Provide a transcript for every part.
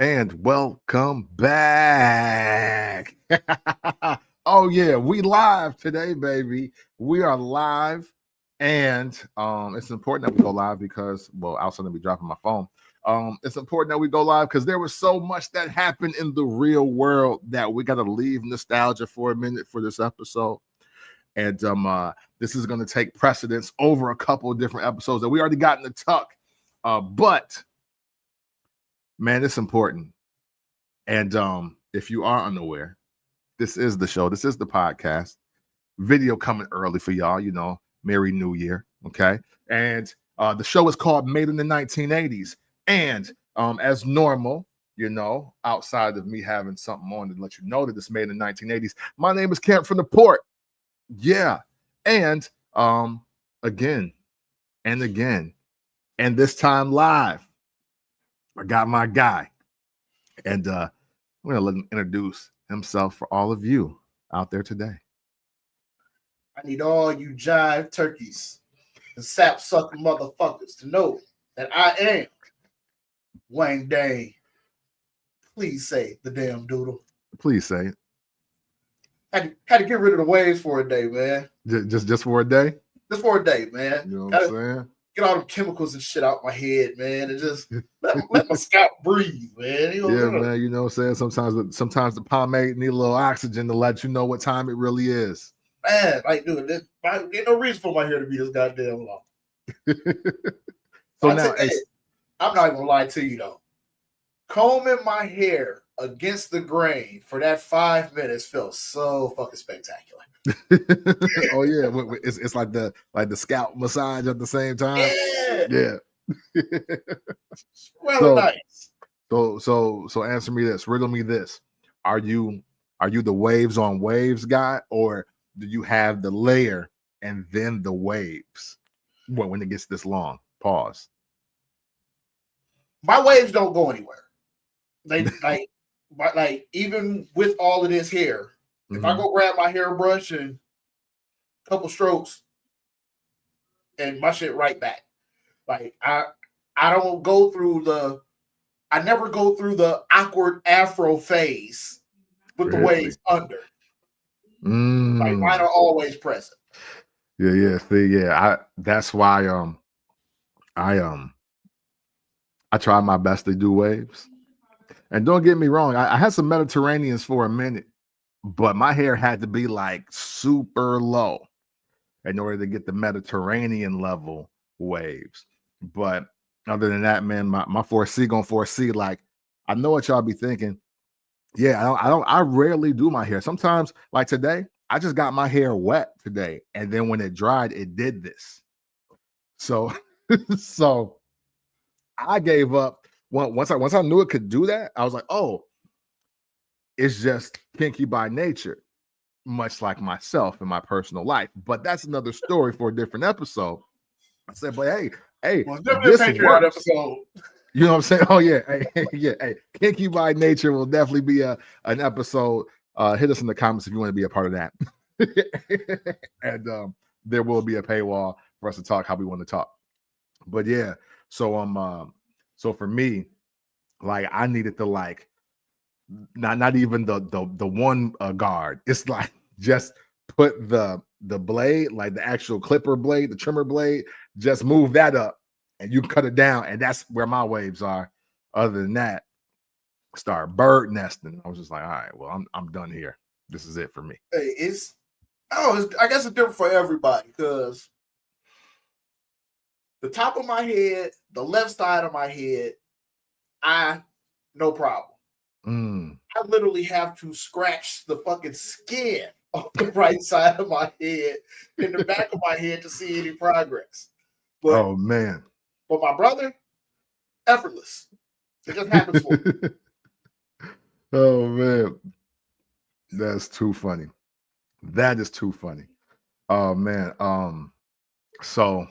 And welcome back. Oh yeah, we live today, baby. We are live, and it's important that we go live because, well, outside of me dropping my phone, it's important that we go live because there was so much that happened in the real world that we got to leave nostalgia for a minute for this episode, and this is going to take precedence over a couple of different episodes that we already got in the tuck, but man, it's important. And if you are unaware, this is the show. This is the podcast. Video coming early for y'all. You know, Merry New Year. Okay. And the show is called Made in the 1980s. And as normal, you know, outside of me having something on to let you know that it's made in the 1980s, my name is Camp from the Port. Yeah. And again and again, and this time live, I got my guy. And I'm going to let him introduce himself for all of you out there today. I need all you jive turkeys and sap-sucking motherfuckers to know that I am Wang Dang. Please say the damn doodle. Please say it. Had to get rid of the waves for a day, man. Just for a day? Just for a day, man. You know what I'm saying? Get all the chemicals and shit out my head, man, and just let my scalp breathe, man. Man, you know what I'm saying? Sometimes the pomade need a little oxygen to let you know what time it really is. Man, like, dude, there's no reason for my hair to be this goddamn long. So now, I'm not gonna lie to you though. Combing my hair against the grain for that 5 minutes felt so fucking spectacular. Oh yeah, it's like the scalp massage at the same time. Yeah. Well, nice. So answer me this, riddle me this. Are you the waves on waves guy, or do you have the layer and then the waves when it gets this long? Pause. My waves don't go anywhere. They like even with all of this hair, if I go grab my hairbrush and a couple strokes and my shit right back. Like I don't go through I never go through the awkward afro phase with the waves under. Like mine are always present. Yeah. See, yeah. That's why I try my best to do waves. And don't get me wrong, I had some Mediterraneans for a minute, but my hair had to be like super low in order to get the Mediterranean level waves. But other than that, man, my 4C gonna 4C. Like, I know what y'all be thinking. Yeah, I rarely do my hair. Sometimes, like today, I just got my hair wet today, and then when it dried, it did this. So so I gave up. Once I knew it could do that, I was like, oh, it's just kinky by nature, much like myself in my personal life. But that's another story for a different episode. I said, but hey, well, this Patreon episode. You know what I'm saying? Oh yeah, hey, kinky by nature will definitely be an episode. Hit us in the comments if you want to be a part of that. And there will be a paywall for us to talk how we want to talk. But yeah, so so for me, like I needed to like not even the one guard. It's like just put the blade, like the actual clipper blade, the trimmer blade, just move that up and you cut it down, and that's where my waves are. Other than that, start bird nesting. I was just like, all right, well, I'm done here. This is it for me. Hey, I guess it's different for everybody because the top of my head, the left side of my head, no problem. I literally have to scratch the fucking skin off the right side of my head and the back of my head to see any progress. But, oh man. But my brother, effortless. It just happens for me. Oh man. That's too funny. That is too funny. Oh man. So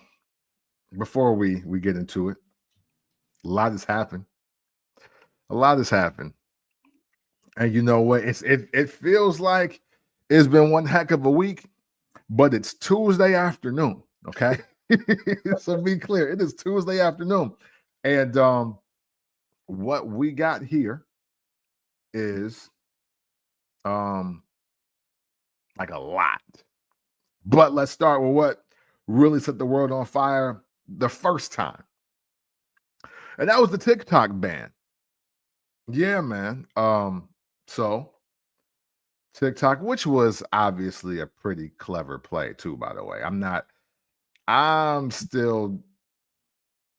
before we get into it, a lot has happened. And you know what? It feels like it's been one heck of a week, but it's Tuesday afternoon. Okay. So be clear, it is Tuesday afternoon. And what we got here is like a lot. But let's start with what really set the world on fire the first time. And that was the TikTok ban. Yeah, man. So TikTok, which was obviously a pretty clever play too, by the way. I'm still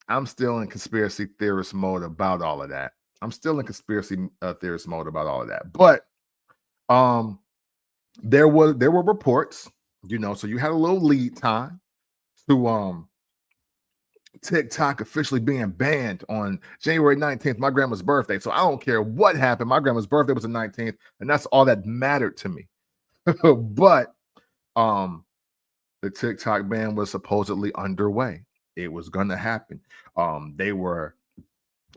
in conspiracy theorist mode about all of that. I'm still in conspiracy theorist mode about all of that. But there were reports, so you had a little lead time to TikTok officially being banned on January 19th, my grandma's birthday. So I don't care what happened. My grandma's birthday was the 19th, and that's all that mattered to me. But the TikTok ban was supposedly underway. It was going to happen.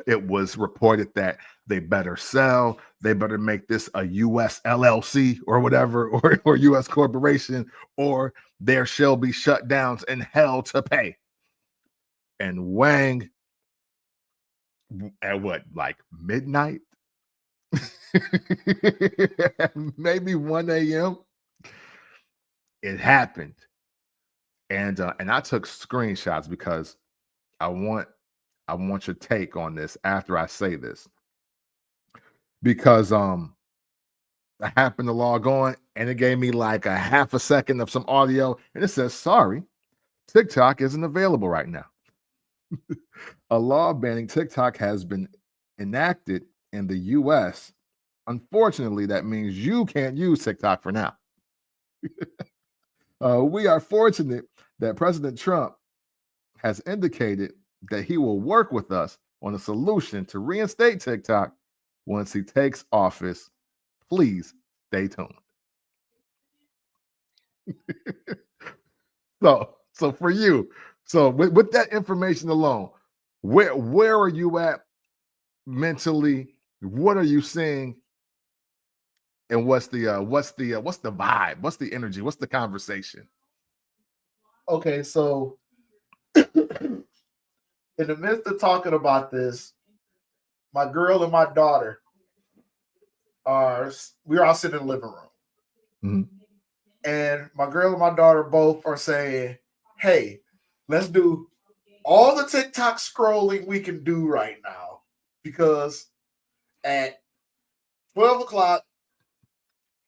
It was reported that they better sell, they better make this a US LLC or whatever, or US corporation, or there shall be shutdowns and hell to pay. And Wang, at what, like midnight? Maybe 1 a.m. It happened. And I took screenshots because I want your take on this after I say this. Because I happened to log on and it gave me like a half a second of some audio, and it says, sorry, TikTok isn't available right now. A law banning TikTok has been enacted in the US. Unfortunately, that means you can't use TikTok for now. We are fortunate that President Trump has indicated that he will work with us on a solution to reinstate TikTok once he takes office. Please stay tuned. So for you, with that information alone, where are you at mentally? What are you seeing? And what's the vibe? What's the energy? What's the conversation? Okay, so in the midst of talking about this, my girl and my daughter we're all sitting in the living room. Mm-hmm. And my girl and my daughter both are saying, hey, let's do all the TikTok scrolling we can do right now, because at 12 o'clock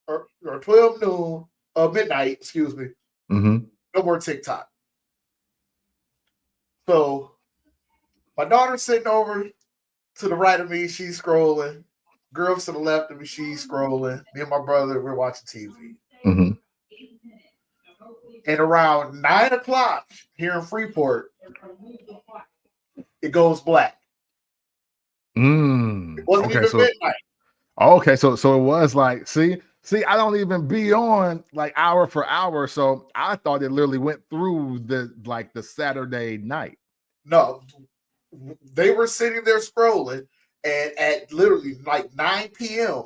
or 12 noon, midnight, excuse me, no more TikTok. So my daughter's sitting over to the right of me, she's scrolling. Girls to the left of me, she's scrolling. Me and my brother, we're watching TV. Mm-hmm. And around 9 o'clock here in Freeport, it goes black. It wasn't even midnight. Okay, so it was like, see, I don't even be on like hour for hour, so I thought it literally went through the Saturday night. No, they were sitting there scrolling, and at literally like 9 p.m.,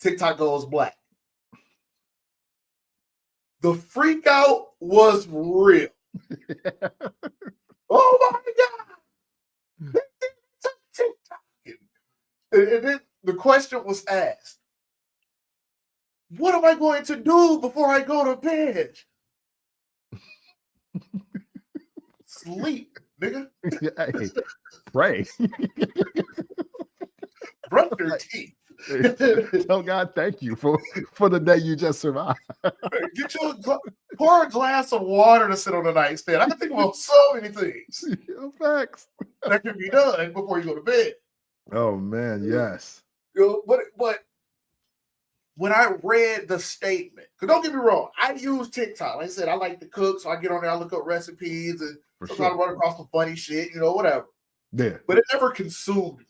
TikTok goes black. The freak out was real. Oh my God. And then the question was asked, what am I going to do before I go to bed? Sleep, nigga. Hey, pray. Brush your teeth. Tell God thank you for the day you just survived. Get you pour a glass of water to sit on the nightstand. I can think about so many things. Facts that can be done before you go to bed. Oh man, yes. But when I read the statement, because don't get me wrong, I use TikTok. Like I said, I like to cook, so I get on there, I look up recipes, and sometimes I run across some funny shit, whatever. Yeah. But it never consumed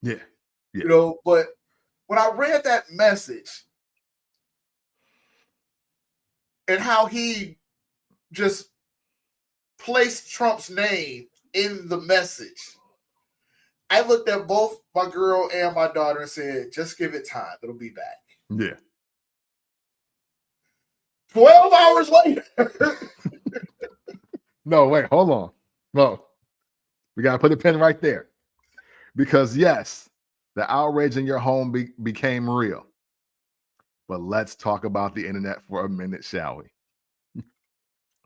me. Yeah. But when I read that message and how he just placed Trump's name in the message, I looked at both my girl and my daughter and said, just give it time. It'll be back. Yeah. 12 hours later. No, wait, hold on. No. We got to put a pin right there. Because yes, the outrage in your home became real. But let's talk about the internet for a minute, shall we?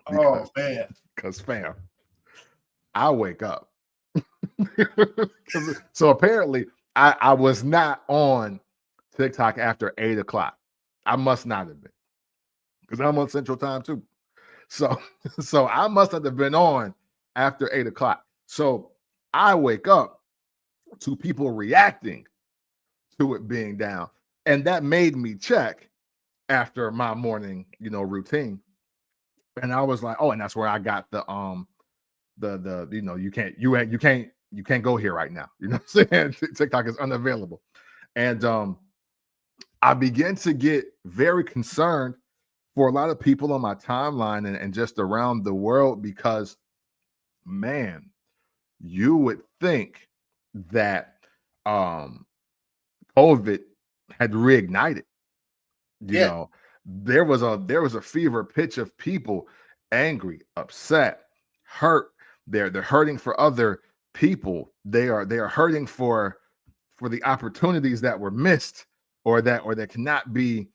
Oh man. Because fam, I wake up. So apparently I was not on TikTok after 8 o'clock. I must not have been, because I'm on Central Time too. So I must not have been on after 8 o'clock. So I wake up to people reacting to it being down. And that made me check after my morning, routine. And I was like, oh, and that's where I got the you can't go here right now. You know what I'm saying? TikTok is unavailable. And I began to get very concerned for a lot of people on my timeline and just around the world, because man, you would think that COVID had reignited. There was a fever pitch of people angry, upset, hurt. They're hurting for other people. They are hurting for the opportunities that were missed, or that cannot be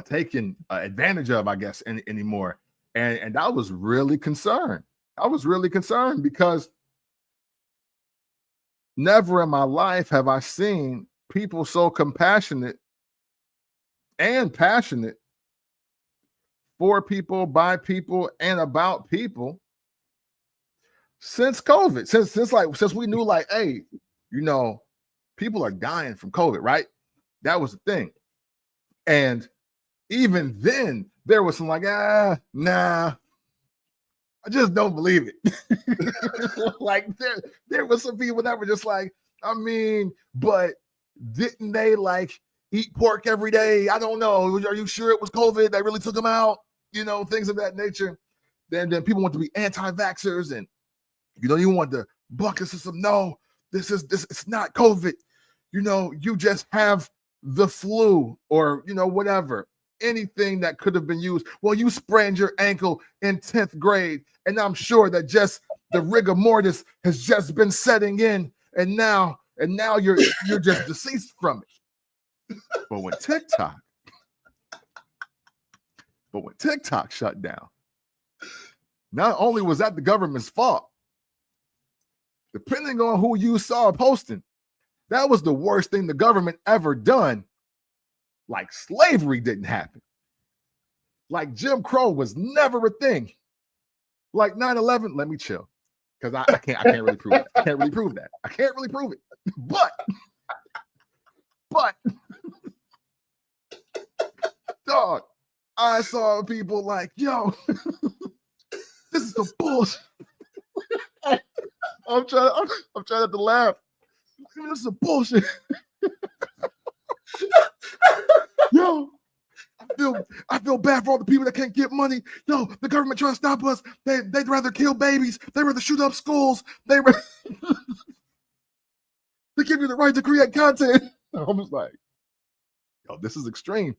taken advantage of, I guess, anymore. And I was really concerned. I was really concerned because never in my life have I seen people so compassionate and passionate for people, by people, and about people since COVID. Since we knew, like, hey, people are dying from COVID, right? That was the thing. And even then, there was some like, nah, I just don't believe it. Like there was some people that were just like, I mean, but didn't they like eat pork every day? I don't know. Are you sure it was COVID that really took them out? Things of that nature. Then people want to be anti-vaxxers, and you want the bucket system. No, this it's not COVID. You just have the flu, or whatever. Anything that could have been used. Well, you sprained your ankle in 10th grade, and I'm sure that just the rigor mortis has just been setting in, and now you're just deceased from it. But when TikTok shut down, not only was that the government's fault, depending on who you saw posting, that was the worst thing the government ever done. Like slavery didn't happen. Like Jim Crow was never a thing. Like 9/11, let me chill. Because I can't really prove that. I can't really prove that. I can't really prove it. But dog, I saw people like, yo, this is the bullshit. I'm trying not to laugh. This is a bullshit. Yo, I feel bad for all the people that can't get money. Yo, the government trying to stop us. They'd rather kill babies. They'd rather shoot up schools. They give you the right to create content. I was like, yo, this is extreme.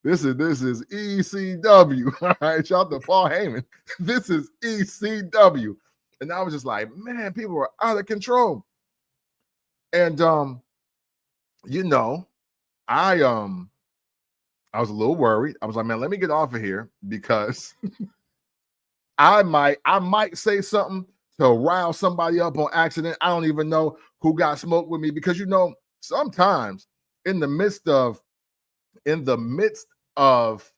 This is ECW. All right, shout out to Paul Heyman. This is ECW. And I was just like, man, people are out of control. And I was a little worried. I was like, man, let me get off of here, because I might say something to rile somebody up on accident. I don't even know who got smoked with me, because sometimes in the midst of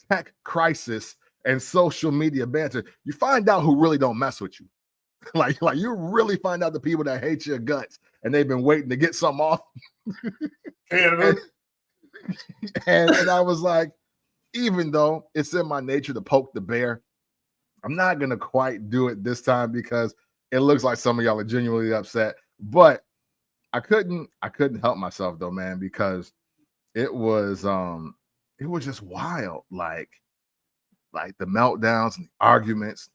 tech crisis and social media banter, you find out who really don't mess with you. like you really find out the people that hate your guts, and they've been waiting to get something off. And I was like, even though it's in my nature to poke the bear, I'm not gonna quite do it this time, because it looks like some of y'all are genuinely upset. But I couldn't help myself though, man, because it was just wild. Like the meltdowns and the arguments,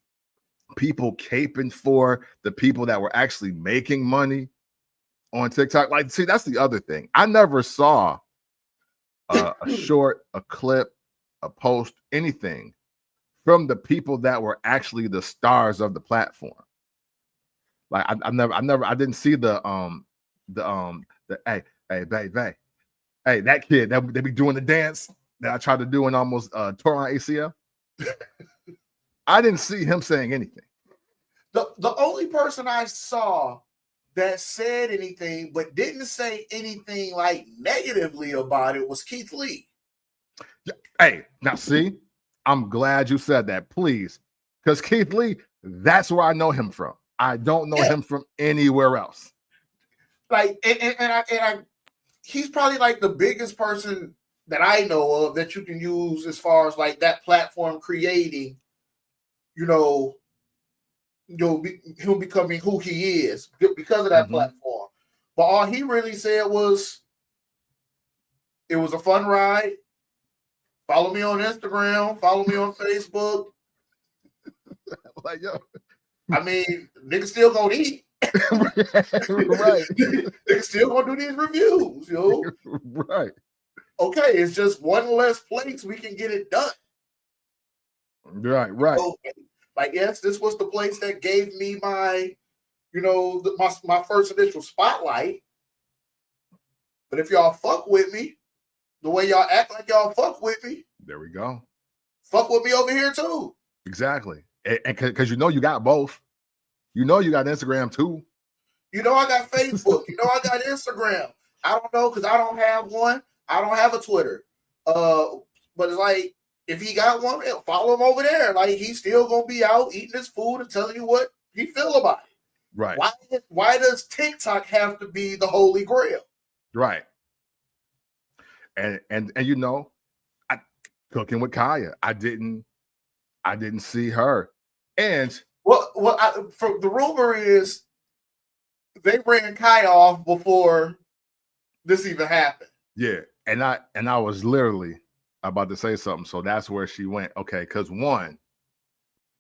people caping for the people that were actually making money on TikTok. Like, see, that's the other thing. I never saw a short, a clip, a post, anything from the people that were actually the stars of the platform. Like I didn't see the hey, babe, hey, that kid that they be doing the dance that I tried to do and almost tore my ACL. I didn't see him saying anything. The only person I saw that said anything but didn't say anything like negatively about it was Keith Lee. Hey, now see, I'm glad you said that, please, because Keith Lee, that's where I know him from. I don't know him from anywhere else. Like, and he's probably like the biggest person that I know of that you can use as far as like that platform creating, him becoming who he is because of that platform. But all he really said was, it was a fun ride. Follow me on Instagram. Follow me on Facebook. Like, yo. I mean, niggas still gonna eat. Right. Niggas still gonna do these reviews, yo. Right. Okay, it's just one less place we can get it done. Right. So, like, yes, this was the place that gave me my, my first initial spotlight. But if y'all fuck with me, the way y'all act like y'all fuck with me, there we go. Fuck with me over here too. Exactly. And because you got both. You got Instagram too. I got Facebook. I got Instagram. I don't know because I don't have one. I don't have a Twitter. But it's like, if he got one, follow him over there. Like, he's still gonna be out eating his food and telling you what he feel about it. Right. Why does TikTok have to be the holy grail? Right. And cooking with Kaya, I didn't see her. And from the rumor is they ran Kaya off before this even happened. Yeah, and I was literally about to say something, so that's where she went. Okay, because one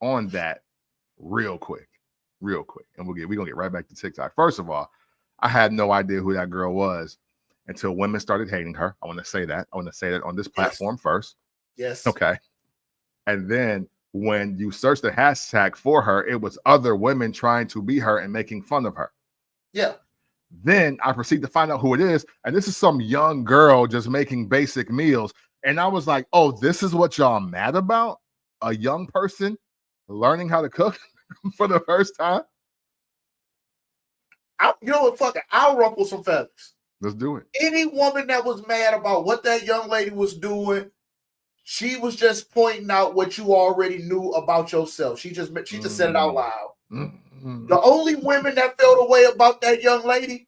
on that real quick, and we're gonna get right back to TikTok. First of all, I had no idea who that girl was until women started hating her. I want to say that on this platform first. Yes. Okay. And then when you search the hashtag for her, it was other women trying to be her and making fun of her. Yeah. Then I proceed to find out who it is. And this is some young girl just making basic meals. And I was like, oh, this is what y'all mad about? A young person learning how to cook for the first time? Fuck it. I'll ruffle some feathers. Let's do it. Any woman that was mad about what that young lady was doing, she was just pointing out what you already knew about yourself. She just said it out loud. Mm-hmm. The only women that felt a way about that young lady,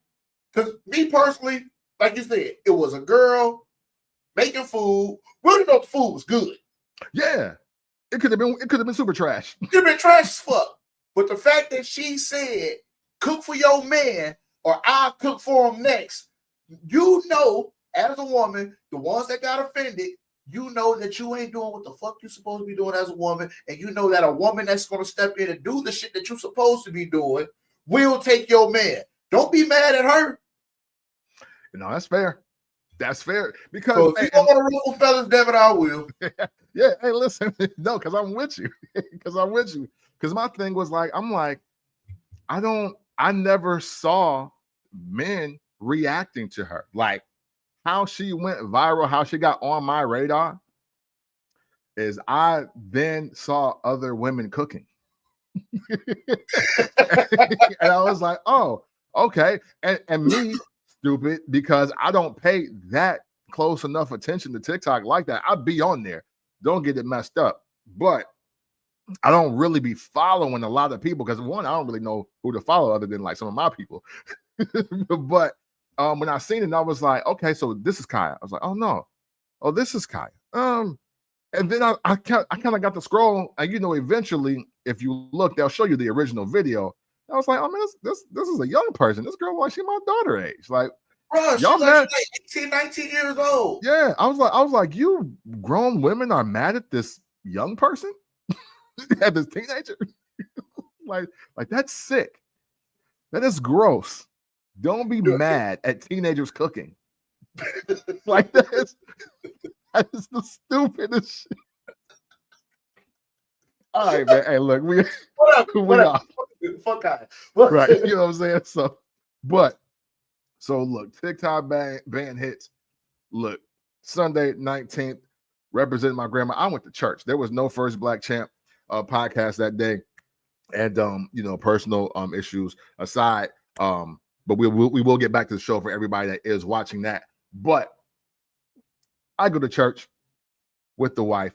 because me personally, like you said, it was a girl making food. We didn't know the food was good. Yeah. It could have been super trash. It could have been trash as fuck. But the fact that she said, cook for your man, or I'll cook for him next, as a woman, the ones that got offended, that you ain't doing what the fuck you supposed to be doing as a woman, and that a woman that's going to step in and do the shit that you're supposed to be doing will take your man. Don't be mad at her. That's fair. That's fair. Because so if you don't want to ruffle feathers, Devin, I will. Yeah. Hey, listen. No, because I'm with you. Because my thing was like, I'm like, I never saw men reacting to her. Like, how she went viral, how she got on my radar is I then saw other women cooking. And I was like, oh, okay. And me, stupid, because I don't pay that close enough attention to TikTok like that. I'd be on there. Don't get it messed up. But I don't really be following a lot of people because, one, I don't really know who to follow other than like some of my people. But when I seen it, I was like, okay, so this is Kaya. I was like, oh no, this is Kaya. And then I kind of got to scroll, and eventually, if you look, they'll show you the original video. I was like, oh man, this is a young person. This girl, like, she my daughter age. Like, bro, she's like 18, 19 years old. Yeah, I was like, you grown women are mad at this young person, at this teenager. like that's sick. That is gross. Don't be mad at teenagers cooking. Like that is the stupidest shit. All right, man. Hey, look, we Whatever. off. Fuck out. Right. You know what I'm saying? So look, TikTok ban hits. Look, Sunday 19th, representing my grandma. I went to church. There was no First Black Champ podcast that day. And personal issues aside. But we will get back to the show for everybody that is watching that. But I go to church with the wife.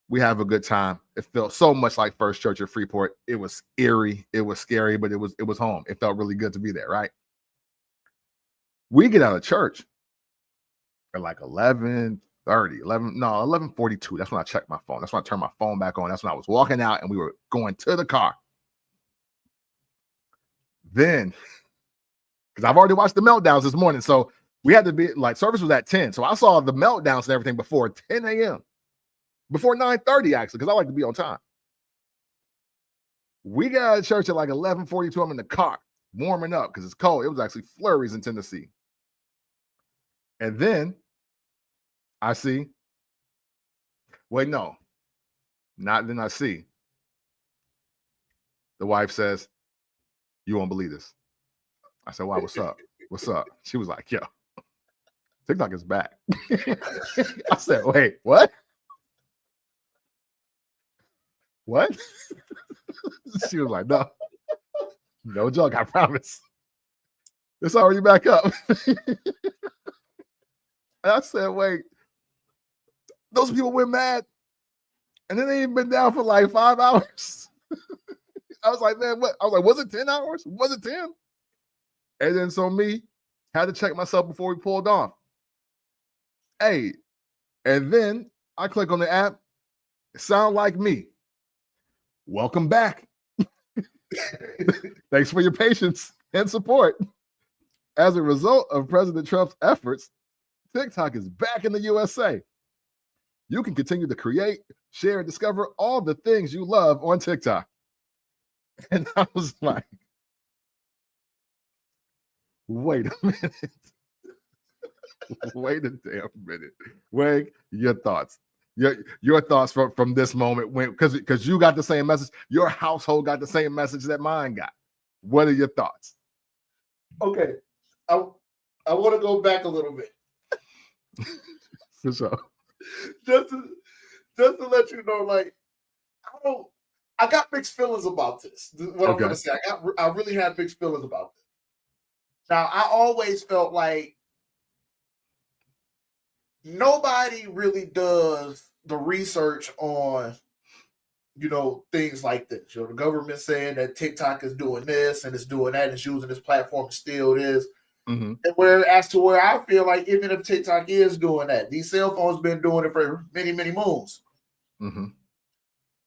We have a good time. It felt so much like First Church at Freeport. It was eerie. It was scary, but it was home. It felt really good to be there, right? We get out of church at like 11:42. That's when I checked my phone. That's when I turned my phone back on. That's when I was walking out and we were going to the car. Then, because I've already watched the meltdowns this morning, so we had to be like, service was at 10. So I saw the meltdowns and everything before 10 a.m. Before 9:30, actually, because I like to be on time. We got out of church at like 11:42. I'm in the car, warming up because it's cold. It was actually flurries in Tennessee. And then I see, wait, no, not then I see. The wife says, "You won't believe this." I said, "Why? What's up? What's up?" She was like, "Yo, TikTok is back." I said, "Wait, what? What?" She was like, no joke, I promise. It's already back up. And I said, "Wait, those people went mad, and then they ain't been down for like 5 hours." I was like, "Man, what?" I was like, "Was it 10 hours? Was it 10? And then so me had to check myself before we pulled off. Hey, and then I click on the app. Sound like me. Welcome back. Thanks for your patience and support. As a result of President Trump's efforts, TikTok is back in the USA. You can continue to create, share, and discover all the things you love on TikTok." And I was like, wait a minute. Wait a damn minute. Wait, your thoughts. Your thoughts from this moment, when because you got the same message. Your household got the same message that mine got. What are your thoughts? Okay. I want to go back a little bit. For sure. Just to let you know, like, I got mixed feelings about this. What I'm gonna say. I really had mixed feelings about this. Now, I always felt like nobody really does the research on, things like this. The government saying that TikTok is doing this and it's doing that, and it's using this platform to steal this. Mm-hmm. And where I feel like even if TikTok is doing that, these cell phones been doing it for many, many moons. Mm-hmm.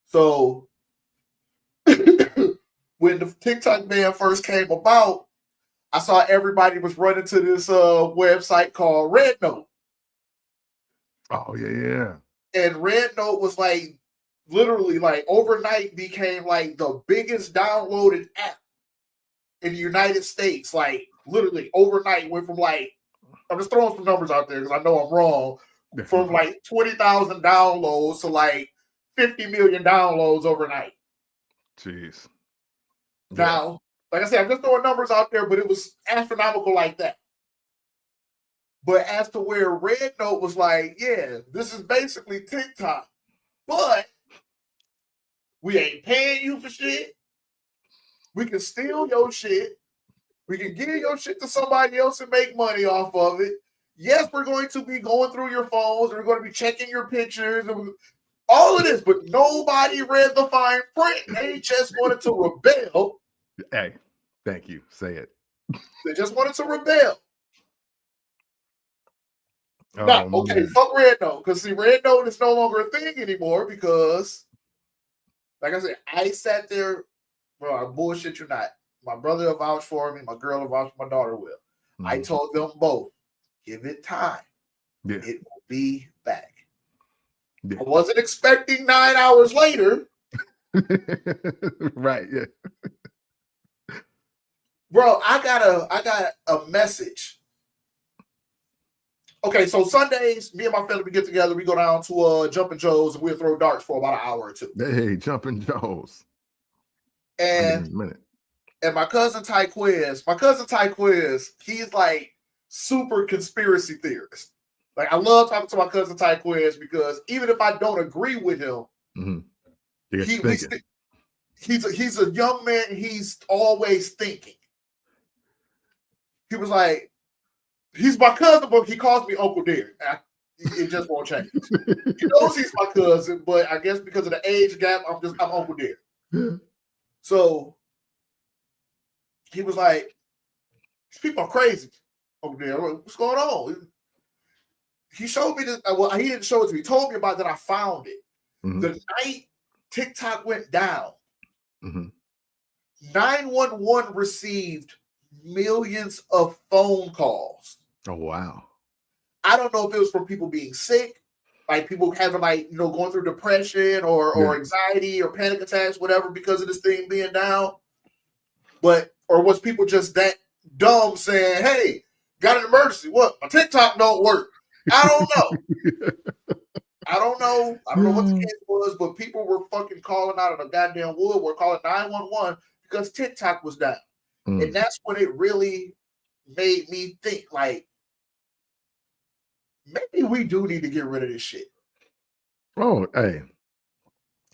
So when the TikTok ban first came about, I saw everybody was running to this website called Red Note. Oh, yeah. And Red Note was like literally like overnight became like the biggest downloaded app in the United States. Like literally overnight went from like, I'm just throwing some numbers out there because I know I'm wrong, from like 20,000 downloads to like 50 million downloads overnight. Jeez. Yeah. Now, like I said, I'm just throwing numbers out there, but it was astronomical like that. But as to where Red Note was like, yeah, this is basically TikTok, but we ain't paying you for shit. We can steal your shit. We can give your shit to somebody else and make money off of it. Yes, we're going to be going through your phones. We're going to be checking your pictures and all of this, but nobody read the fine print. They just wanted to rebel. Hey, thank you. Say it. They just wanted to rebel. Oh, now, okay, man. Fuck Red Note, because see, Red Note is no longer a thing anymore because, like I said, I sat there, bro, I bullshit you not. My brother will vouch for me. My girl will vouch for my daughter will. Mm-hmm. I told them both, give it time. Yeah. It will be back. Yeah. I wasn't expecting 9 hours later. Right, yeah. Bro, I got a message Okay, so Sundays, me and my family, we get together. We go down to Jumping Joe's, and we'll throw darts for about an hour or two. Hey, Jumping Joe's. And my cousin Tyquiz, he's like super conspiracy theorist. Like, I love talking to my cousin Tyquiz because even if I don't agree with him, he's a young man. He's always thinking. He was like, he's my cousin, but he calls me Uncle Derek. It just won't change. He knows he's my cousin, but I guess because of the age gap, I'm Uncle Derek. Yeah. So he was like, these people are crazy over there. What's going on? He showed me this. Well, he didn't show it to me. He told me about that. I found it. Mm-hmm. The night TikTok went down, 911 received millions of phone calls. Oh, wow. I don't know if it was from people being sick, like people having going through depression or anxiety or panic attacks, whatever, because of this thing being down. Or was people just that dumb saying, hey, got an emergency. What? My TikTok don't work. I don't know. I don't know what the case was, but people were fucking calling out of the goddamn wood. We're calling 911 because TikTok was down. And that's when it really made me think, like, maybe we do need to get rid of this shit. Oh, hey.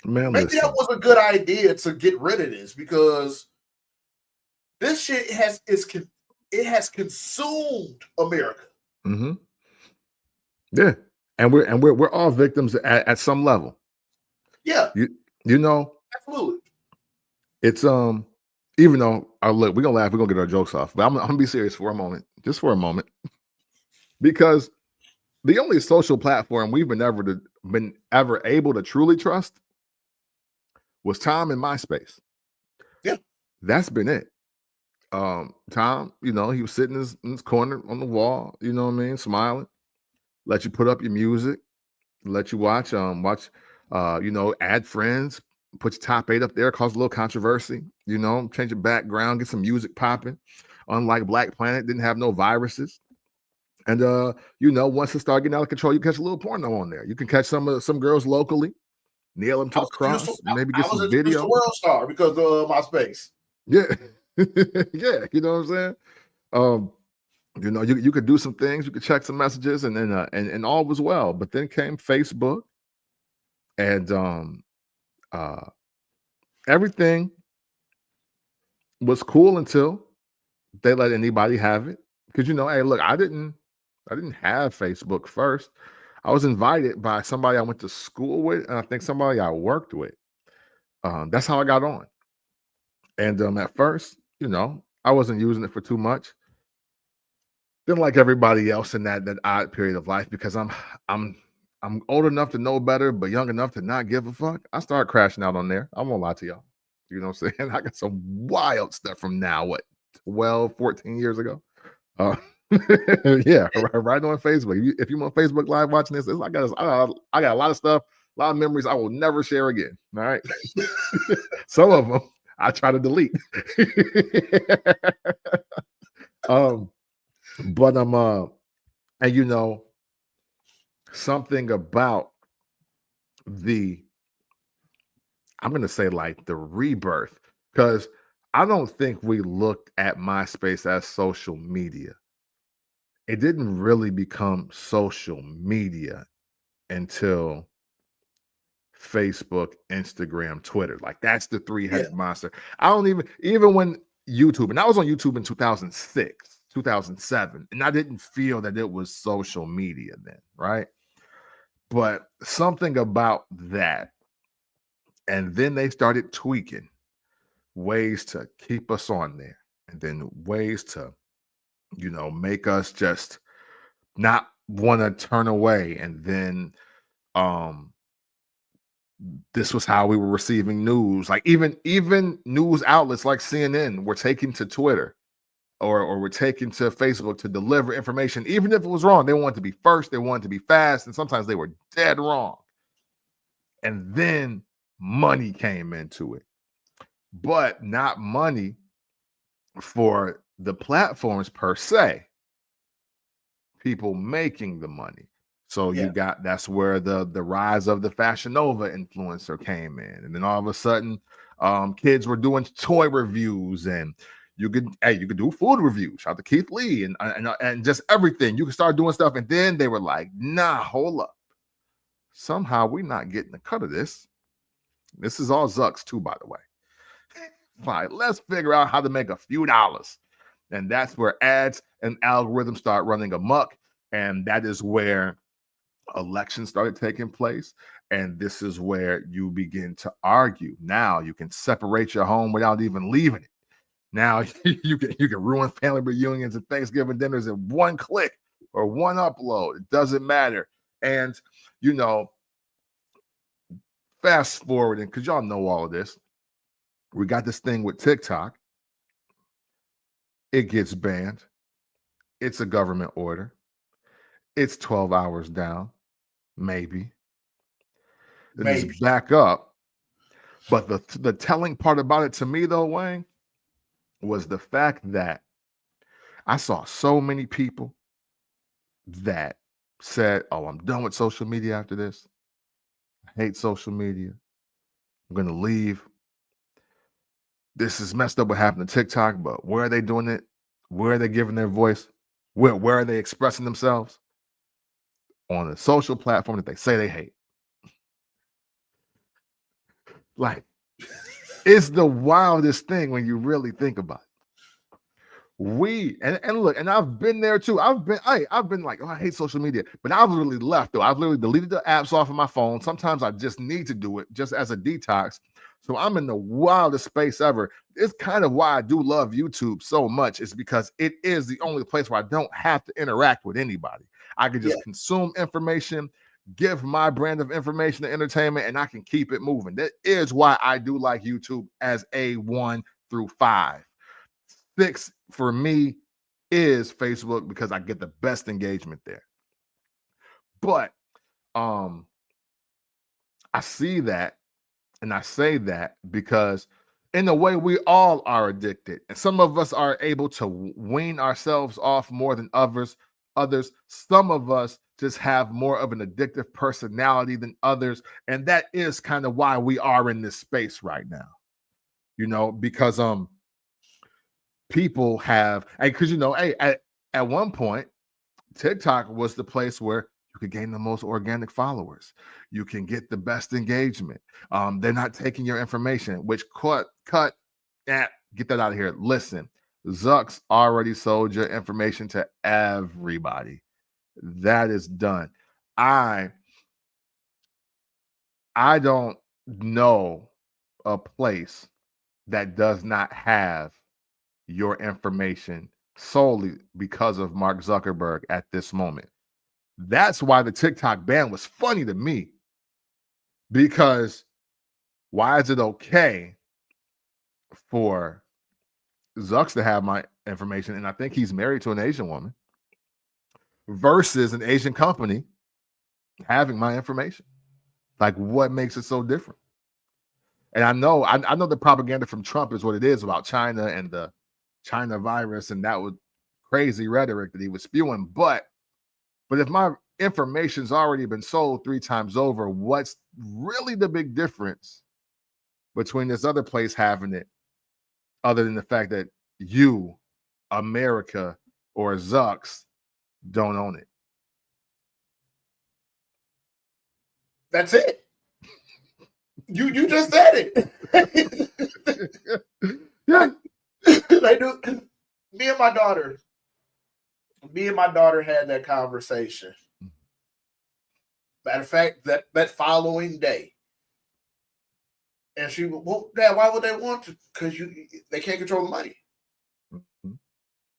Man, maybe that was a good idea to get rid of this because this shit has consumed America. Mm-hmm. Yeah. And we're all victims at some level. Yeah. You know, absolutely. It's even though look, we're gonna laugh, we're gonna get our jokes off, but I'm gonna be serious for a moment, just for a moment. Because the only social platform we've been ever able to truly trust was Tom and MySpace. Yeah. That's been it. Tom, he was sitting in his corner on the wall, you know what I mean, smiling, let you put up your music, let you watch, add friends, put your top 8 up there, cause a little controversy, change your background, get some music popping. Unlike Black Planet, didn't have no viruses. And once it started getting out of control, you catch a little porno on there. You can catch some girls locally, nail them to the cross, maybe get some video. I was World Star because of MySpace. Yeah. Yeah, you know what I'm saying? You could do some things, you could check some messages, and then and all was well. But then came Facebook, and everything was cool until they let anybody have it. Because hey, look, I didn't have Facebook first. I was invited by somebody I went to school with, and I think somebody I worked with. That's how I got on. And at first, I wasn't using it for too much. Then, like everybody else in that odd period of life, because I'm old enough to know better, but young enough to not give a fuck, I started crashing out on there. I won't lie to y'all. You know what I'm saying? I got some wild stuff from now, 12, 14 years ago. Yeah, right on Facebook. If you on Facebook Live watching this, I got a lot of stuff, a lot of memories I will never share again. All right. Some of them I try to delete. But and something about I'm going to say like the rebirth, because I don't think we looked at MySpace as social media. It didn't really become social media until Facebook, Instagram, Twitter. Like, that's the three-headed monster. I don't even when YouTube, and I was on YouTube in 2006, 2007, and I didn't feel that it was social media then, right? But something about that, and then they started tweaking ways to keep us on there, and then ways to, make us just not want to turn away. And then this was how we were receiving news. Like even news outlets like CNN were taking to Twitter or were taking to Facebook to deliver information. Even if it was wrong, they wanted to be first, they wanted to be fast, and sometimes they were dead wrong. And then money came into it, but not money for the platforms per se. people making the money. So Yeah. you got, that's where the rise of the Fashion Nova influencer came in, and then all of a sudden, kids were doing toy reviews, and you could do food reviews. Shout out to Keith Lee and just everything. You could start doing stuff, and then they were like, "Nah, hold up. Somehow we're not getting a cut of this. This is all Zucks too, by the way. Like, let's figure out how to make a few dollars." And that's where ads and algorithms start running amok, and that is where elections started taking place, and this is where you begin to argue. Now you can separate your home without even leaving it. Now you can ruin family reunions and Thanksgiving dinners in one click or one upload. It doesn't matter. And fast forwarding, because y'all know all of this, we got this thing with TikTok. It gets banned. It's a government order. It's 12 hours down, maybe. Then it's back up. But the telling part about it to me, though, Wayne, was the fact that I saw so many people that said, "Oh, I'm done with social media after this. I hate social media. I'm going to leave. This is messed up what happened to TikTok, but where are they doing it? Where are they giving their voice? Where are they expressing themselves? On a social platform that they say they hate." Like, it's the wildest thing when you really think about it. Look, and I've been there too. I've been like, "Oh, I hate social media," but I've literally left though. I've literally deleted the apps off of my phone. Sometimes I just need to do it just as a detox. So I'm in the wildest space ever. It's kind of why I do love YouTube so much, is because it is the only place where I don't have to interact with anybody. I can just consume information, give my brand of information and entertainment, and I can keep it moving. That is why I do like YouTube as a 1 through 5. 6 for me is Facebook, because I get the best engagement there. But I see that, and I say that because in a way we all are addicted, and some of us are able to wean ourselves off more than others. Some of us just have more of an addictive personality than others, and that is kind of why we are in this space right now. Because people have, because at one point TikTok was the place where you could gain the most organic followers, you can get the best engagement. They're not taking your information, which get that out of here. Listen, Zucks already sold your information to everybody. That is done. I don't know a place that does not have your information solely because of Mark Zuckerberg at this moment. That's why the TikTok ban was funny to me, because why is it okay for Zucks to have my information, and I think he's married to an Asian woman, versus an Asian company having my information? Like, what makes it so different? And I know the propaganda from Trump is what it is about China and the China virus, and that was crazy rhetoric that he was spewing. But if my information's already been sold 3 times over, what's really the big difference between this other place having it, other than the fact that you, America, or Zucks don't own it? That's it. You just said it. Yeah. They do. Me and my daughter had that conversation. Matter of fact, that following day, and she, "Well, Dad, why would they want to? Because they can't control the money.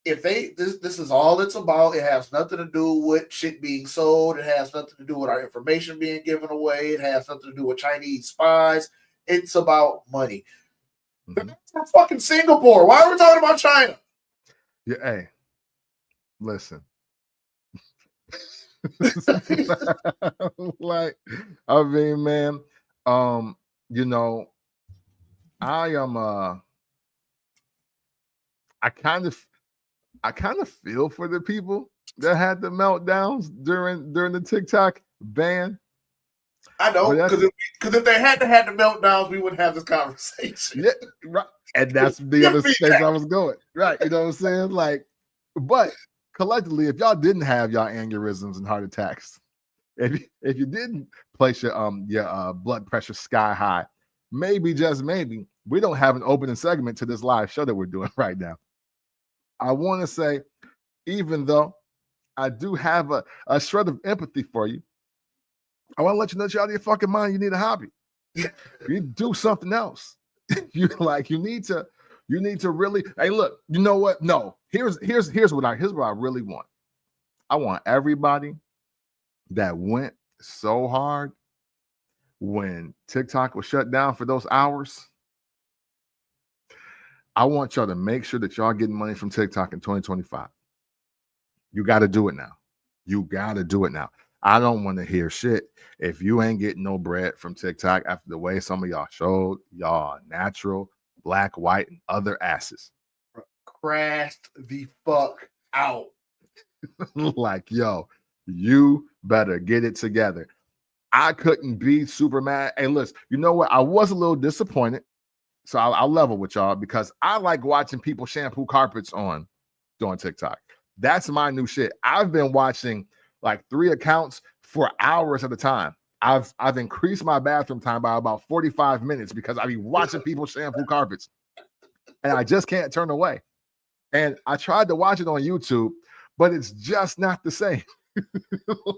If this is all it's about. It has nothing to do with shit being sold. It has nothing to do with our information being given away. It has nothing to do with Chinese spies. It's about money." We're fucking Singapore. Why are we talking about China? Yeah, hey, listen. Like, I mean, man, I am I kind of I kind of feel for the people that had the meltdowns during the TikTok ban. I know, because if they hadn't had the meltdowns, we wouldn't have this conversation. Yeah, right. And that's the other space I was going. Right. You know what I'm saying? Like, but collectively, if y'all didn't have y'all aneurysms and heart attacks, if you didn't place your blood pressure sky high, maybe, just maybe, we don't have an opening segment to this live show that we're doing right now. I want to say, even though I do have a shred of empathy for you, I want to let you know that you're out of your fucking mind. You need a hobby. You do something else. You need to really, hey, look, you know what? No, here's what I really want. I want everybody that went so hard when TikTok was shut down for those hours. I want y'all to make sure that y'all getting money from TikTok in 2025. You got to do it now. You got to do it now. I don't want to hear shit if you ain't getting no bread from TikTok after the way some of y'all showed y'all natural, black, white, and other asses. Crashed the fuck out. Like, yo, you better get it together. I couldn't be super mad. Hey, listen, you know what? I was a little disappointed. So I'll level with y'all because I like watching people shampoo carpets on doing TikTok. That's my new shit. I've been watching like 3 accounts for hours at a time. I've increased my bathroom time by about 45 minutes because I be watching people shampoo carpets. And I just can't turn away. And I tried to watch it on YouTube, but it's just not the same.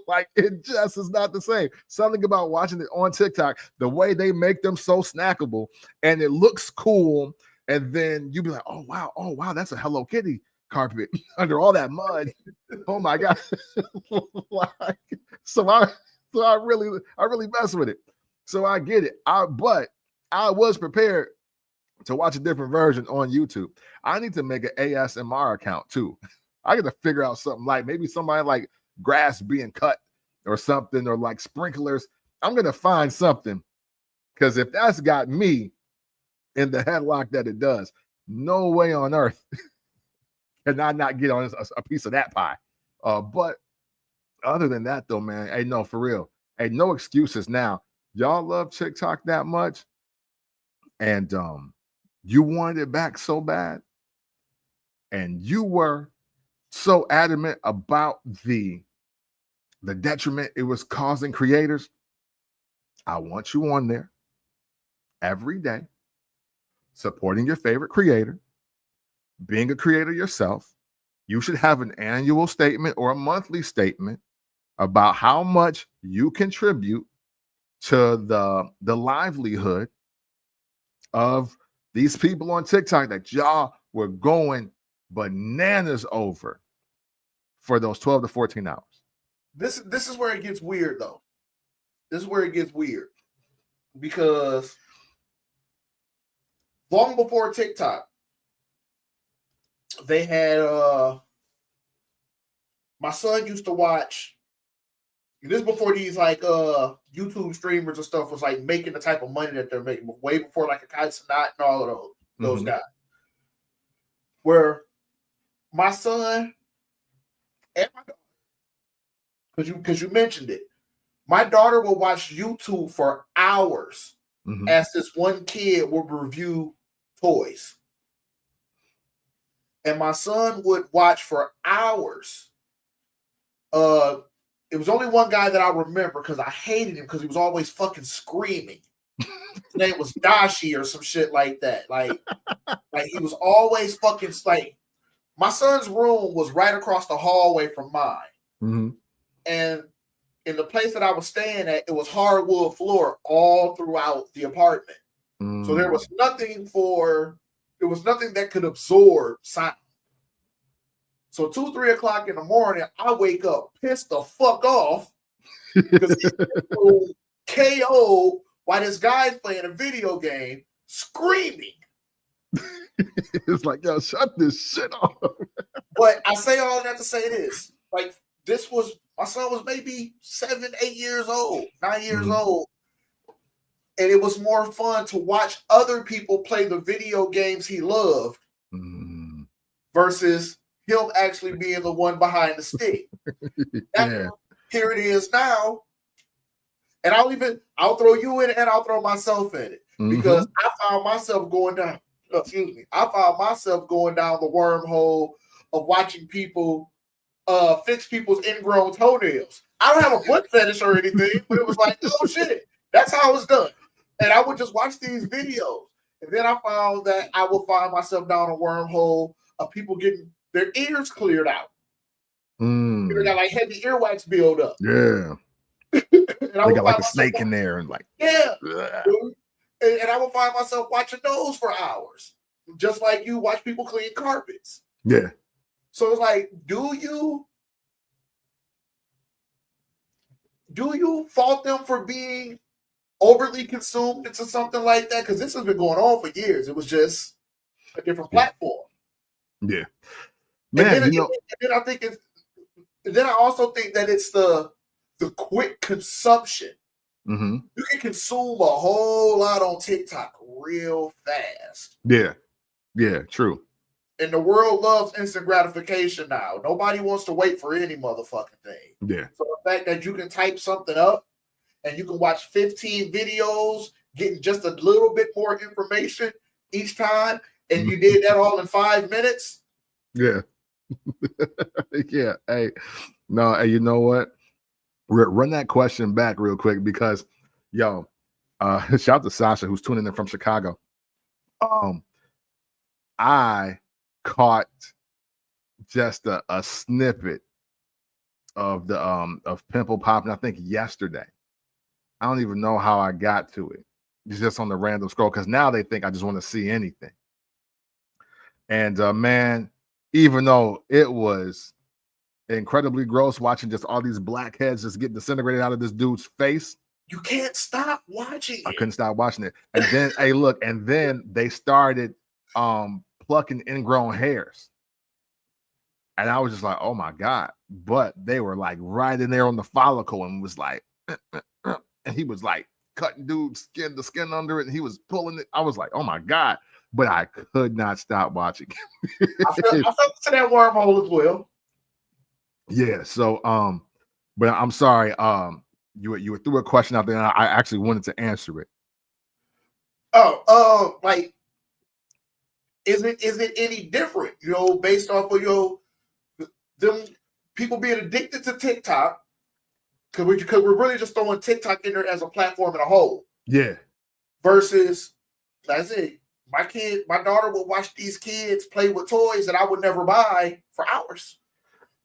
Like, it just is not the same. Something about watching it on TikTok, the way they make them so snackable, and it looks cool, and then you be like, oh wow, that's a Hello Kitty carpet under all that mud. Oh my god. Like, so I really mess with it. So I get it. But I was prepared to watch a different version on YouTube. I need to make an ASMR account too. I got to figure out something, like maybe somebody like grass being cut or something, or like sprinklers. I'm gonna find something, because if that's got me in the headlock that it does, no way on earth can I not get on a piece of that pie. But other than that, though, man, hey, no, for real, hey, no excuses now. Y'all love TikTok that much, and you wanted it back so bad, and you were so adamant about the detriment it was causing creators. I want you on there every day, supporting your favorite creator, being a creator yourself. You should have an annual statement or a monthly statement about how much you contribute to the livelihood of these people on TikTok that y'all were going bananas over for those 12 to 14 hours. This is where it gets weird, though. This is where it gets weird, because long before TikTok, they had my son used to watch. This is before these like YouTube streamers and stuff was like making the type of money that they're making, way before like a Kai Cenat and all of those guys. Where my son and my daughter, because you mentioned it, my daughter will watch YouTube for hours as this one kid will review toys. And my son would watch for hours. It was only one guy that I remember because I hated him because he was always fucking screaming. His name was Dashi or some shit like that. Like he was always fucking like. My son's room was right across the hallway from mine. And in the place that I was staying at, it was hardwood floor all throughout the apartment. So there was nothing that could absorb sound. So 2-3 o'clock in the morning, I wake up pissed the fuck off because he's KO while this guy's playing a video game screaming. It's like, yo, shut this shit off. But I say all that to say this. Like, my son was maybe 7, 8 years old, 9 years old. And it was more fun to watch other people play the video games he loved versus him actually being the one behind the stick. Yeah. Here it is now. And I'll throw you in it and I'll throw myself in it. Because I found myself going down, I found myself going down the wormhole of watching people fix people's ingrown toenails. I don't have a foot fetish or anything, but it was like, oh shit, that's how it's done. And I would just watch these videos. And then I found that I would find myself down a wormhole of people getting their ears cleared out. They got like heavy earwax build up. Yeah. And I they got like a snake in there and like, yeah. And I would find myself watching those for hours. Just like you watch people clean carpets. Yeah. So it's like, do you fault them for being overly consumed into something like that? Because this has been going on for years. It was just a different platform. Yeah. Man, then I also think that it's the quick consumption. You can consume a whole lot on TikTok real fast. Yeah. Yeah, true. And the world loves instant gratification now. Nobody wants to wait for any motherfucking thing. Yeah. So the fact that you can type something up and you can watch 15 videos, getting just a little bit more information each time, and you did that all in 5 minutes. Yeah. Yeah. Hey, no, hey, you know what? Run that question back real quick because, shout out to Sasha who's tuning in from Chicago. I caught just a snippet of the of Pimple Popping, I think yesterday. I don't even know how I got to it. It's just on the random scroll because now they think I just want to see anything. And man, even though it was incredibly gross watching just all these black heads just get disintegrated out of this dude's face, you can't stop watching it. I couldn't stop watching it. And then hey, look, and then they started plucking ingrown hairs. And I was just like, oh my God. But they were like right in there on the follicle and was like, and he was like cutting dude's the skin under it, and he was pulling it. I was like, oh my God. But I could not stop watching. I fell to that wormhole as well. Yeah. So but I'm sorry. You threw a question out there, and I actually wanted to answer it. Like, is it any different, based off of them people being addicted to TikTok? Because we're really just throwing TikTok in there as a platform in a whole. Yeah. Versus, that's it. My daughter would watch these kids play with toys that I would never buy for hours.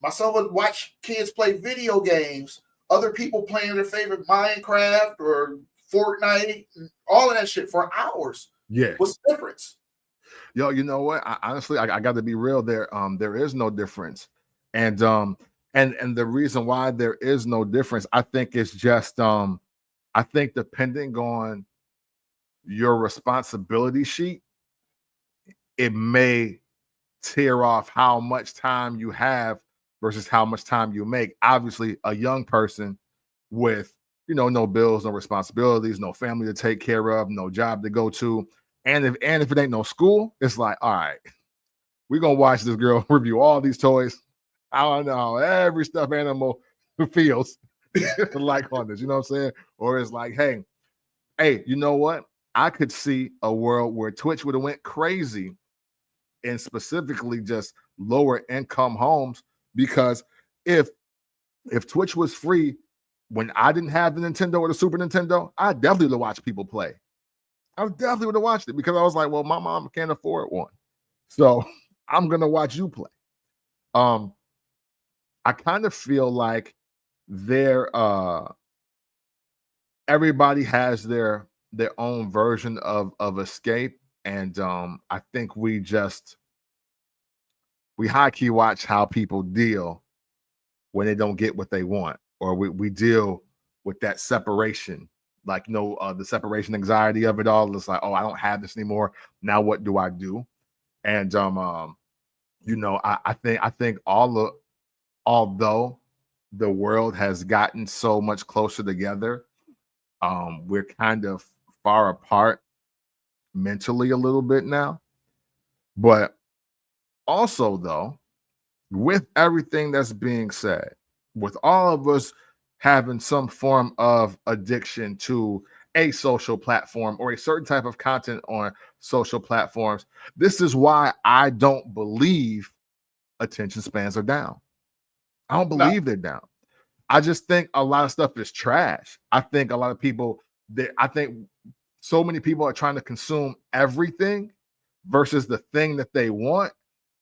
My son would watch kids play video games, other people playing their favorite Minecraft or Fortnite, and all of that shit for hours. Yeah. What's the difference? Yo, you know what? Honestly, I got to be real there. There is no difference. And the reason why there is no difference, I think it's just I think depending on your responsibility sheet, it may tear off how much time you have versus how much time you make. Obviously, a young person with no bills, no responsibilities, no family to take care of, no job to go to, and if it ain't no school, it's like, all right, we're gonna watch this girl review all these toys. I don't know how every stuffed animal feels like on this, you know what I'm saying? Or it's like, hey, you know what? I could see a world where Twitch would have went crazy and specifically just lower income homes, because if Twitch was free when I didn't have the Nintendo or the Super Nintendo, I definitely would have watched people play. I definitely would have watched it because I was like, well, my mom can't afford one, so I'm gonna watch you play. I kind of feel like everybody has their own version of escape, and I think we high key watch how people deal when they don't get what they want, or we deal with that separation, like the separation anxiety of it all. It's like, oh, I don't have this anymore. Now what do I do? And I think although the world has gotten so much closer together, we're kind of far apart mentally a little bit now. But also, though, with everything that's being said, with all of us having some form of addiction to a social platform or a certain type of content on social platforms, this is why I don't believe attention spans are down. I don't No, believe they're down. I just think a lot of stuff is trash. I think a lot of people I think so many people are trying to consume everything versus the thing that they want.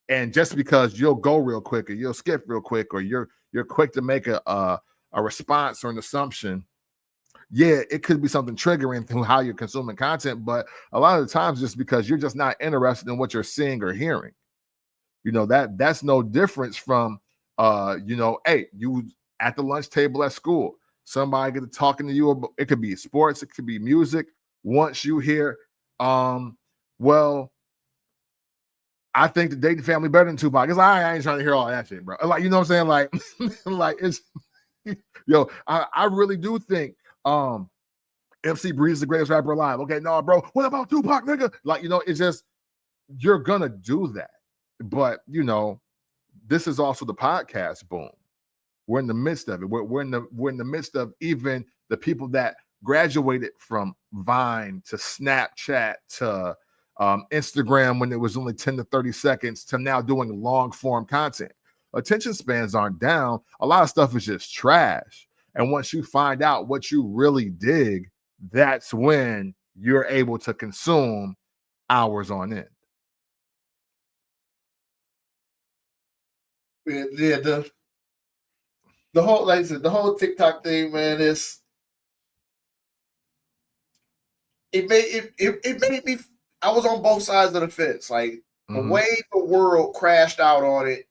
And just because you'll go real quick or you'll skip real quick or you're quick to make a response or an assumption, yeah, it could be something triggering through how you're consuming content, but a lot of the times just because you're just not interested in what you're seeing or hearing. That's no difference from hey, you at the lunch table at school, somebody get to talking to you about, it could be sports, it could be music. Once you hear, well, I think the dating family better than Tupac. It's like, I ain't trying to hear all that shit, bro. Like, you know what I'm saying? Like, like it's I really do think MC Breeze is the greatest rapper alive. Okay, no, bro. What about Tupac, nigga? Like, it's just you're gonna do that. But this is also the podcast boom. We're in the midst of it. We're in the midst of even the people that graduated from Vine to Snapchat to Instagram when it was only 10 to 30 seconds to now doing long form content. Attention spans aren't down. A lot of stuff is just trash. And once you find out what you really dig, that's when you're able to consume hours on end. Yeah, the whole, like I said, the whole TikTok thing, man, it made me. I was on both sides of the fence. Like the way the world crashed out on it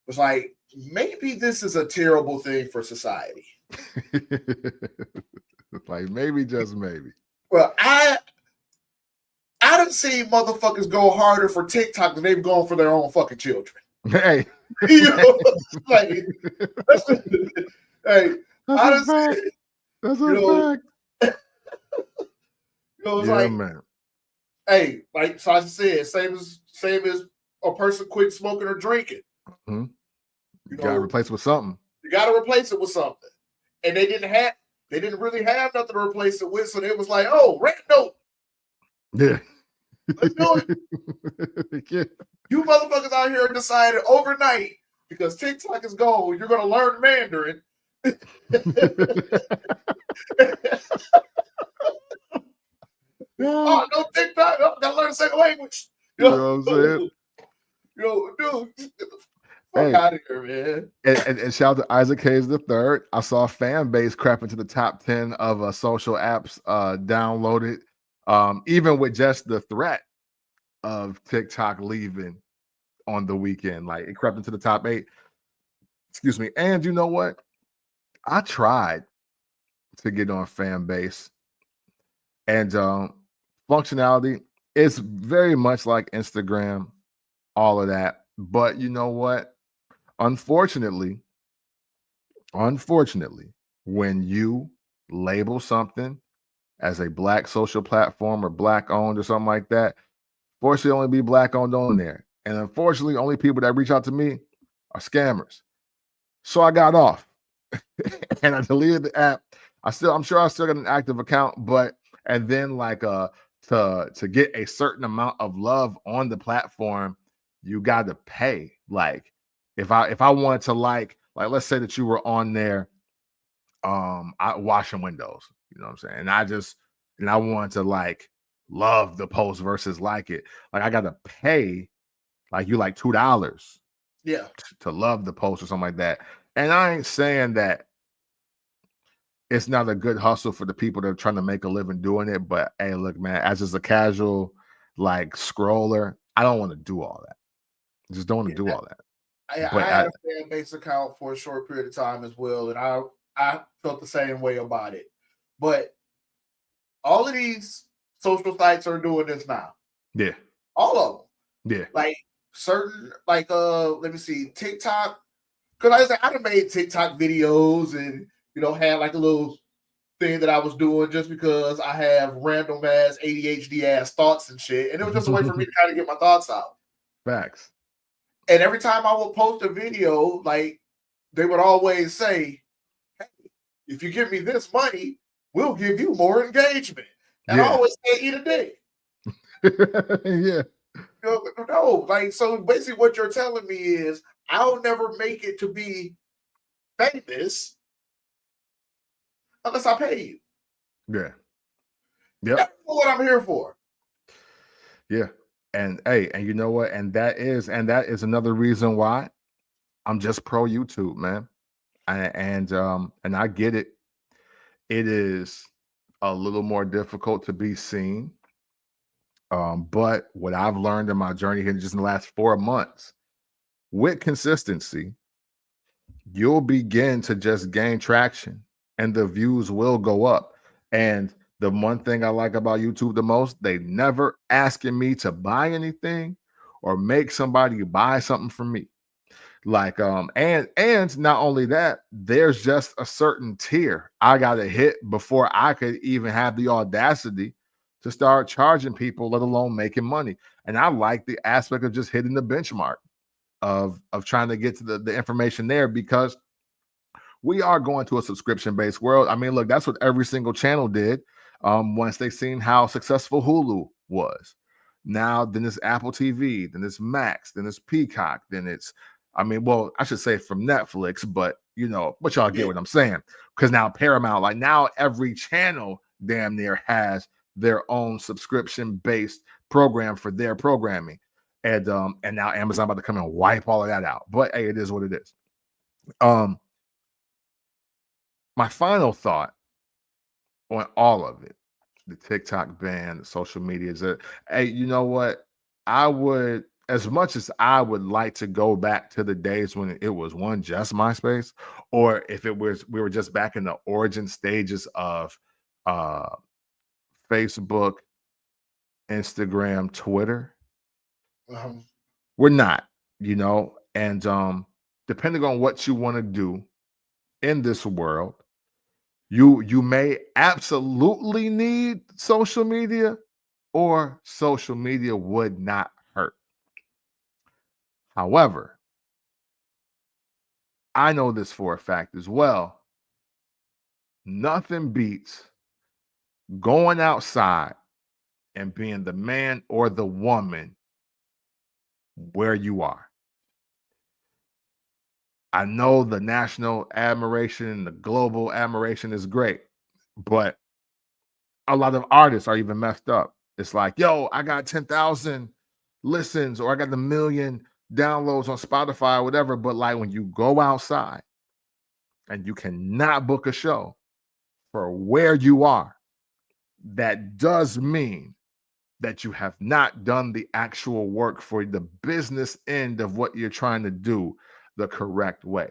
was like, maybe this is a terrible thing for society. Like maybe, just maybe. Well, I done seen motherfuckers go harder for TikTok than they've gone for their own fucking children. Hey, like, hey, that's a fact. That's a fact. It's like, man. Hey, like so I said, same as a person quit smoking or drinking. You gotta replace it with something. You gotta replace it with something. And they didn't really have nothing to replace it with, so they was like, oh, rent note. Yeah. Let's do it. Yeah. You motherfuckers out here decided overnight, because TikTok is gone, you're gonna learn Mandarin. Oh, no TikTok. I gotta learn a second language. You know what I'm saying? Dude, fuck out of here, man. And shout out to Isaac Hayes III. I saw fan base crap into the top 10 of social apps downloaded, even with just the threat of TikTok leaving on the weekend. Like it crept into the top 8. Excuse me. And you know what? I tried to get on fan base, and functionality is very much like Instagram, all of that. But you know what? Unfortunately, when you label something as a Black social platform or Black owned or something like that, fortunately only be Black owned on there. And unfortunately, only people that reach out to me are scammers. So I got off and I deleted the app. I'm sure I still got an active account, but and then like to get a certain amount of love on the platform, you got to pay. Like if I wanted to like let's say that you were on there washing windows, you know what I'm saying? And I wanted to like love the post versus like it. Like I got to pay like you like $2 to love the post or something like that. And I ain't saying that it's not a good hustle for the people that are trying to make a living doing it, but hey, look, man, as just a casual like scroller, I don't want to do all that. I just don't want to do all that. I had a fan base account for a short period of time as well, and I felt the same way about it. But all of these social sites are doing this now. Yeah. All of them. Yeah. Like certain, like let me see, TikTok. Because I done made TikTok videos and had like a little thing that I was doing just because I have random ass ADHD ass thoughts and shit. And it was just a way for me to kind of get my thoughts out. Facts. And every time I would post a video, like they would always say, "Hey, if you give me this money, we'll give you more engagement." And I always say, "Eat a dick." Yeah. No, like so. Basically, what you're telling me is I'll never make it to be famous unless I pay you. Yeah. Yep. That's what I'm here for. Yeah. And hey, and you know what? And that is another reason why I'm just pro YouTube, man. And I get it. It is a little more difficult to be seen. But what I've learned in my journey here just in the last 4 months, with consistency, you'll begin to just gain traction and the views will go up. And the one thing I like about YouTube the most, they never asking me to buy anything or make somebody buy something from me. Like and not only that, there's just a certain tier I gotta hit before I could even have the audacity to start charging people, let alone making money. And I like the aspect of just hitting the benchmark of trying to get to the information there, because we are going to a subscription-based world. I mean, look, that's what every single channel did once they seen how successful Hulu was. Now, then it's Apple TV, then it's Max, then it's Peacock, then it's, I mean, well, I should say from Netflix, but but y'all get what I'm saying. Because now Paramount, like now every channel damn near has their own subscription-based program for their programming. And now Amazon about to come and wipe all of that out. But hey, it is what it is. My final thought on all of it, the TikTok ban, the social media, is that, hey, you know what? I would, as much as I would like to go back to the days when it was just MySpace, or if it was, we were just back in the origin stages of uh, Facebook, Instagram, Twitter, we're not, and depending on what you want to do in this world, you may absolutely need social media, or social media would not hurt. However, I know this for a fact as well. Nothing beats going outside and being the man or the woman where you are. I know the national admiration, the global admiration is great, but a lot of artists are even messed up. It's like, yo, I got 10,000 listens, or I got 1,000,000 downloads on Spotify or whatever. But like when you go outside and you cannot book a show for where you are, that does mean that you have not done the actual work for the business end of what you're trying to do the correct way.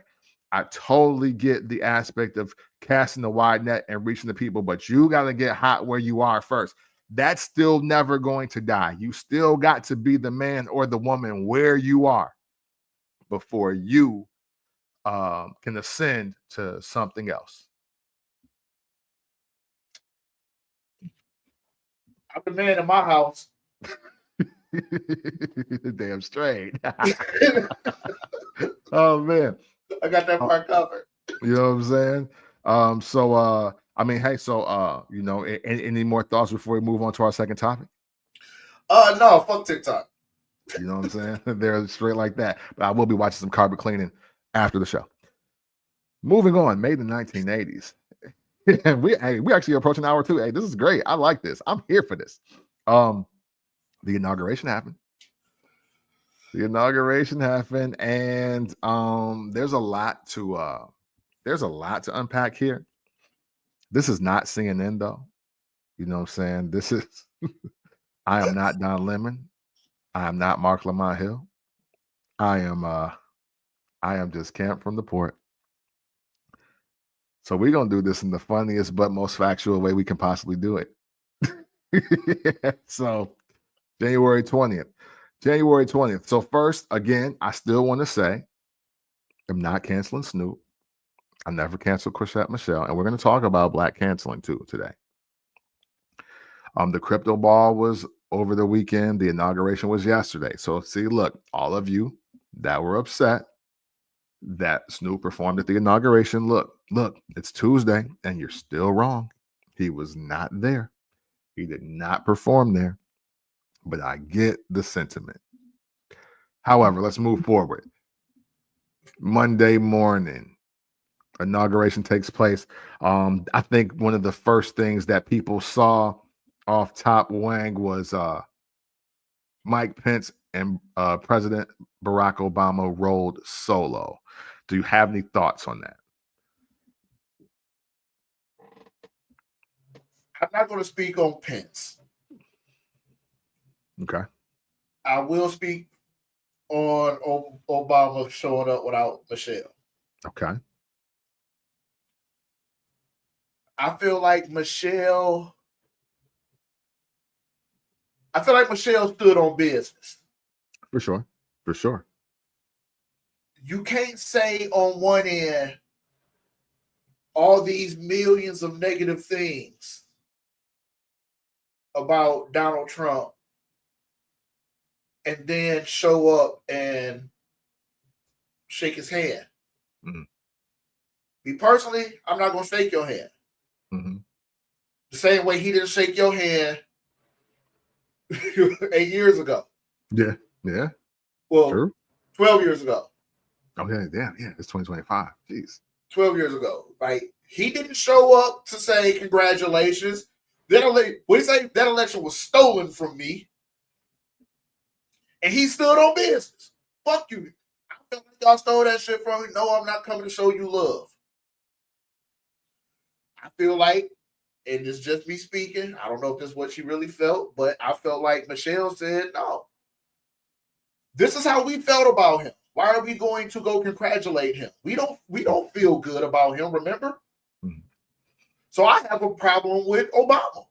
I totally get the aspect of casting the wide net and reaching the people, but you got to get hot where you are first. That's still never going to die. You still got to be the man or the woman where you are before you can ascend to something else. I'm the man in my house. Damn straight. Oh man, I got that part covered. You know what I'm saying? I mean, hey, any more thoughts before we move on to our second topic? No, fuck TikTok. You know what I'm saying? They're straight like that. But I will be watching some carpet cleaning after the show. Moving on, made in the 1980s. And we actually approaching hour 2. Hey, this is great. I like this. I'm here for this. The inauguration happened. And there's a lot to unpack here. This is not CNN though. You know what I'm saying? This is I am not Don Lemon. I am not Mark Lamont Hill. I am just Camp from the Port. So we're gonna do this in the funniest but most factual way we can possibly do it. So January 20th. So first, again, I still want to say I'm not canceling Snoop. I never canceled Chrisette Michelle, and we're going to talk about Black canceling too today. The crypto ball was over the weekend. The inauguration was yesterday. So see, look, all of you that were upset that Snoop performed at the inauguration. Look, it's Tuesday and you're still wrong. He was not there. He did not perform there, but I get the sentiment. However, let's move forward. Monday morning, inauguration takes place. I think one of the first things that people saw off top, Wang, was Mike Pence and President Barack Obama rolled solo. Do you have any thoughts on that? I'm not going to speak on Pence. Okay. I will speak on Obama showing up without Michelle. Okay. I feel like Michelle stood on business. For sure. For sure. You can't say on one end all these millions of negative things about Donald Trump and then show up and shake his hand. Mm-hmm. Me personally, I'm not going to shake your hand. Mm-hmm. The same way he didn't shake your hand 8 years ago. Yeah. Yeah. Well, true. 12 years ago. Oh, yeah. It's 2025. Jeez. 12 years ago. Like, he didn't show up to say congratulations. That election was stolen from me. And he stood on business. Fuck you. I feel like y'all stole that shit from me. No, I'm not coming to show you love. I feel like, and it's just me speaking, I don't know if this is what she really felt, but I felt like Michelle said, no. This is how we felt about him. Why are we going to go congratulate him? We don't feel good about him, remember? Mm-hmm. So I have a problem with Obama.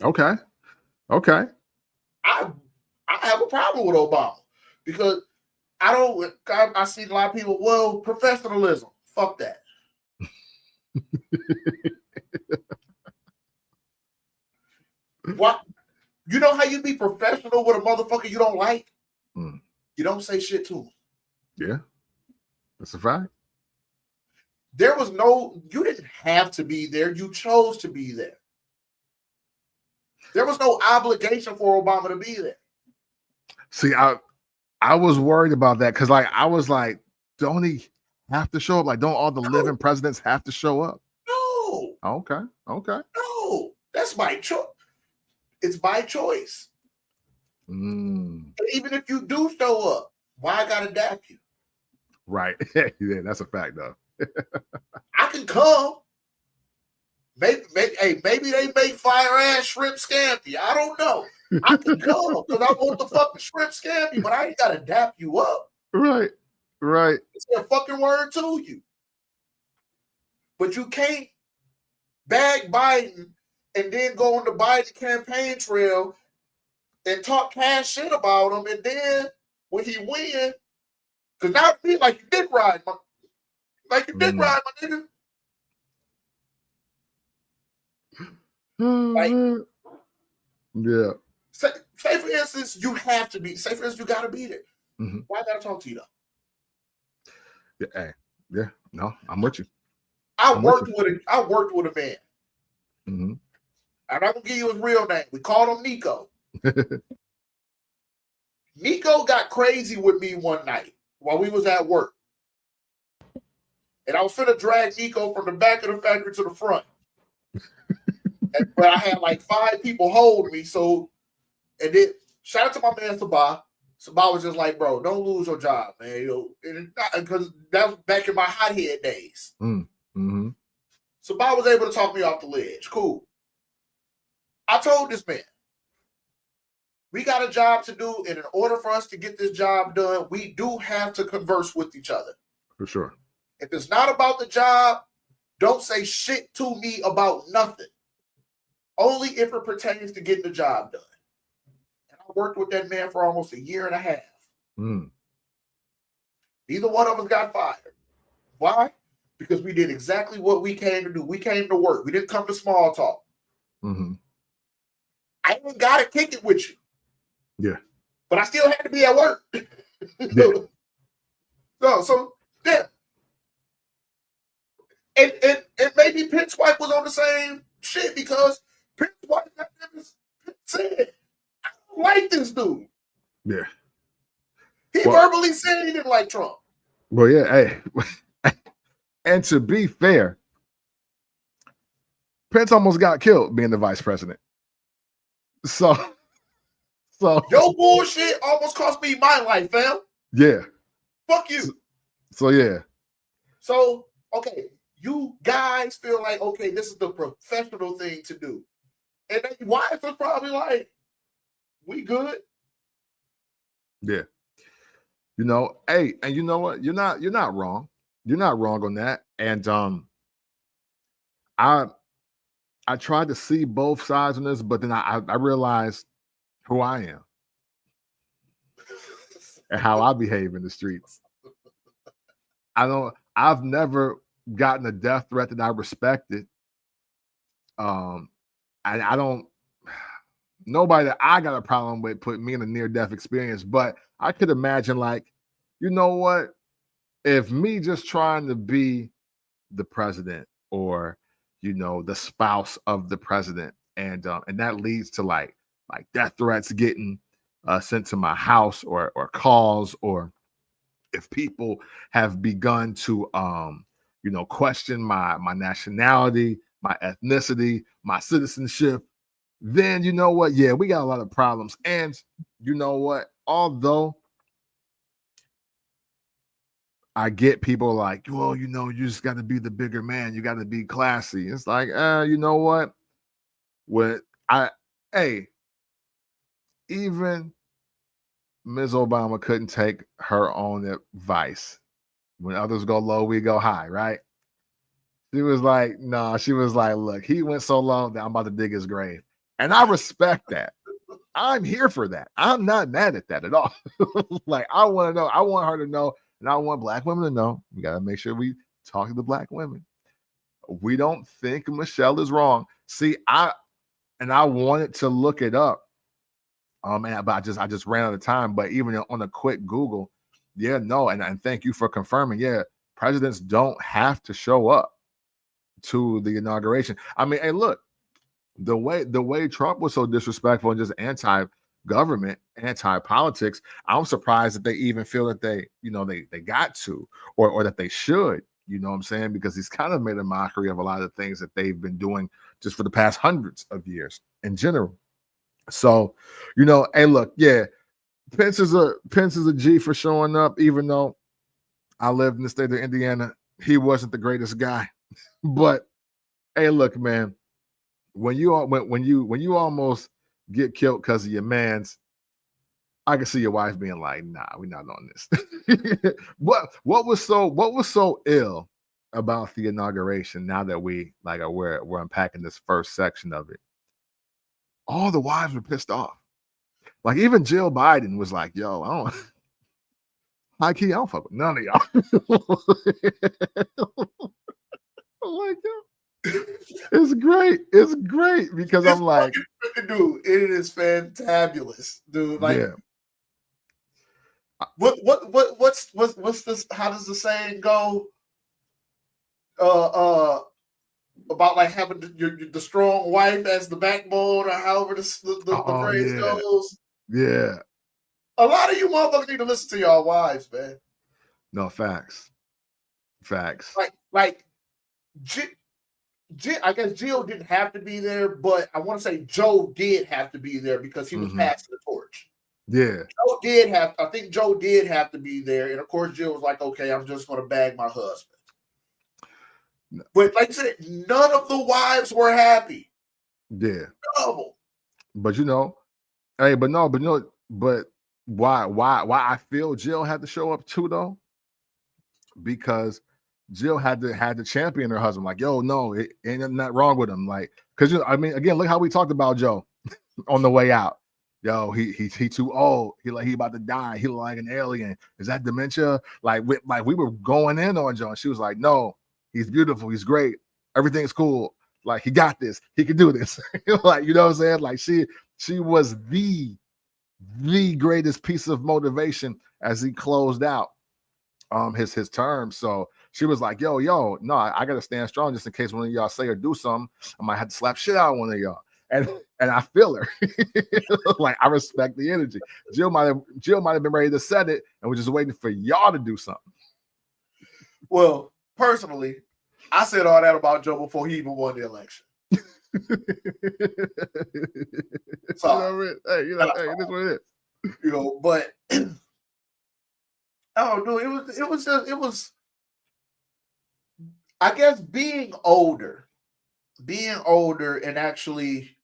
Okay. I have a problem with Obama because I see a lot of people, well, professionalism. Fuck that. What? You know how you be professional with a motherfucker you don't like? Mm. You don't say shit to him. Yeah. That's a fact. You didn't have to be there. You chose to be there. There was no obligation for Obama to be there. See, I was worried about that because, I was like, don't he have to show up? Like, don't all the living presidents have to show up? No. Okay. No, that's my choice. It's my choice. Mm. And even if you do show up, why I gotta dap you? Right. Yeah, that's a fact, though. I can come. Maybe they make fire ass shrimp scampi. I don't know. I can come because I want the fucking shrimp scampi, but I ain't gotta dap you up. Right. It's a fucking word to you. But you can't bag Biden and then go on the Biden campaign trail and talk cash shit about him, and then when he win, because now it be like you dick ride, my nigga. Like, yeah. Say for instance, you have to be. Say for instance, you gotta be there. Mm-hmm. Why I gotta talk to you though? Yeah. No, I'm with you. I worked with a man. Mm-hmm. I'm not gonna give you his real name. We called him Nico. Nico got crazy with me one night while we was at work. And I was finna drag Nico from the back of the factory to the front. But I had like 5 people hold me. So, and then shout out to my man Sabah. Sabah was just like, bro, don't lose your job, man. Because that was back in my hothead days. Mm-hmm. Sabah was able to talk me off the ledge. Cool. I told this man, we got a job to do, and in order for us to get this job done, we do have to converse with each other. For sure. If it's not about the job, don't say shit to me about nothing. Only if it pertains to getting the job done. And I worked with that man for almost 1.5 years. Neither one of us got fired. Why? Because we did exactly what we came to do. We came to work. We didn't come to small talk. Mm-hmm. I ain't got to kick it with you. Yeah. But I still had to be at work. Yeah. No, so yeah. And maybe Pence's wife was on the same shit because Pence's wife said, I don't like this dude. Yeah. He verbally said he didn't like Trump. Well, yeah, hey. And to be fair, Pence almost got killed being the vice president. So your bullshit almost cost me my life, fam. Yeah. Fuck you. So yeah. So, okay, you guys feel like, okay, this is the professional thing to do. And then wives are probably like, we good. Yeah. You know, hey, and you know what? You're not wrong. You're not wrong on that. And I tried to see both sides on this, but then I realized who I am and how I behave in the streets. I've never gotten a death threat that I respected. I don't, nobody that I got a problem with put me in a near-death experience, but I could imagine, like, you know what? If me just trying to be the president or, you know, the spouse of the president, and that leads to like death threats getting sent to my house or calls, or if people have begun to you know, question my nationality, my ethnicity, my citizenship, then you know what? Yeah, we got a lot of problems. And you know what? Although I get people like, well, you know, you just got to be the bigger man. You got to be classy. It's like, you know what? Even Ms. Obama couldn't take her own advice. When others go low, we go high, right? She was like, no, she was like, look, he went so long that I'm about to dig his grave. And I respect that. I'm here for that. I'm not mad at that at all. Like, I want to know. I want her to know. And I want Black women to know. We got to make sure we talk to the Black women. We don't think Michelle is wrong. See, I wanted to look it up. But I just ran out of time. But even on a quick Google, yeah, no, and thank you for confirming. Yeah, presidents don't have to show up to the inauguration. I mean, hey, look, the way Trump was so disrespectful and just anti-government, anti-politics, I'm surprised that they even feel that they got to, or that they should. You know what I'm saying? Because he's kind of made a mockery of a lot of the things that they've been doing just for the past hundreds of years in general. So, you know, hey, look, yeah, Pence is a G for showing up, even though I lived in the state of Indiana. He wasn't the greatest guy. But hey, look, man, when you almost get killed because of your mans, I can see your wife being like, nah, we're not on this. What was so ill about the inauguration, now that we're unpacking this first section of it? All the wives were pissed off. Like, even Jill Biden was like, yo, high key, I don't fuck with none of y'all. I'm like, yo, it's great. It's great because I'm like, dude, it is fantabulous, dude. Like, yeah. What's this? How does the saying go? About like having the strong wife as the backbone, or however the phrase goes. Yeah. A lot of you motherfuckers need to listen to y'all wives, man. No, facts. Facts. Like, I guess Jill didn't have to be there, but I want to say Joe did have to be there because he was passing the torch. Yeah. I think Joe did have to be there. And of course, Jill was like, okay, I'm just going to bag my husband. No. But like I said, none of the wives were happy. Yeah. None of them. But you know, hey, but why I feel Jill had to show up too, though? Because Jill had to champion her husband. Like, yo, no, it ain't nothing wrong with him. Like, because I mean, again, look how we talked about Joe on the way out. Yo, he too old. He about to die. He look like an alien. Is that dementia? Like we were going in on Joe. And she was like, no, he's beautiful. He's great. Everything's cool. Like, he got this. He can do this. Like, you know what I'm saying? Like, she was the greatest piece of motivation as he closed out. his term. So she was like, yo, no, I gotta stand strong just in case one of y'all say or do something. I might have to slap shit out of one of y'all. And I feel her. Like, I respect the energy. Jill might have been ready to set it, and we're just waiting for y'all to do something. Well, personally, I said all that about Joe before he even won the election. Sorry. Hey, it is what it is. But oh no, it was I guess being older and actually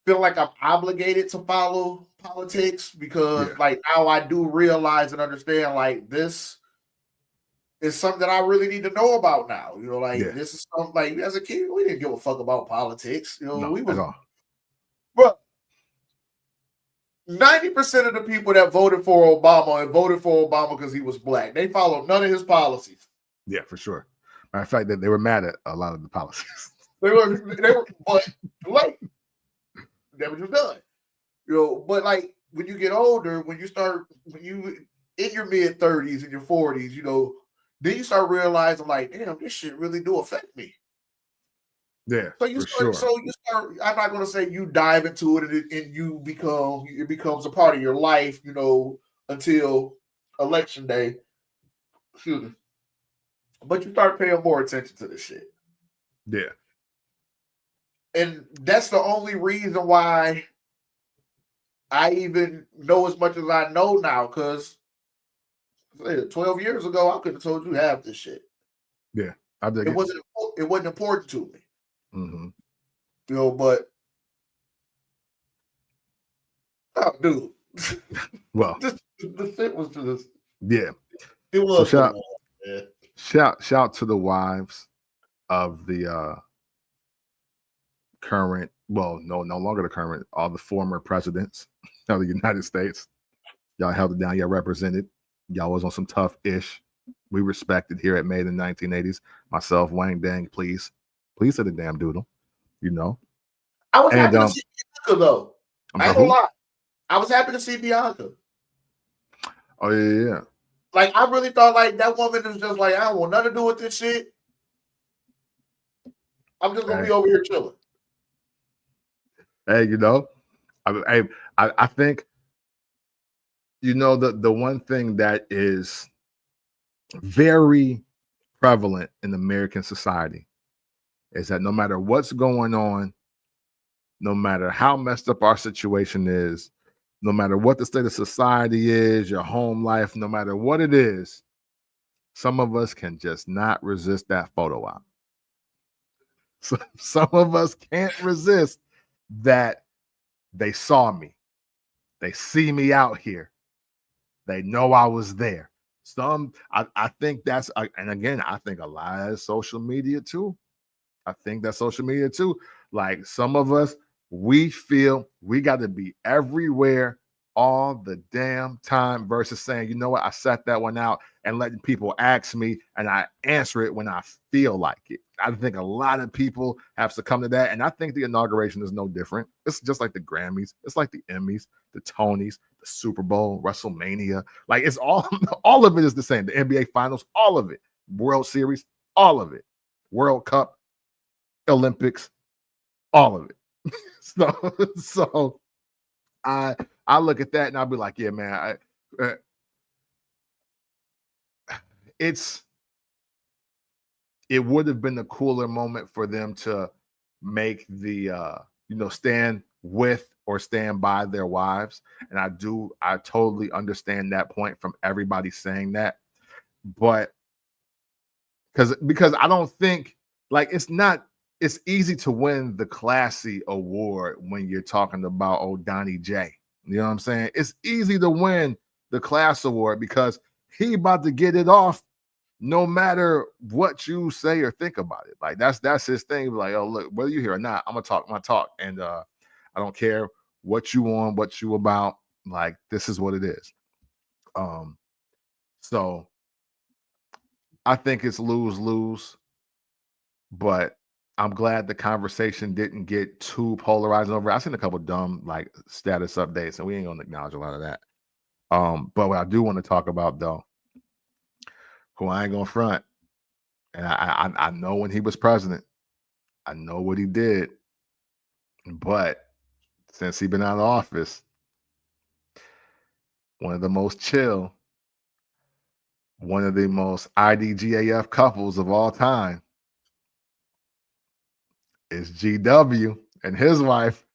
feel like I'm obligated to follow politics because like now I do realize and understand like this is something that I really need to know about now. This is something like as a kid, we didn't give a fuck about politics. No, we was at all. But 90% of the people that voted for Obama because he was black. They followed none of his policies. Yeah, for sure. Matter of fact, that they were mad at a lot of the policies. They were, but late. Damage was done. But like when you get older, when you in your mid 30s and your 40s, then you start realizing like, damn, this shit really do affect me. Yeah, so you start. I'm not going to say you dive into it and it becomes a part of your life, until election day. Excuse me. But you start paying more attention to this shit. Yeah. And that's the only reason why I even know as much as I know now, because 12 years ago, I could have told you half this shit. Yeah, I dig it. Wasn't important to me. Mm-hmm. But oh, dude. Well, the shit was just yeah. It was so shout to the wives of the current, well, no longer the current, all the former presidents of the United States. Y'all held it down. Y'all represented. Y'all was on some tough ish. We respected here at Made in 1980s. Myself, Wang Dang, please say the damn doodle. I was happy to see Bianca though. I ain't gonna lie. I was happy to see Bianca. Oh yeah. Like I really thought like that woman is just like, I don't want nothing to do with this shit. I'm just gonna be over here chilling. Hey, I think the one thing that is very prevalent in American society is that no matter what's going on, no matter how messed up our situation is, no matter what the state of society is, your home life, no matter what it is, some of us can just not resist that photo op. So some of us can't resist that they saw me. They see me out here. They know I was there. I think that's, and again, I think a lot of social media too. I think that's social media too. Like some of us, we feel we got to be everywhere all the damn time versus saying, you know what, I set that one out and letting people ask me and I answer it when I feel like it. I think a lot of people have succumbed to that. And I think the inauguration is no different. It's just like the Grammys. It's like the Emmys, the Tonys, the Super Bowl, WrestleMania. Like it's all of it is the same. The NBA Finals, all of it. World Series, all of it. World Cup, Olympics, all of it. So I look at that and I'll be like, yeah, man, it would have been a cooler moment for them to make the stand with or stand by their wives. And I totally understand that point from everybody saying that. But because I don't think like it's easy to win the classy award when you're talking about Donnie J. You know what I'm saying? It's easy to win the class award because he about to get it off no matter what you say or think about it. Like that's his thing. Like, oh, look, whether you're here or not, I'm gonna talk my talk. And I don't care what you on, what you about. Like, this is what it is. So I think it's lose-lose, but I'm glad the conversation didn't get too polarizing over. I've seen a couple dumb like status updates, and we ain't gonna acknowledge a lot of that. But what I do want to talk about though, who I ain't gonna front, and I know when he was president, I know what he did, but since he been out of office, one of the most chill, one of the most IDGAF couples of all time is GW and his wife.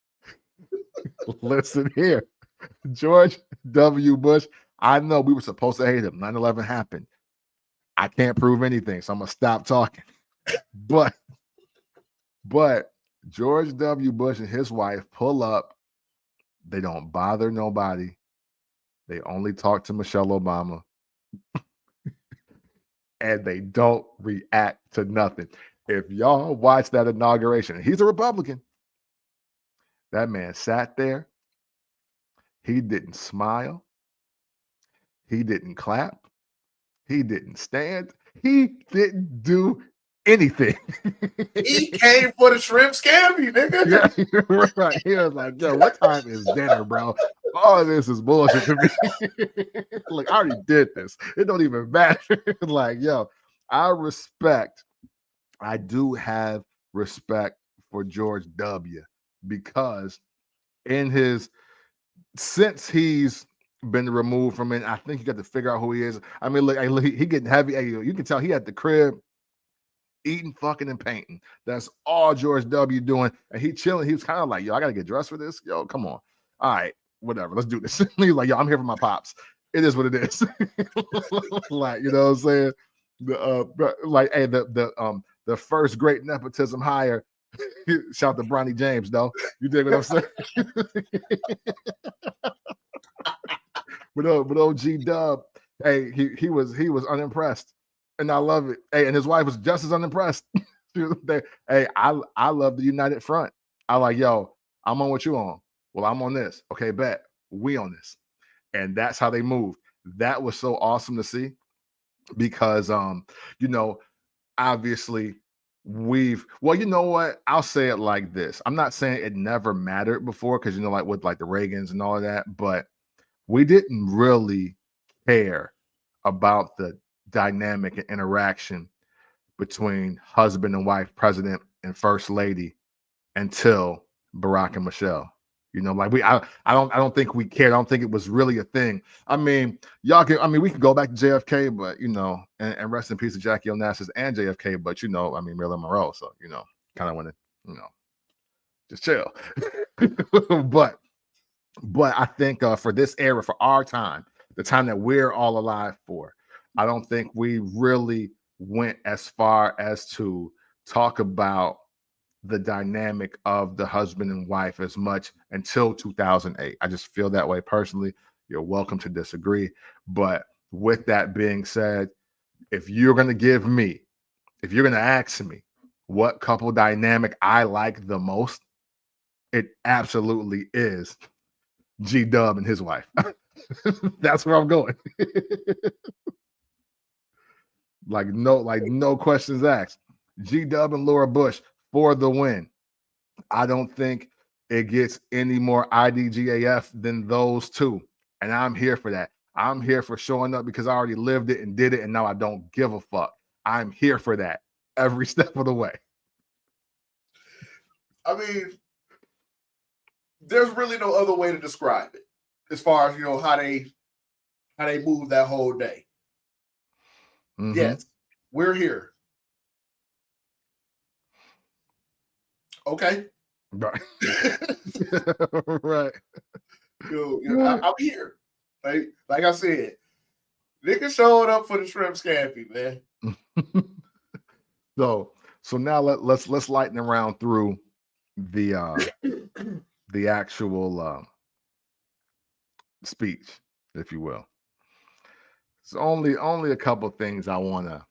Listen here, George W. Bush. I know we were supposed to hate him. 9/11 happened. I can't prove anything, so I'm gonna stop talking. But George W. Bush and his wife pull up. They don't bother nobody. They only talk to Michelle Obama. And they don't react to nothing. If y'all watch that inauguration, he's a Republican. That man sat there. He didn't smile. He didn't clap. He didn't stand. He didn't do anything. He came for the shrimp scampi, nigga. Yeah, right. He was like, yo, what time is dinner, bro? All of this is bullshit to me. Like, I already did this. It don't even matter. Like, yo, I do have respect for George W. because since he's been removed from it, I think you got to figure out who he is. I mean, look, he getting heavy. You can tell he at the crib eating, fucking, and painting. That's all George W. doing. And he chilling. He was kind of like, yo, I got to get dressed for this. Yo, come on. All right, whatever. Let's do this. He's like, yo, I'm here for my pops. It is what it is. Like, you know what I'm saying? The first great nepotism hire. Shout to Bronny James, though. You dig what I'm saying? But OG Dub, hey, he was unimpressed. And I love it. Hey, and his wife was just as unimpressed. Hey, I love the United Front. I like, yo, I'm on what you on. Well, I'm on this. Okay, bet. We on this. And that's how they moved. That was so awesome to see because obviously well, you know what? I'll say it like this. I'm not saying it never mattered before, because like with like the Reagans and all of that, but we didn't really care about the dynamic and interaction between husband and wife, president and first lady, until Barack and Michelle. Like I don't think we cared. I don't think it was really a thing. I mean, we can go back to JFK, but and rest in peace to Jackie Onassis and JFK, but Marilyn Monroe. So kind of want to just chill. but I think for this era, for our time, the time that we're all alive for, I don't think we really went as far as to talk about the dynamic of the husband and wife as much until 2008. I just feel that way personally. You're welcome to disagree. But with that being said, if you're going to ask me what couple dynamic I like the most, it absolutely is G-Dub and his wife. That's where I'm going. No questions asked. G-Dub and Laura Bush for the win. I don't think it gets any more IDGAF than those two. And I'm here for that. I'm here for showing up because I already lived it and did it, and now I don't give a fuck. I'm here for that every step of the way. I mean, there's really no other way to describe it as far as how they move that whole day. Mm-hmm. Yes, we're here. Okay. Right. Right. I'm here. Like I said, nigga showed up for the shrimp scampi, man. So now let's lighten around through the actual speech, if you will. It's only a couple things I wanna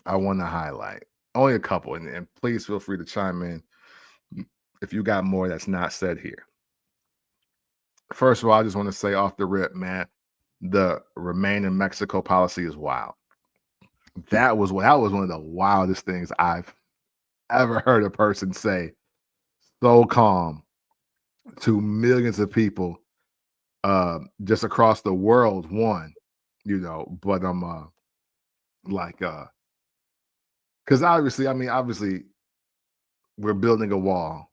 highlight. Only a couple, and please feel free to chime in if you got more that's not said here. First of all, I just want to say off the rip, man, the Remain in Mexico policy is wild. That was one of the wildest things I've ever heard a person say. So calm to millions of people just across the world, one, but I'm like because obviously we're building a wall.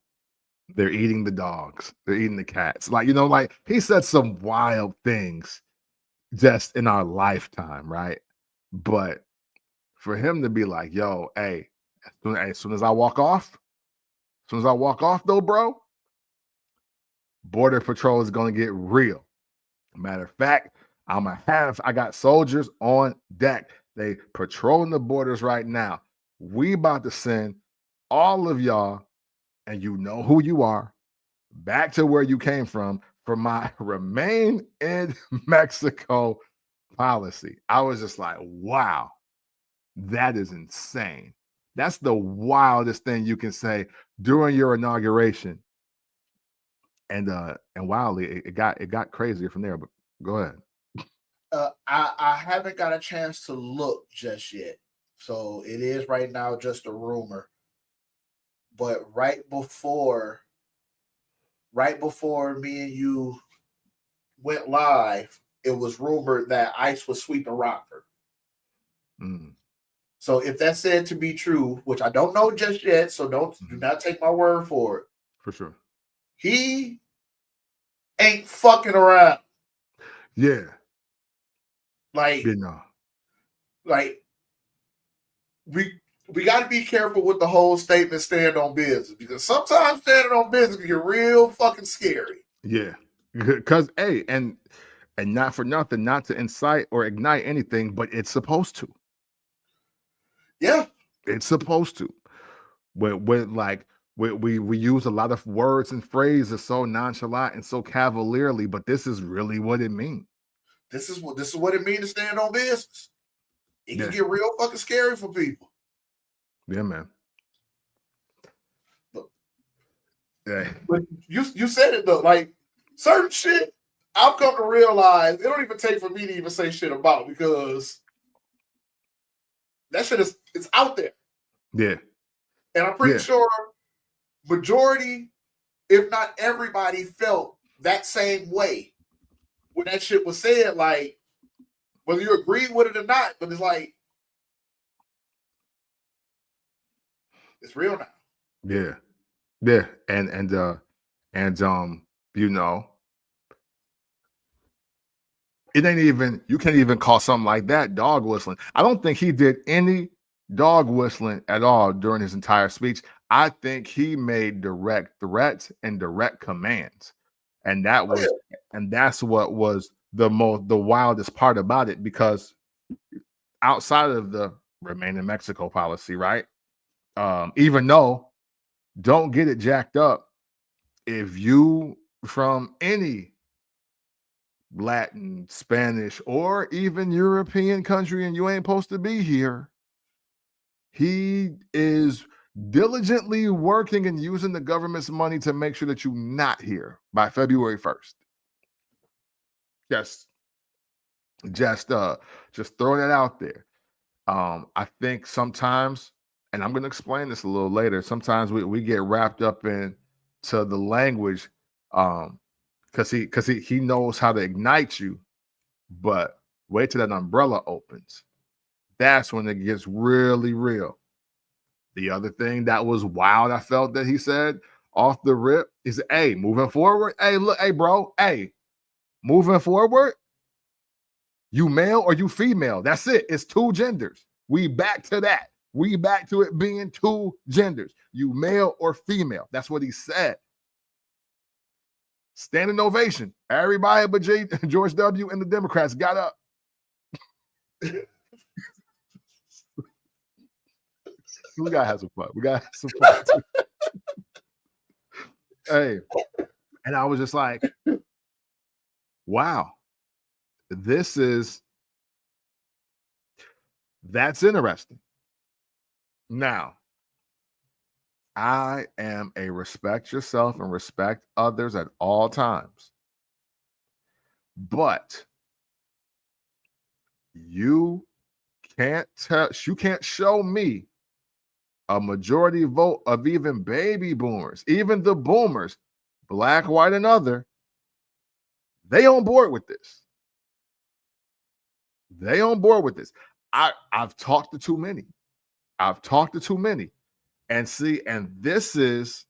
They're eating the dogs, they're eating the cats. Like he said some wild things just in our lifetime, right? But for him to be like, yo, hey, as soon as I walk off, though, bro, Border Patrol is gonna get real. Matter of fact, I got soldiers on deck. They patrolling the borders right now. We about to send all of y'all, and you know who you are, back to where you came from for my remain in Mexico policy. I was just like, wow, that is insane. That's the wildest thing you can say during your inauguration. And wildly, it got crazier from there. But go ahead. I haven't got a chance to look just yet, so it is right now just a rumor. But right before me and you went live, it was rumored that ICE was sweeping Rockford. Mm. So if that's said to be true, which I don't know just yet, so do not take my word for it. For sure. He ain't fucking around. Yeah. Like, like we got to be careful with the whole statement "stand on business" because sometimes standing on business can get real fucking scary. Yeah, because and not for nothing, not to incite or ignite anything, but it's supposed to. Yeah, it's supposed to. We use a lot of words and phrases so nonchalant and so cavalierly, but this is really what it means. This is what it means to stand on business. It can get real fucking scary for people. Yeah, man. But you said it though, like certain shit I've come to realize it don't even take for me to even say shit about because that shit it's out there. Yeah. And I'm pretty sure majority, if not everybody, felt that same way when that shit was said, like whether you agree with it or not, but it's like it's real now. Yeah. Yeah. And it ain't even, you can't even call something like that dog whistling. I don't think he did any dog whistling at all during his entire speech. I think he made direct threats and direct commands. And that's what was the wildest part about it, because outside of the remain in Mexico policy, right? Even though, don't get it jacked up, if you from any Latin, Spanish, or even European country and you ain't supposed to be here, he is diligently working and using the government's money to make sure that you're not here by February 1st. Just throwing that out there. I think sometimes, and I'm going to explain this a little later, sometimes we get wrapped up into the language because he knows how to ignite you, but wait till that umbrella opens. That's when it gets really real. The other thing that was wild, I felt that he said off the rip, is, hey, moving forward, hey, look, hey, bro, hey, moving forward, you male or you female. That's it. It's two genders. We back to that. We back to it being two genders. You male or female. That's what he said. Standing ovation. Everybody but George W. and the Democrats got up. We gotta have some fun. Hey, and I was just like, wow, that's interesting. Now, I am a respect yourself and respect others at all times. But you can't show me a majority vote of even baby boomers, even the boomers, black, white, and other, They on board with this. They on board with this. I've talked to too many. And see, and this is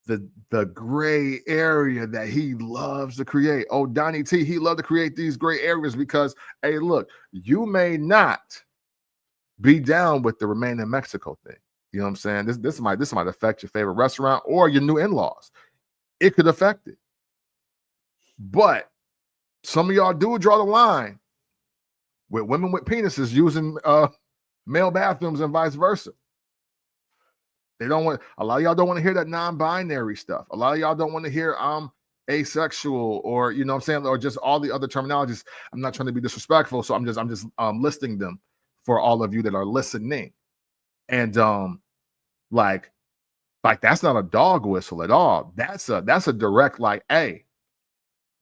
the gray area that he loves to create. Oh, Donnie T, he loved to create these gray areas because, hey, look, you may not be down with the Remain in Mexico thing. You know what I'm saying? This might affect your favorite restaurant or your new in-laws. It could affect it. But some of y'all do draw the line with women with penises using male bathrooms and vice versa. They don't want, a lot of y'all don't want to hear that non-binary stuff. A lot of y'all don't want to hear asexual, or you know what I'm saying, or just all the other terminologies. I'm not trying to be disrespectful, so I'm just listing them for all of you that are listening. And like that's not a dog whistle at all. That's a direct, like, hey,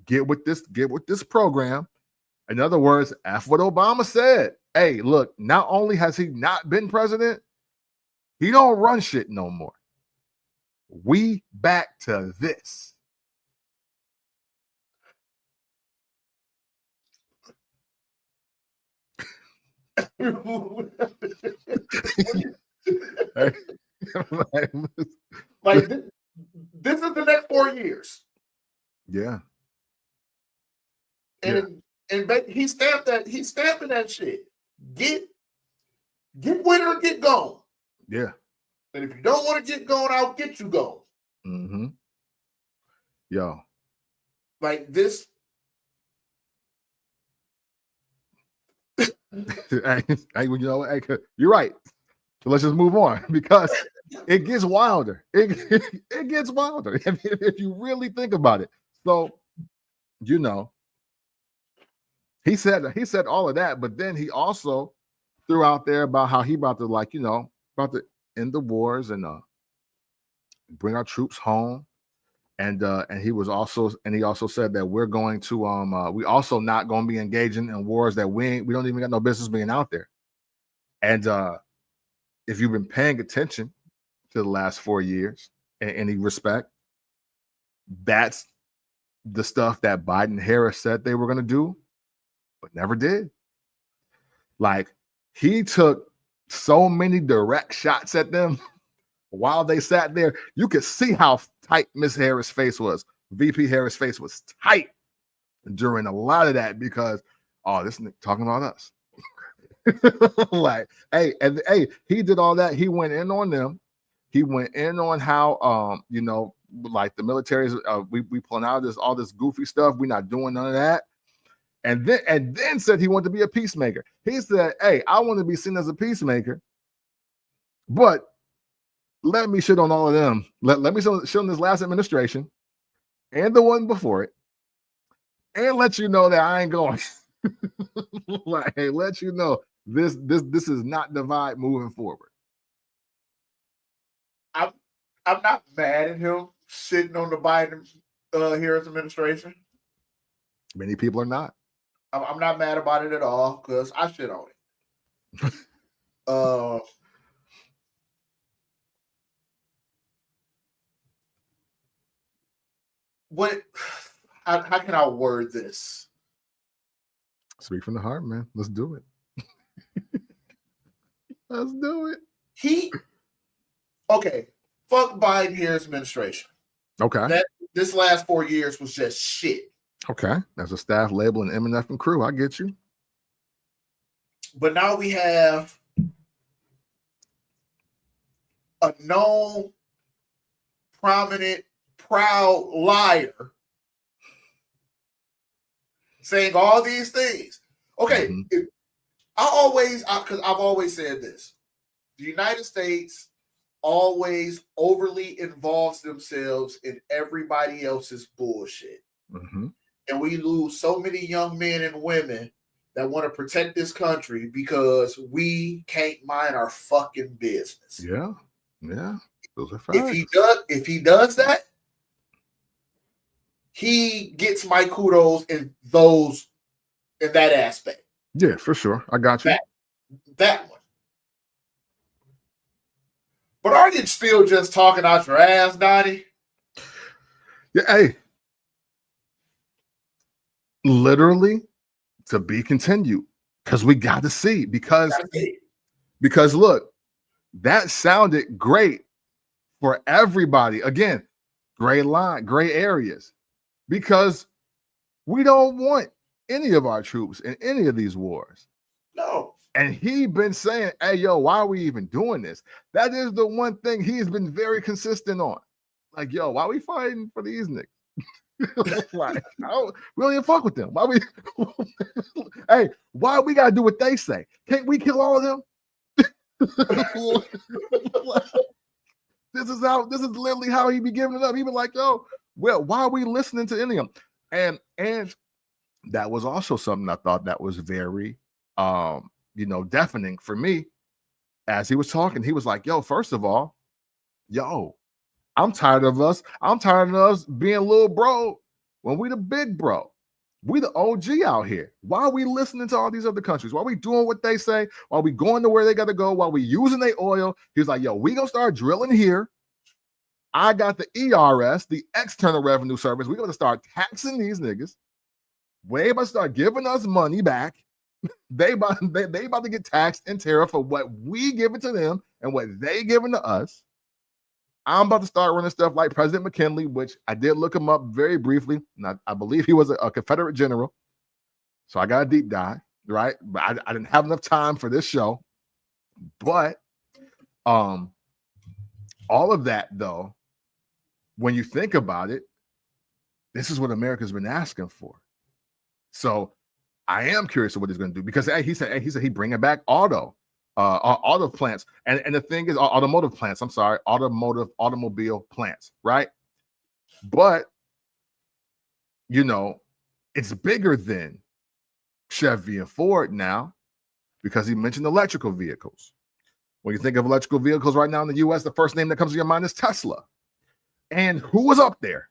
get with this program. In other words, F what Obama said. Hey, look, not only has he not been president, he don't run shit no more. We back to this. Like this is the next 4 years. Yeah. And he's stamping that shit. Get with her, get gone. Yeah. And if you don't want to get gone, I'll get you gone. Mm-hmm. Yo. Like this. Hey, you know, hey, you're right. So let's just move on because it gets wilder. It gets wilder if you really think about it. So, you know, he said all of that, but then he also threw out there about how he about to end the wars and bring our troops home. And he also said that we're going to we also not going to be engaging in wars that we don't even got no business being out there. And if you've been paying attention to the last 4 years in any respect, that's the stuff that Biden Harris said they were going to do, but never did. Like, he took so many direct shots at them while they sat there. You could see how tight Miss Harris' face was. VP Harris' face was tight during a lot of that because, oh, this nigga talking about us. Like, hey, he did all that. He went in on them. He went in on how, you know, like the military is, we pulling out all this goofy stuff. We're not doing none of that. And then said he wanted to be a peacemaker. He said, hey, I want to be seen as a peacemaker, but let me shit on all of them. Let me shit on this last administration and the one before it, and let you know that I ain't going. Like, hey, let you know this is not the vibe moving forward. I'm not mad at him sitting on the Biden Harris administration. Many people are not. I'm not mad about it at all because I shit on it. How can I word this? Speak from the heart, man. Let's do it. Let's do it. Okay, fuck Biden Harris administration. Okay. This last 4 years was just shit. Okay. As a staff label and MNF and crew, I get you. But now we have a known, prominent, proud liar saying all these things. Okay, because I've always said this. The United States always overly involves themselves in everybody else's bullshit. Mm-hmm. And we lose so many young men and women that want to protect this country because we can't mind our fucking business. Yeah. Yeah. Those are facts. If he does that, he gets my kudos in that aspect. Yeah, for sure. I got you. That one. But are you still just talking out your ass, Donnie? Yeah, hey. literally to be continued, because we got to see, because look, that sounded great for everybody. Again, gray line, gray areas, because we don't want any of our troops in any of these wars. No. And he been saying, hey, yo, why are we even doing this? That is the one thing he's been very consistent on. Like, yo, why are we fighting for these niggas? Like, we don't even fuck with them. Why we hey, why we gotta do what they say? Can't we kill all of them? This is literally how he be giving it up. He be like, yo, well, why are we listening to any of them? And that was also something I thought that was very deafening for me. As he was talking, he was like, yo, first of all, yo, I'm tired of us being little bro when we the big bro. We the OG out here. Why are we listening to all these other countries? Why are we doing what they say? Why are we going to where they got to go? Why are we using their oil? He was like, yo, we gonna start drilling here. I got the ERS, the External Revenue Service. We're gonna start taxing these niggas. We about to start giving us money back. They about to get taxed and tariff for what we give it to them and what they giving to us. I'm about to start running stuff like President McKinley, which I did look him up very briefly. And I believe he was a Confederate general. So I got a deep dive, right? But I didn't have enough time for this show. But all of that, though, when you think about it, this is what America's been asking for. So I am curious of what he's going to do, because he said he'd bring it back auto plants, and the thing is automotive plants. I'm sorry, automobile plants, right? But it's bigger than Chevy and Ford now, because he mentioned electrical vehicles. When you think of electrical vehicles right now in the U.S., the first name that comes to your mind is Tesla. And who was up there?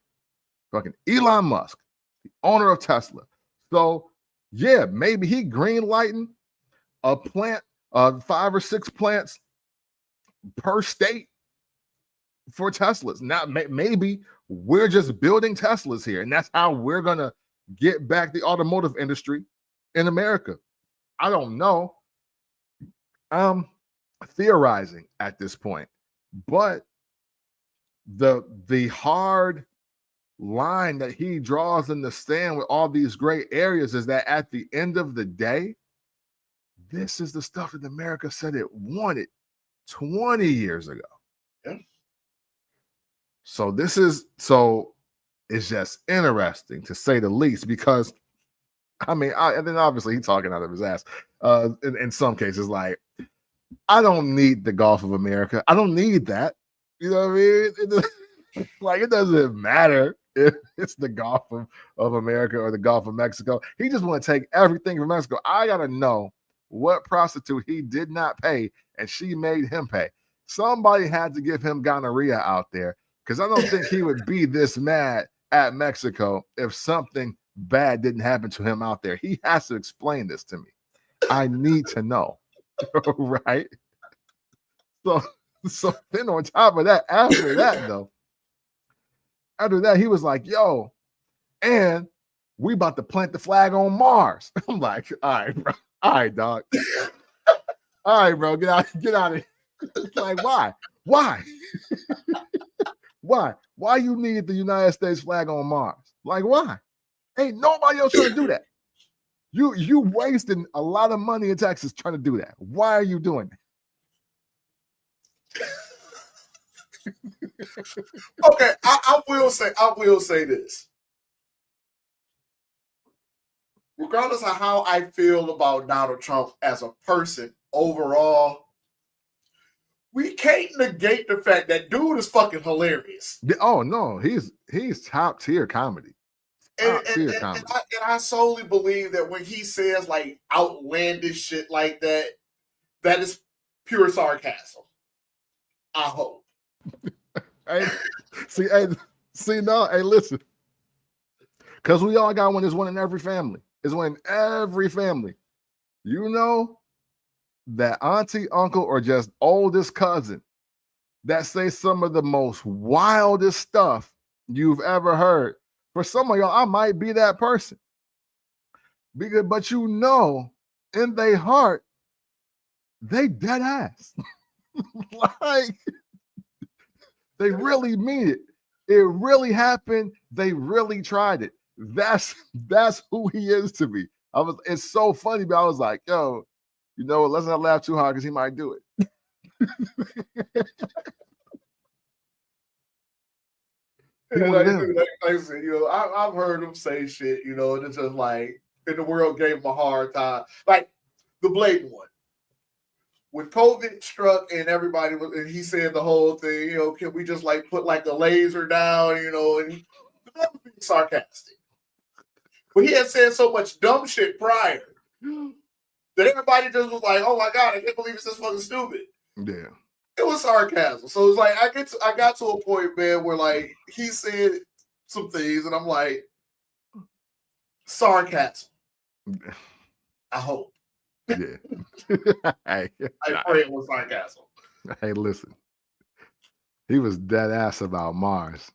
Fucking Elon Musk, the owner of Tesla. So yeah, maybe he green lighting a plant, 5 or 6 plants per state for Teslas. Now, maybe we're just building Teslas here, and that's how we're gonna get back the automotive industry in America. I don't know. I'm theorizing at this point, but the hard line that he draws in the sand with all these gray areas is that at the end of the day, this is the stuff that America said it wanted 20 years ago. Yeah. So it's just interesting, to say the least, because and then obviously he's talking out of his ass. In some cases, like, I don't need the Gulf of America. I don't need that. You know what I mean? It doesn't matter if it's the Gulf of America or the Gulf of Mexico. He just want to take everything from Mexico. I gotta know what prostitute he did not pay and she made him pay. Somebody had to give him gonorrhea out there, because I don't think he would be this mad at Mexico if something bad didn't happen to him out there. He has to explain this to me. I need to know. Right? So then on top of that, after that, he was like, yo, and we about to plant the flag on Mars. I'm like, all right, bro. All right, dog. All right, bro. Get out of here. Like, why? Why you need the United States flag on Mars? Like, why? Ain't nobody else trying to do that. You wasting a lot of money in Texas trying to do that. Why are you doing that? Okay, I will say this. Regardless of how I feel about Donald Trump as a person overall, we can't negate the fact that dude is fucking hilarious. Oh no, he's top tier comedy. And I solely believe that when he says like outlandish shit like that, that is pure sarcasm. I hope. Hey, listen. Because we all got one. There's one in every family. It's one in every family. You know that auntie, uncle, or just oldest cousin that say some of the most wildest stuff you've ever heard. For some of y'all, I might be that person. but you know, in their heart, they dead ass. Like they really mean it. It really happened. They really tried it. That's who he is to me. It's so funny, but I was like, yo, you know what? Let's not laugh too hard because he might do it. Yeah, like I said, you know, I've heard him say shit, you know, and it's just like, and the world gave him a hard time. Like the blatant one. When COVID struck and everybody was, and he said the whole thing, you know, can we just like put like a laser down, you know, and he was being sarcastic. But he had said so much dumb shit prior that everybody just was like, oh my God, I can't believe it's this fucking stupid. Yeah. It was sarcasm. So it's like I got to a point, man, where like he said some things, and I'm like, sarcasm. I hope. Yeah. I pray it was sarcasm. Hey, listen. He was dead ass about Mars.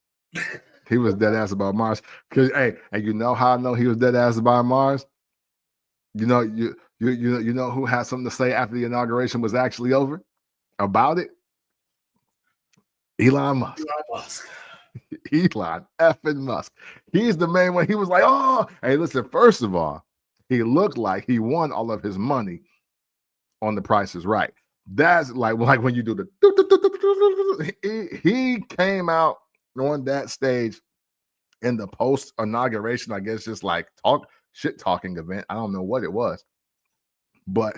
He was dead ass about Mars. Cause hey, and you know how I know he was dead ass about Mars? You know, you know who had something to say after the inauguration was actually over about it? Elon Musk. Elon effing Musk. He's the main one. He was like, oh, hey, listen, first of all, he looked like he won all of his money on The Price is Right. That's like when you do the he came out on that stage in the post inauguration, I guess, just like shit talking event. I don't know what it was, but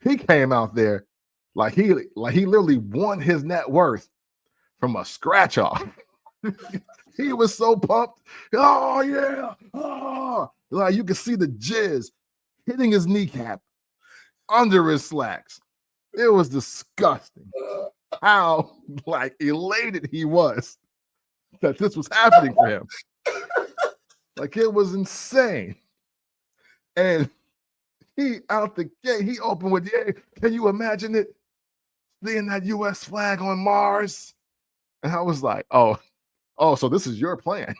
he came out there like he literally won his net worth from a scratch off. He was so pumped. Oh yeah, oh, like you could see the jizz hitting his kneecap under his slacks. It was disgusting how like elated he was that this was happening for him. Like it was insane. And he out the gate, he opened with, yeah, can you imagine it? Seeing that US flag on Mars? And I was like, oh, so this is your plan.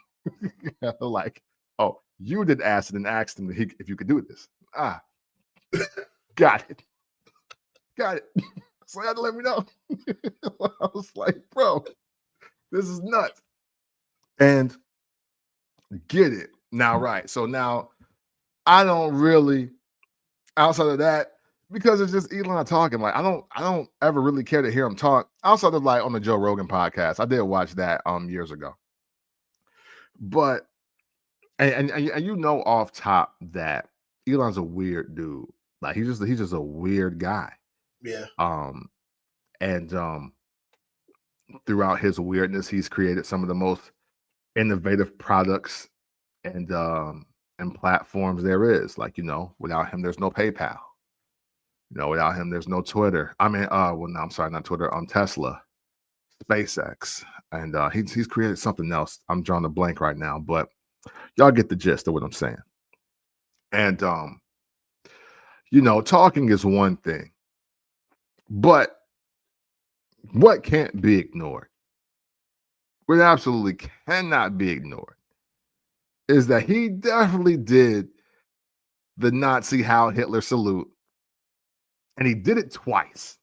Like, oh, you did acid and asked him if you could do this. Got it. So you had to let me know. I was like, bro, this is nuts. And get it. Now, right. So now I don't really, outside of that, because it's just Elon talking. Like, I don't ever really care to hear him talk outside of like on the Joe Rogan podcast. I did watch that years ago. But and you know off top that Elon's a weird dude. Like he's just a weird guy. Yeah. And throughout his weirdness, he's created some of the most innovative products and platforms there is. Like, you know, without him, there's no PayPal. You know, without him, there's no Twitter. I mean, well, no, I'm sorry, not Twitter. Tesla, SpaceX, and he's created something else. I'm drawing a blank right now, but y'all get the gist of what I'm saying. And you know, talking is one thing, but what can't be ignored, what absolutely cannot be ignored, is that he definitely did the Nazi Heil Hitler salute, and he did it twice.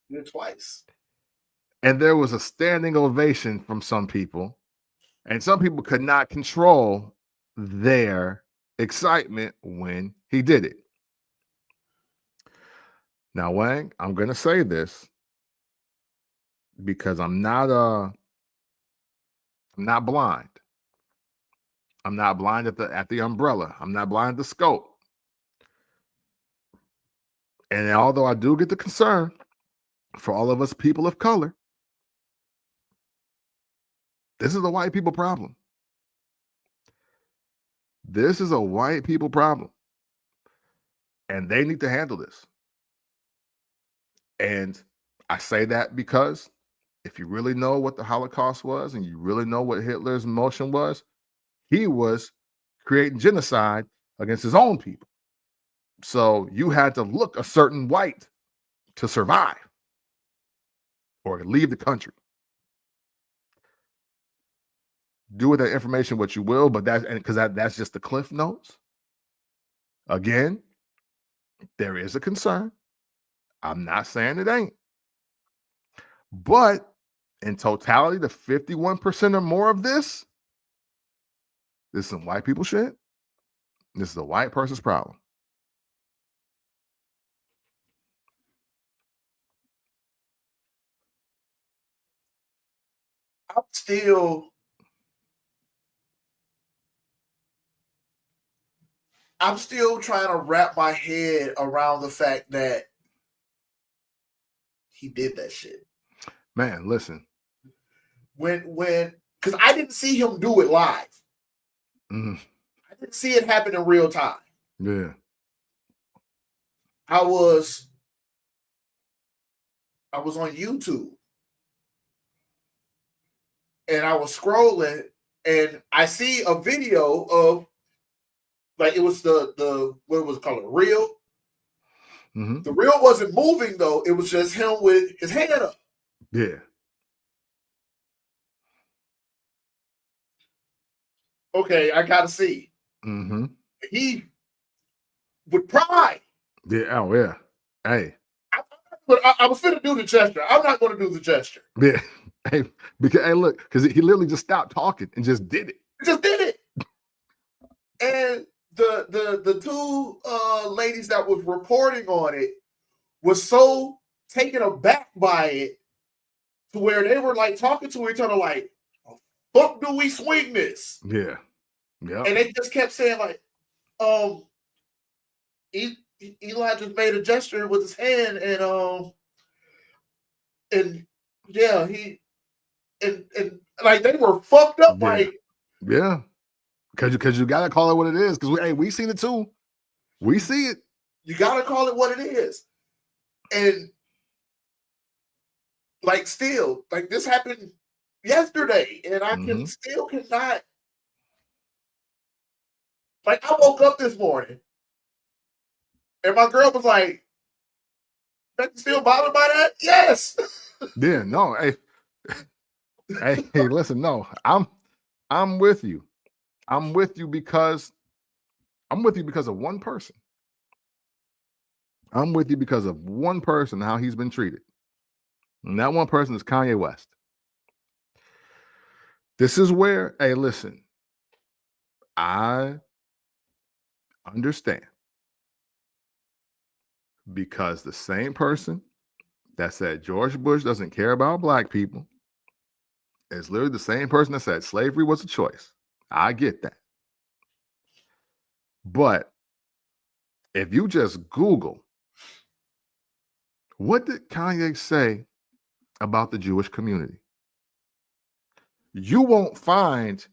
And there was a standing ovation from some people, and some people could not control their excitement when he did it. Now, Wang, I'm going to say this because I'm not blind. I'm not blind at the umbrella. I'm not blind at the scope. And although I do get the concern for all of us people of color, this is a white people problem. This is a white people problem. And they need to handle this. And I say that because if you really know what the Holocaust was and you really know what Hitler's motion was, he was creating genocide against his own people. So you had to look a certain white to survive or leave the country. Do with that information what you will, but that's just the cliff notes Again, there is a concern. I'm not saying it ain't. But in totality, the 51% or more of this is some white people shit. This is a white person's problem. I'm still trying to wrap my head around the fact that he did that shit. Man, listen. Because I didn't see him do it live. Mm-hmm. I didn't see it happen in real time. Yeah. I was on YouTube and I was scrolling and I see a video of, like, it was the what was it called, a reel? Mm-hmm. The reel wasn't moving though. It was just him with his hand up. Yeah. Okay, I gotta see. Mm-hmm. He with pride. Yeah. Oh yeah. Hey. I was finna do the gesture. I'm not going to do the gesture. Yeah. Hey, because look, because he literally just stopped talking and just did it. He just did it. And the two ladies that was reporting on it was so taken aback by it to where they were like talking to each other like, "Oh, fuck, do we swing this?" Yeah. Yeah. And they just kept saying like, Eli just made a gesture with his hand and yeah, he and like they were fucked up. Yeah. Like, yeah, because you gotta call it what it is. Because we seen it too. We see it. You gotta call it what it is. And like, still, like, this happened yesterday, and I cannot. Like, I woke up this morning, and my girl was like, "That you still bothered by that?" Yes. Yeah. No. Hey. Hey. Listen. No. I'm with you. I'm with you because of one person. I'm with you because of one person, how he's been treated. And that one person is Kanye West. This is where, hey, listen, I understand. Because the same person that said George Bush doesn't care about black people is literally the same person that said slavery was a choice. I get that. But if you just Google, what did Kanye say about the Jewish community? You won't find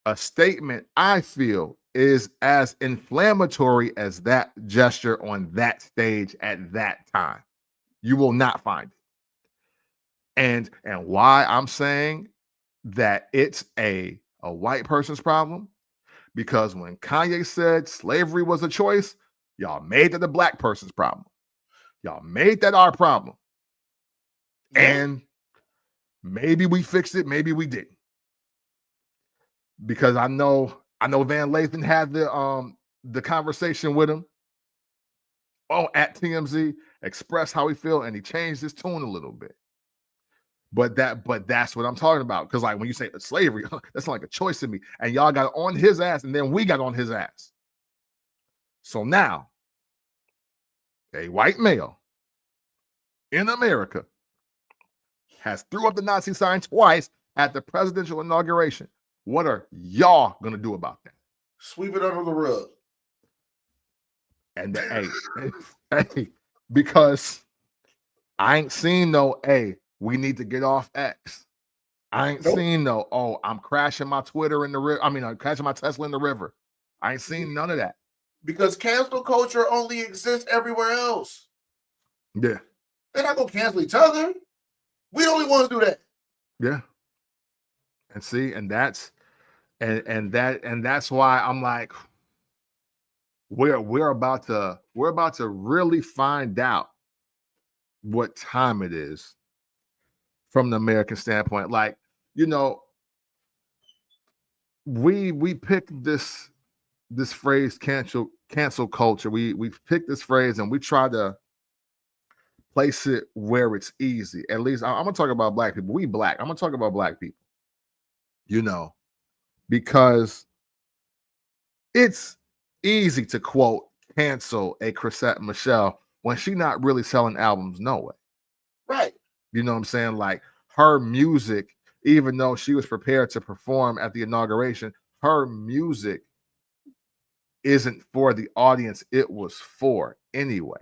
a statement I feel is as inflammatory as that gesture on that stage at that time. You will not find it. And why I'm saying that it's a white person's problem, because when Kanye said slavery was a choice, y'all made that the black person's problem. Y'all made that our problem. Yeah. And maybe we fixed it, maybe we didn't. Because I know Van Lathan had the conversation with him at TMZ, expressed how he feel, and he changed his tune a little bit. But that's what I'm talking about. Because like when you say slavery, that's not like a choice to me. And y'all got on his ass, and then we got on his ass. So now, a white male in America has threw up the Nazi sign twice at the presidential inauguration. What are y'all gonna do about that? Sweep it under the rug. And hey, because I ain't seen no, hey, we need to get off X. I ain't seen no, oh, I'm crashing my Twitter in the river. I mean, I'm crashing my Tesla in the river. I ain't seen none of that. Because cancel culture only exists everywhere else. Yeah. They're not gonna cancel each other. We the only ones do that. Yeah. And see, and that's why I'm like, we're about to really find out what time it is from the American standpoint. Like, you know, we picked this this phrase cancel culture. We picked this phrase and we try to place it where it's easy. At least I'm gonna talk about black people. We black. I'm gonna talk about black people. Because it's easy to quote cancel a Chrisette Michele when she's not really selling albums, no way. Right. You know what I'm saying? Like her music, even though she was prepared to perform at the inauguration, her music isn't for the audience it was for anyway.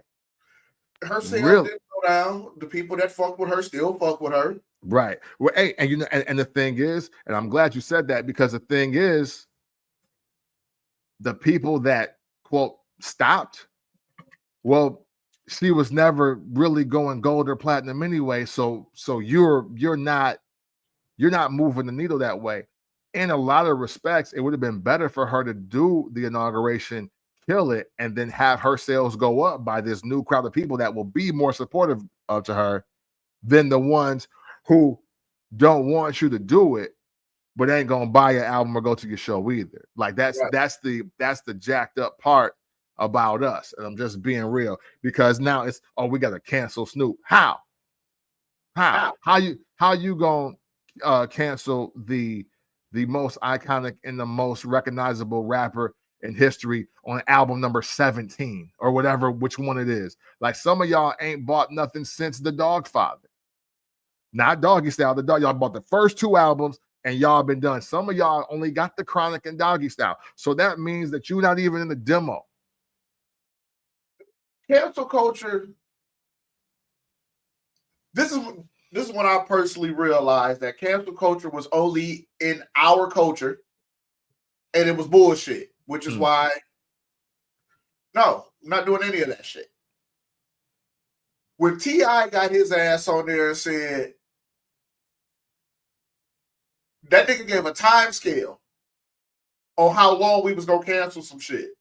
Her sales didn't go down. The people that fuck with her still fuck with her. Right. Well, hey, and and the thing is, and I'm glad you said that, because the thing is, the people that quote stopped, well, she was never really going gold or platinum anyway. So you're not moving the needle that way. In a lot of respects, it would have been better for her to do the inauguration, kill it, and then have her sales go up by this new crowd of people that will be more supportive to her than the ones who don't want you to do it, but ain't gonna buy your album or go to your show either. Like that's the jacked up part about us. And I'm just being real, because now it's, oh, we gotta cancel Snoop. How you gonna cancel the most iconic and the most recognizable rapper in history on album number 17 or whatever, which one it is? Like, some of y'all ain't bought nothing since The Dogfather. Not Doggy Style, the dog. Y'all bought the first 2 albums and y'all been done. Some of y'all only got the Chronic and Doggy Style. So that means that you're not even in the demo. Cancel culture. This is when I personally realized that cancel culture was only in our culture and it was bullshit, which is why, no, I'm not doing any of that shit. When T.I. got his ass on there and said, that nigga gave a time scale on how long we was going to cancel some shit.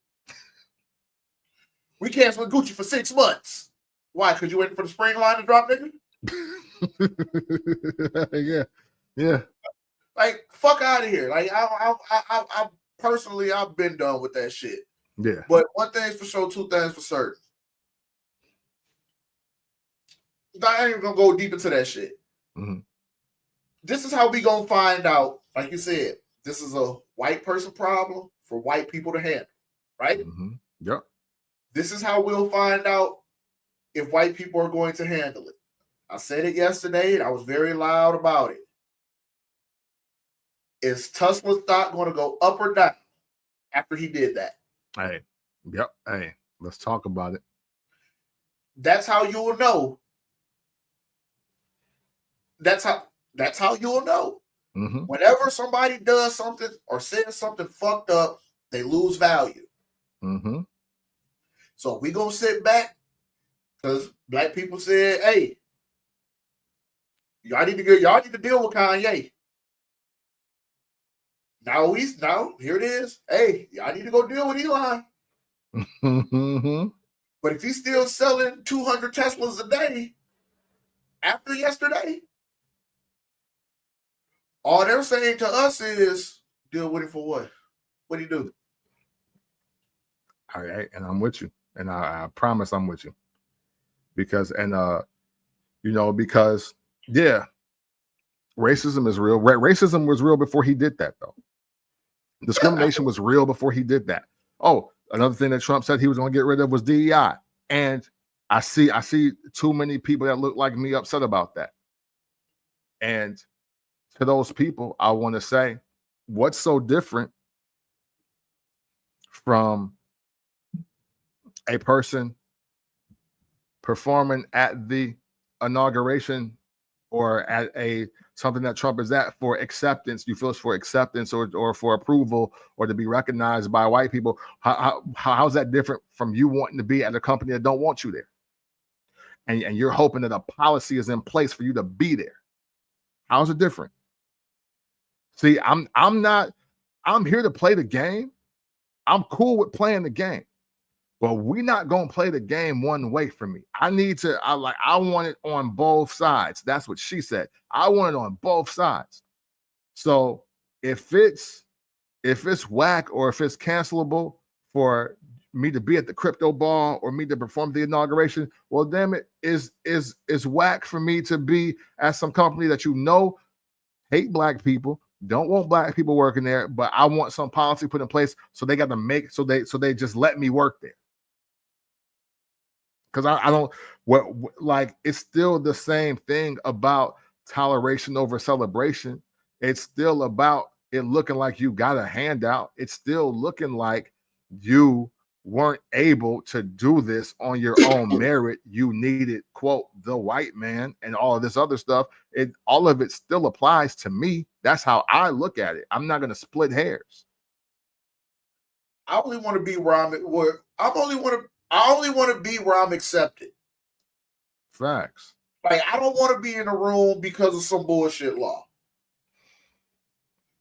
We canceled Gucci for 6 months. Why? Because you waiting for the spring line to drop, nigga? Yeah. Like, fuck out of here. Like, I personally, I've been done with that shit. Yeah. But one thing's for sure, 2 things for certain. I ain't even gonna go deep into that shit. Mm-hmm. This is how we gonna find out. Like you said, this is a white person problem for white people to handle, right? Mm-hmm. Yep. This is how we'll find out if white people are going to handle it. I said it yesterday, and I was very loud about it. Is Tesla's stock going to go up or down after he did that? Hey, yep. Hey, let's talk about it. That's how you will know. That's how you'll know. Mm-hmm. Whenever somebody does something or says something fucked up, they lose value. Mm-hmm. So we gonna sit back because black people said, "Hey, y'all need to deal with Kanye." Now here it is. Hey, y'all need to go deal with Elon. Mm-hmm. But if he's still selling 200 Teslas a day after yesterday, all they're saying to us is deal with it for what? What do you do? All right, and I'm with you, and I promise I'm with you, because yeah, racism is real. Racism was real before he did that, though. Discrimination was real before he did that. Oh, another thing that Trump said he was going to get rid of was DEI, and I see too many people that look like me upset about that. And to those people, I want to say, what's so different from a person performing at the inauguration or at something that Trump is at for acceptance? You feel it's for acceptance or for approval or to be recognized by white people. How's that different from you wanting to be at a company that don't want you there? And you're hoping that a policy is in place for you to be there. How's it different? See, I'm here to play the game. I'm cool with playing the game. But we're not going to play the game one way for me. I want it on both sides. That's what she said. I want it on both sides. So if it's whack or if it's cancelable, for me to be at the crypto ball or me to perform the inauguration, well, damn it, is whack for me to be at some company that hate black people, don't want black people working there, but I want some policy put in place so they got to make so they just let me work there. Because I don't like it's still the same thing about toleration over celebration. It's still about it looking like you got a handout. It's still looking like you weren't able to do this on your own merit. You needed, quote, the white man and all of this other stuff. All of it still applies to me. That's how I look at it. I'm not going to split hairs. I only want to be where I only want to be where I'm accepted. Facts. Like, I don't want to be in a room because of some bullshit law.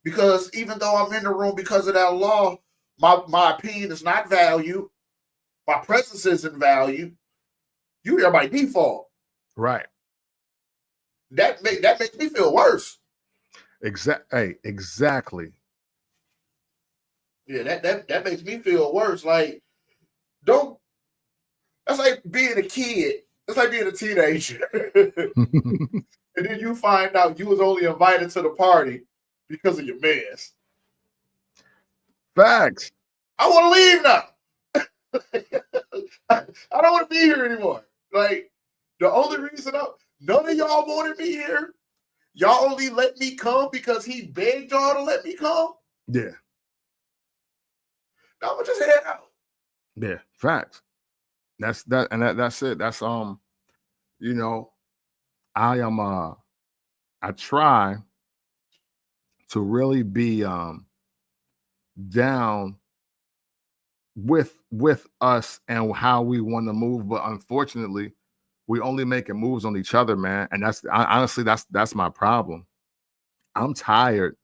Because even though I'm in the room because of that law, my opinion is not valued. My presence isn't valued. You there by default. Right. That makes me feel worse. Exactly. Yeah, that makes me feel worse. Like, that's like being a kid. It's like being a teenager. And then you find out you was only invited to the party because of your mans. Facts. I want to leave now. I don't want to be here anymore. Like, the only reason none of y'all wanted me here. Y'all only let me come because he begged y'all to let me come. Yeah. Now I'm gonna just head out. Yeah, facts. That's it. That's I try to really be down with us and how we want to move, but unfortunately, we only making moves on each other, man. And honestly, that's my problem. I'm tired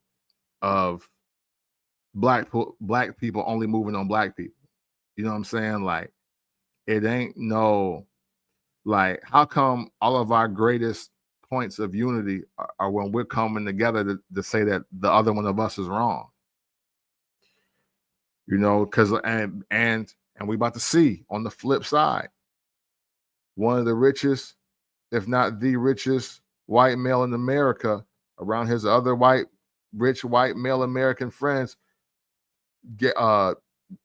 of black people only moving on black people. You know what I'm saying? Like, it ain't like, how come all of our greatest points of unity are when we're coming together to say that the other one of us is wrong? Because and we about to see on the flip side, one of the richest, if not the richest, white male in America around his other rich white male American friends get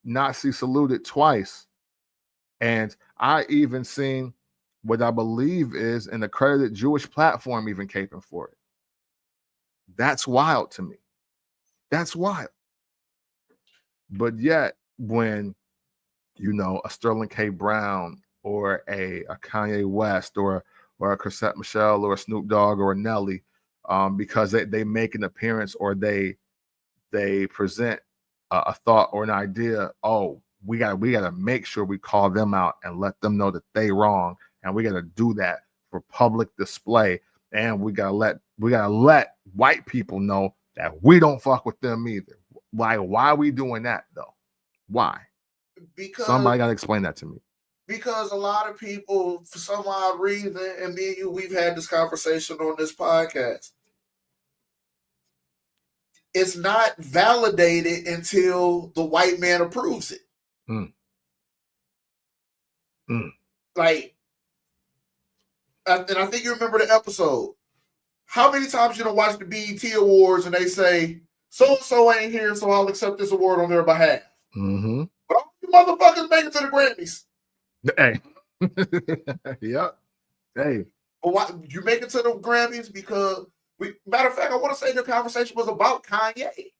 Nazi saluted twice. And I even seen what I believe is an accredited Jewish platform even caping for it. That's wild to me. That's wild. But yet, when a Sterling K. Brown or a Kanye West or a Chrisette Michele or a Snoop Dogg or a Nelly, because they make an appearance or they present a thought or an idea, we gotta make sure we call them out and let them know that they wrong, and we gotta do that for public display, and we gotta let white people know that we don't fuck with them either. Why are we doing that though? Why? Because somebody gotta explain that to me. Because a lot of people, for some odd reason, and me and you, we've had this conversation on this podcast. It's not validated until the white man approves it. Like, and I think you remember the episode. How many times you don't watch the BET Awards and they say, so-and-so ain't here, so I'll accept this award on their behalf. Mm-hmm. But all you motherfuckers make it to the Grammys. Hey. Yep. Hey. But why you make it to the Grammys? Because matter of fact, I want to say the conversation was about Kanye.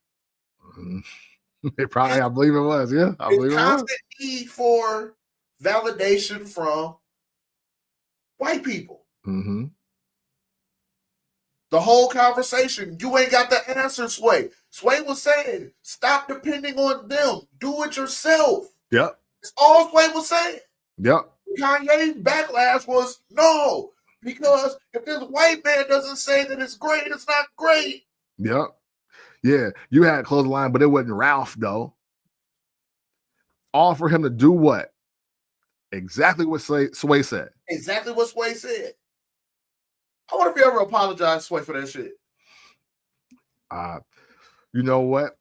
It probably, I believe it was. Yeah, I believe it was. Constant need for validation from white people. Mm-hmm. The whole conversation, you ain't got the answer, Sway. Sway was saying, stop depending on them. Do it yourself. Yep. That's all Sway was saying. Yep. Kanye's backlash was, no, because if this white man doesn't say that it's great, it's not great. Yep. Yeah, you had a close line, but it wasn't Ralph, though. All for him to do what? Exactly what Sway said. Exactly what Sway said. I wonder if you ever apologized, Sway, for that shit. You know what?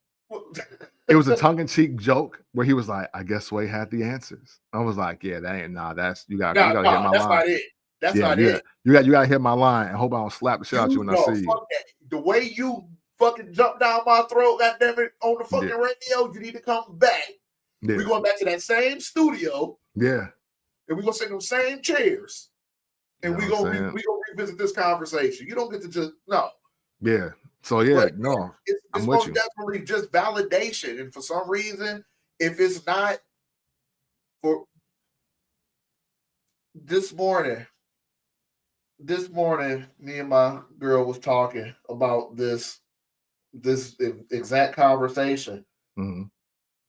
It was a tongue-in-cheek joke where he was like, "I guess Sway had the answers." I was like, "Yeah, that ain't that's you got to hit my that's line. not it. That's Yeah, not it. you got to hit my line and hope I don't slap the shit out you when I see you." Fuck that. The way you fucking jump down my throat, goddammit, on the fucking radio, you need to come back. Yeah. We're going back to that same studio. Yeah. And we're gonna sit in them same chairs. And we're gonna revisit this conversation. You don't get to just no. Yeah. So yeah, but no. It's most definitely just validation. And for some reason, if it's not for this morning, me and my girl was talking about this exact conversation. Mm-hmm.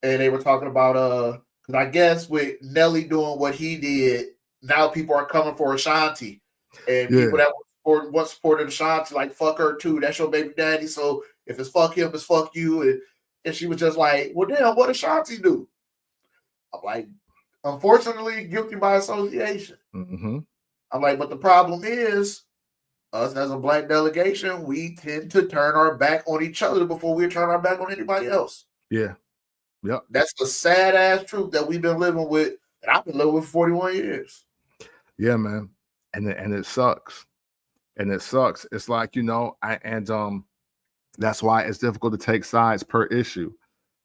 And they were talking about because I guess with Nelly doing what he did, now people are coming for Ashanti. And people that once supported Ashanti, like, fuck her too. That's your baby daddy. So if it's fuck him, it's fuck you. And she was just like, well, damn, what Ashanti do? I'm like, unfortunately, guilty by association. Mm-hmm. I'm like, but the problem is, us as a black delegation, we tend to turn our back on each other before we turn our back on anybody else. Yeah. Yep. That's the sad ass truth that we've been living with, that I've been living with for 41 years. Yeah, man. And it sucks. And it sucks. It's like, that's why it's difficult to take sides per issue.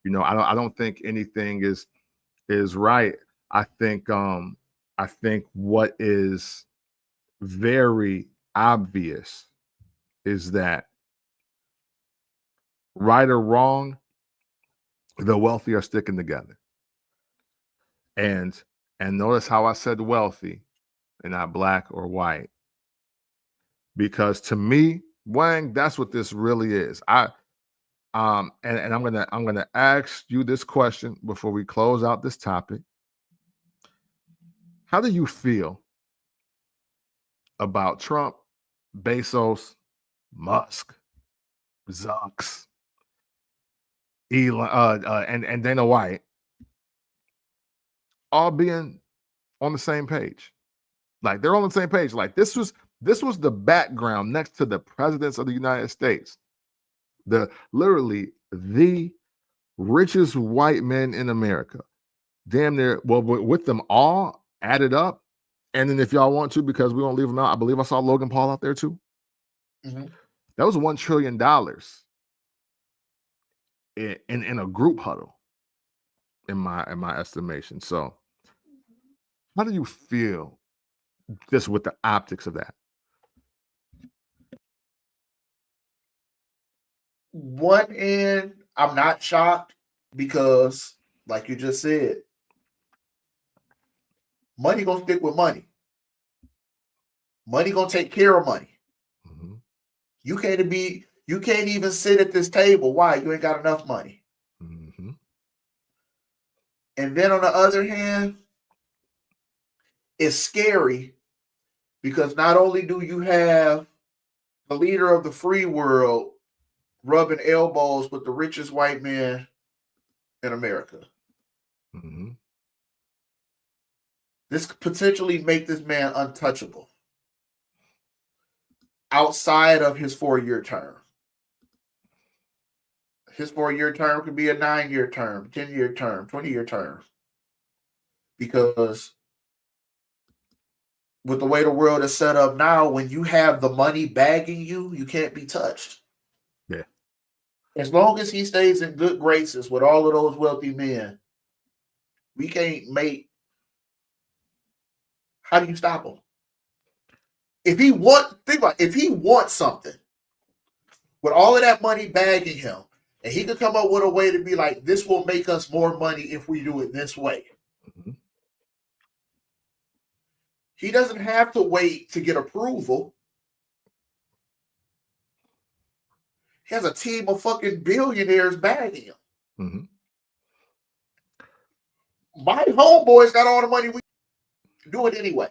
I don't think anything is right. I think what is very obvious is that right or wrong, the wealthy are sticking together. And notice how I said wealthy and not black or white. Because to me, Wang, that's what this really is. And I'm gonna ask you this question before we close out this topic. How do you feel about Trump, Bezos, Musk, Zucks, Elon, and Dana White all being on the same page? Like, they're on the same page. Like, this was the background next to the presidents of the United States. Literally the richest white men in America. Damn near, well, with them all added up. And then if y'all want to, because we won't leave them out, I believe I saw Logan Paul out there too. Mm-hmm. That was $1 trillion in a group huddle, in my estimation. So how do you feel just with the optics of that? One end, I'm not shocked because, like you just said, money gonna stick with money. Money gonna take care of money. Mm-hmm. You can't even sit at this table. Why? You ain't got enough money. Mm-hmm. And then on the other hand, it's scary because not only do you have the leader of the free world rubbing elbows with the richest white man in America. Mm-hmm. This could potentially make this man untouchable outside of his 4-year term. His 4-year term could be a 9-year term, 10-year term, 20-year term. Because with the way the world is set up now, when you have the money bagging you, you can't be touched. Yeah. As long as he stays in good graces with all of those wealthy men, we can't make. How do you stop him? If he wants something, with all of that money bagging him, and he could come up with a way to be like, this will make us more money if we do it this way. Mm-hmm. He doesn't have to wait to get approval. He has a team of fucking billionaires bagging him. Mm-hmm. My homeboys got all the money. We do it anyway.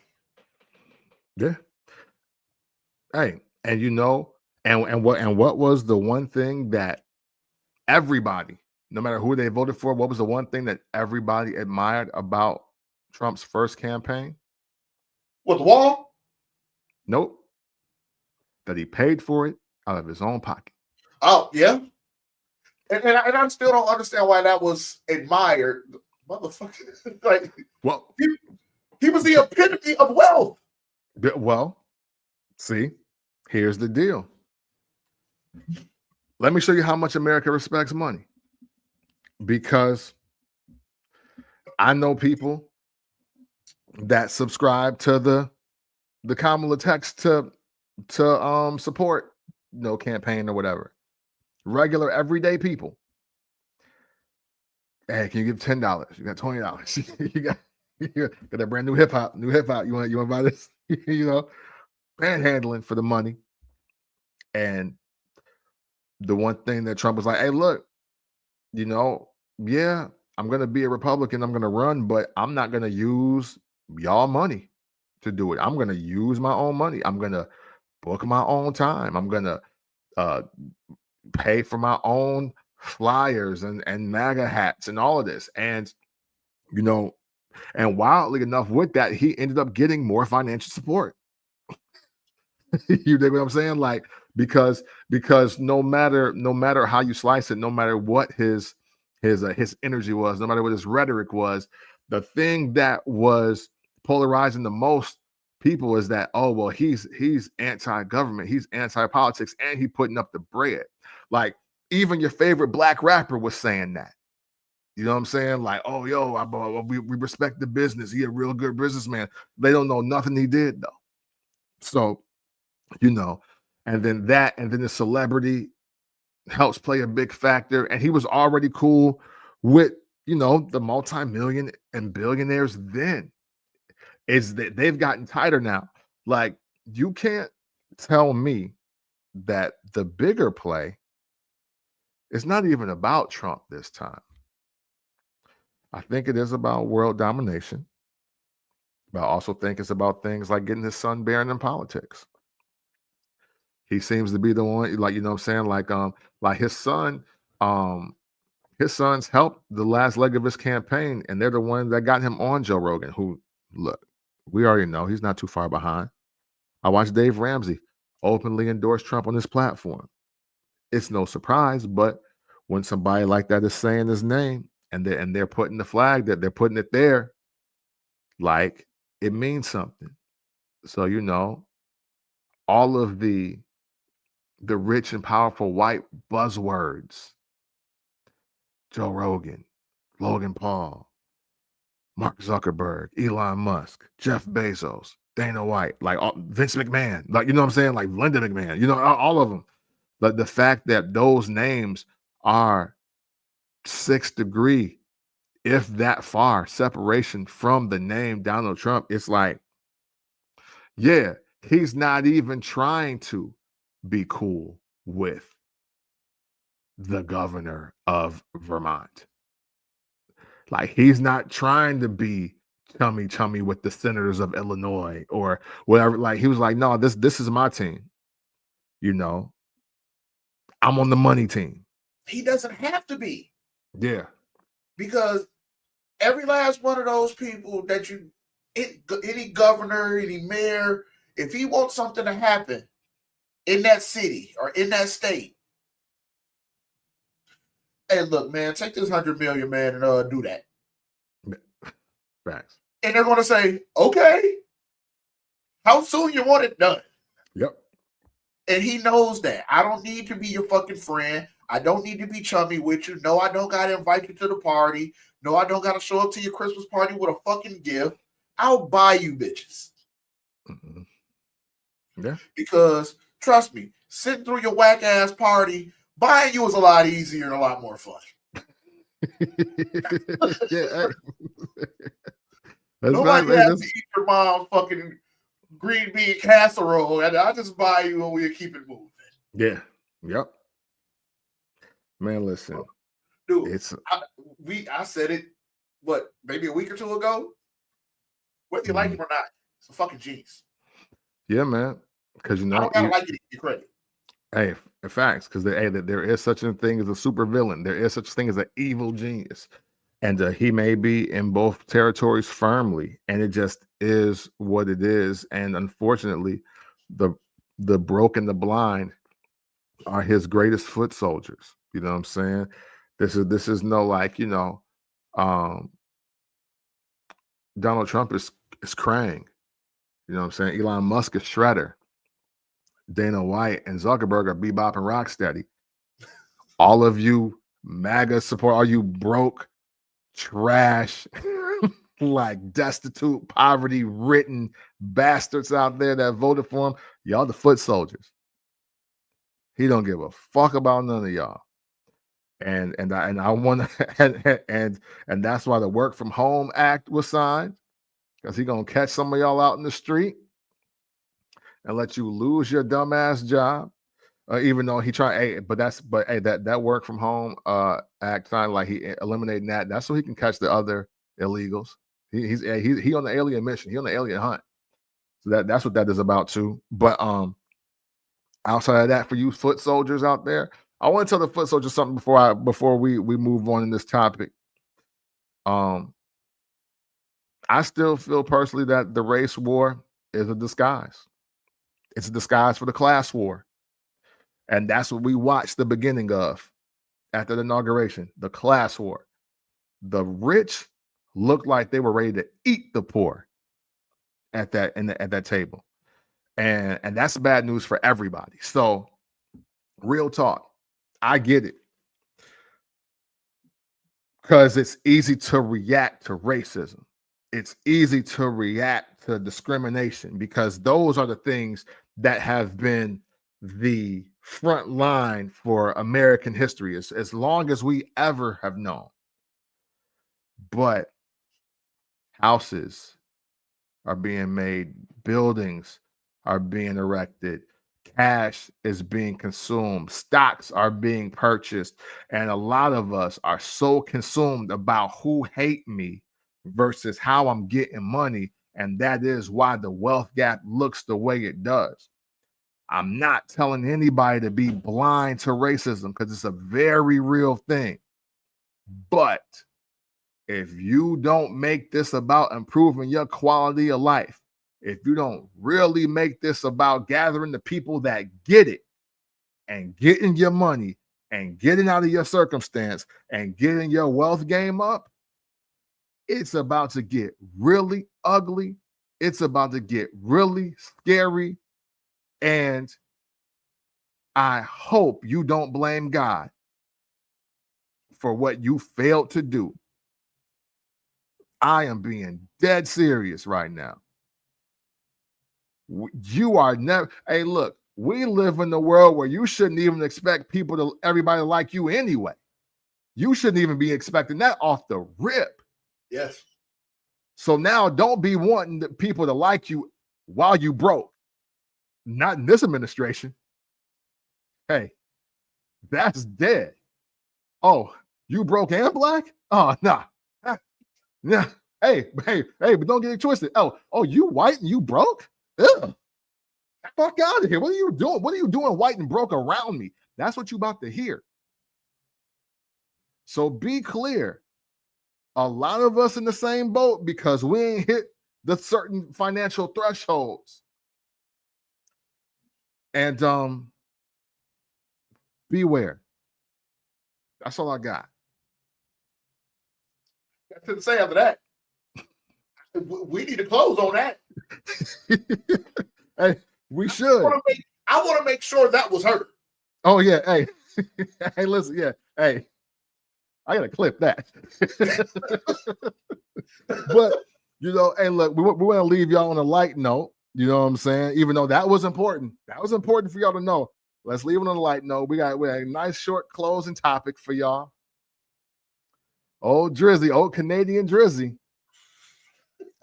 Yeah. Hey, and what was the one thing that everybody, no matter who they voted for, what was the one thing that everybody admired about Trump's first campaign? What, the wall? Nope. That he paid for it out of his own pocket. Oh, yeah. And I still don't understand why that was admired, motherfucker. Like, well, he was the epitome of wealth. Well, see, here's the deal. Let me show you how much America respects money. Because I know people that subscribe to the Kamala text to support campaign or whatever. Regular everyday people. Hey, can you give $10? You got $20. you got that brand new hip hop. You want to buy this? Panhandling for the money. And the one thing that Trump was like, hey, look, yeah, I'm gonna be a Republican, I'm gonna run, but I'm not gonna use y'all money to do it. I'm gonna use my own money. I'm gonna book my own time. I'm gonna pay for my own flyers and MAGA hats and all of this. And and wildly enough, with that, he ended up getting more financial support. You dig what I'm saying? Like, because no matter how you slice it, no matter what his energy was, no matter what his rhetoric was, the thing that was polarizing the most people is that, oh, well, he's anti-government, he's anti-politics, and he putting up the bread. Like, even your favorite black rapper was saying that. You know what I'm saying? Like, oh, yo, we respect the business. He a real good businessman. They don't know nothing he did, though. So, and then the celebrity helps play a big factor. And he was already cool with, the multi-million and billionaires then. Is that they've gotten tighter now. Like, you can't tell me that the bigger play is not even about Trump this time. I think it is about world domination. But I also think it's about things like getting his son buried in politics. He seems to be the one, like, what I'm saying? Like his son, his sons helped the last leg of his campaign, and they're the ones that got him on Joe Rogan, who, look, we already know he's not too far behind. I watched Dave Ramsey openly endorse Trump on his platform. It's no surprise, but when somebody like that is saying his name and they're putting the flag, that they're putting it there, like, it means something. So, all of the rich and powerful white buzzwords, Joe Rogan, Logan Paul, Mark Zuckerberg, Elon Musk, Jeff Bezos, Dana White, like Vince McMahon, like, you know what I'm saying? Like Linda McMahon, all of them. But the fact that those names are 6 degree, if that far, separation from the name Donald Trump, it's like, yeah, he's not even trying to be cool with the governor of Vermont. Like, he's not trying to be chummy with the senators of Illinois or whatever. Like, he was like, no, this is my team. I'm on the money team. He doesn't have to be. Yeah. Because every last one of those people that any governor, any mayor, if he wants something to happen in that city or in that state, hey, look, man, take this 100 million, man, and do that. Facts. And they're going to say, okay, how soon you want it done? Yep. And he knows that. I don't need to be your fucking friend. I don't need to be chummy with you. No, I don't got to invite you to the party. No, I don't got to show up to your Christmas party with a fucking gift. I'll buy you bitches. Mm-hmm. Yeah. Because, trust me, sitting through your whack-ass party, buying you is a lot easier and a lot more fun. Yeah. Nobody has to eat your mom's fucking green bean casserole, and I just buy you and we'll keep it moving. Yeah. Yep. Man, listen. Dude, I said it, maybe a week or two ago? Whether you like him or not, it's a fucking genius. Yeah, man. Because, I don't gotta like it to give you credit. Hey, facts, because there is such a thing as a super villain. There is such a thing as an evil genius. And he may be in both territories firmly, and it just is what it is. And unfortunately, the broke and the blind are his greatest foot soldiers. You know what I'm saying? This is no like, um, Donald Trump is Krang. You know what I'm saying? Elon Musk is Shredder. Dana White and Zuckerberg are Bebop and Rocksteady. All of you MAGA support, all you broke, trash, like destitute, poverty-ridden bastards out there that voted for him, y'all the foot soldiers. He don't give a fuck about none of y'all. And I want and that's why the Work from Home Act was signed, because he gonna catch some of y'all out in the street and let you lose your dumbass job. Even though he tried, hey, that Work from Home Act signed, like he eliminating that. That's so he can catch the other illegals. He's on the alien mission. He on the alien hunt. So that's what that is about too. But outside of that, for you foot soldiers out there, I want to tell the foot soldiers something before we move on in this topic. I still feel personally that the race war is a disguise. It's a disguise for the class war. And that's what we watched the beginning of after the inauguration, the class war. The rich looked like they were ready to eat the poor at that table. And that's bad news for everybody. So, real talk, I get it. Because it's easy to react to racism. It's easy to react to discrimination, because those are the things that have been the front line for American history as long as we ever have known. But houses are being made, buildings are being erected, cash is being consumed, stocks are being purchased, and a lot of us are so consumed about who hate me versus how I'm getting money, and that is why the wealth gap looks the way it does. I'm not telling anybody to be blind to racism, because it's a very real thing. But if you don't make this about improving your quality of life, if you don't really make this about gathering the people that get it and getting your money and getting out of your circumstance and getting your wealth game up, it's about to get really ugly. It's about to get really scary. And I hope you don't blame God for what you failed to do. I am being dead serious right now. You are never, hey, look, we live in the world where you shouldn't even expect everybody to like you anyway. You shouldn't even be expecting that off the rip. Yes. So now don't be wanting people to like you while you broke. Not in this administration. Hey, that's dead. Oh, you broke and black? Oh, nah. Nah. Hey, but don't get it twisted. Oh, you white and you broke? Ugh. Fuck out of here. What are you doing? What are you doing white and broke around me? That's what you about to hear. So be clear. A lot of us in the same boat, because we ain't hit the certain financial thresholds. And beware. That's all I got. I couldn't say after that. We need to close on that. Hey, we should. I want to make sure that was heard. Oh yeah. Hey, hey, listen. Yeah. Hey, I gotta clip that. But hey, look, we want to leave y'all on a light note. You know what I'm saying? Even though that was important. That was important for y'all to know. Let's leave it on a light note. We got a nice short closing topic for y'all. Old Drizzy, old Canadian Drizzy,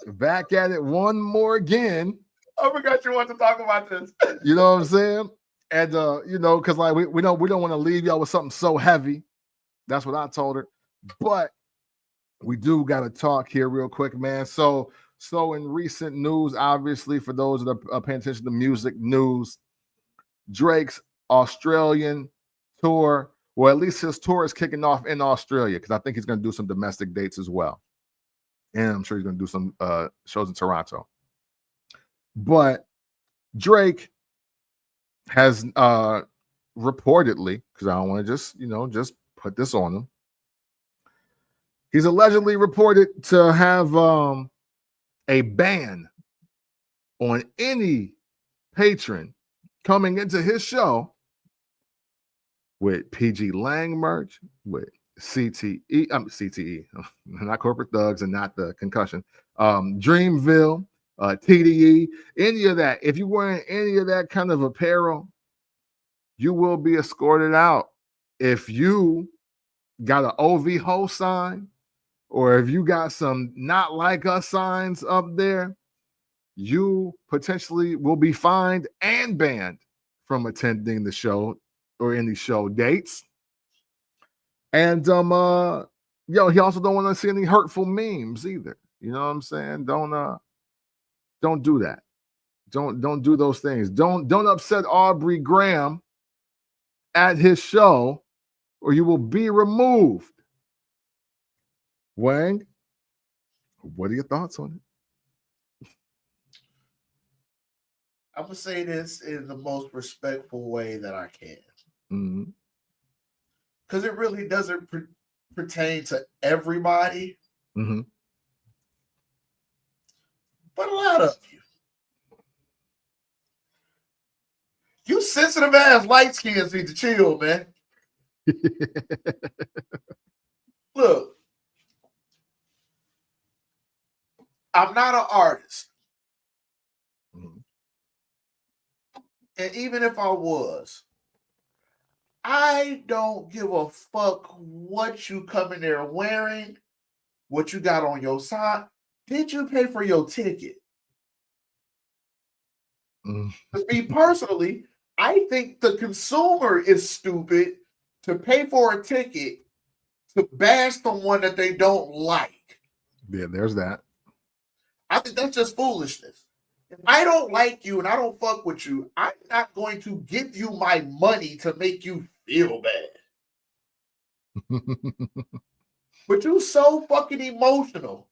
back at it one more again. I forgot you wanted to talk about this. You know what I'm saying? And because like we don't want to leave y'all with something so heavy. That's what I told her. But we do got to talk here real quick, man. So in recent news, obviously, for those that are paying attention to music news, Drake's Australian tour, or at least his tour, is kicking off in Australia, because I think he's going to do some domestic dates as well. And I'm sure he's going to do some shows in Toronto. But Drake has reportedly, because I don't want to just put this on him. He's allegedly reported to have a ban on any patron coming into his show with PG Lang merch, with CTE, not Corporate Thugs and not the Concussion, Dreamville, TDE, any of that. If you're wearing any of that kind of apparel, you will be escorted out. If you got an OV Ho sign, or if you got some not like us signs up there, you potentially will be fined and banned from attending the show or any show dates. And he also don't want to see any hurtful memes either. You know what I'm saying? Don't do that. Don't do those things. Don't upset Aubrey Graham at his show, or you will be removed. Wang, what are your thoughts on it? I'm gonna say this in the most respectful way that I can, because it really doesn't pertain to everybody, but a lot of you sensitive ass light skins need to chill, man. Look, I'm not an artist. And even if I was, I don't give a fuck what you come in there wearing, what you got on your side. Did you pay for your ticket? Because me personally, I think the consumer is stupid to pay for a ticket to bash someone that they don't like. Yeah, there's that. I think that's just foolishness. If I don't like you and I don't fuck with you, I'm not going to give you my money to make you feel bad. But you're so fucking emotional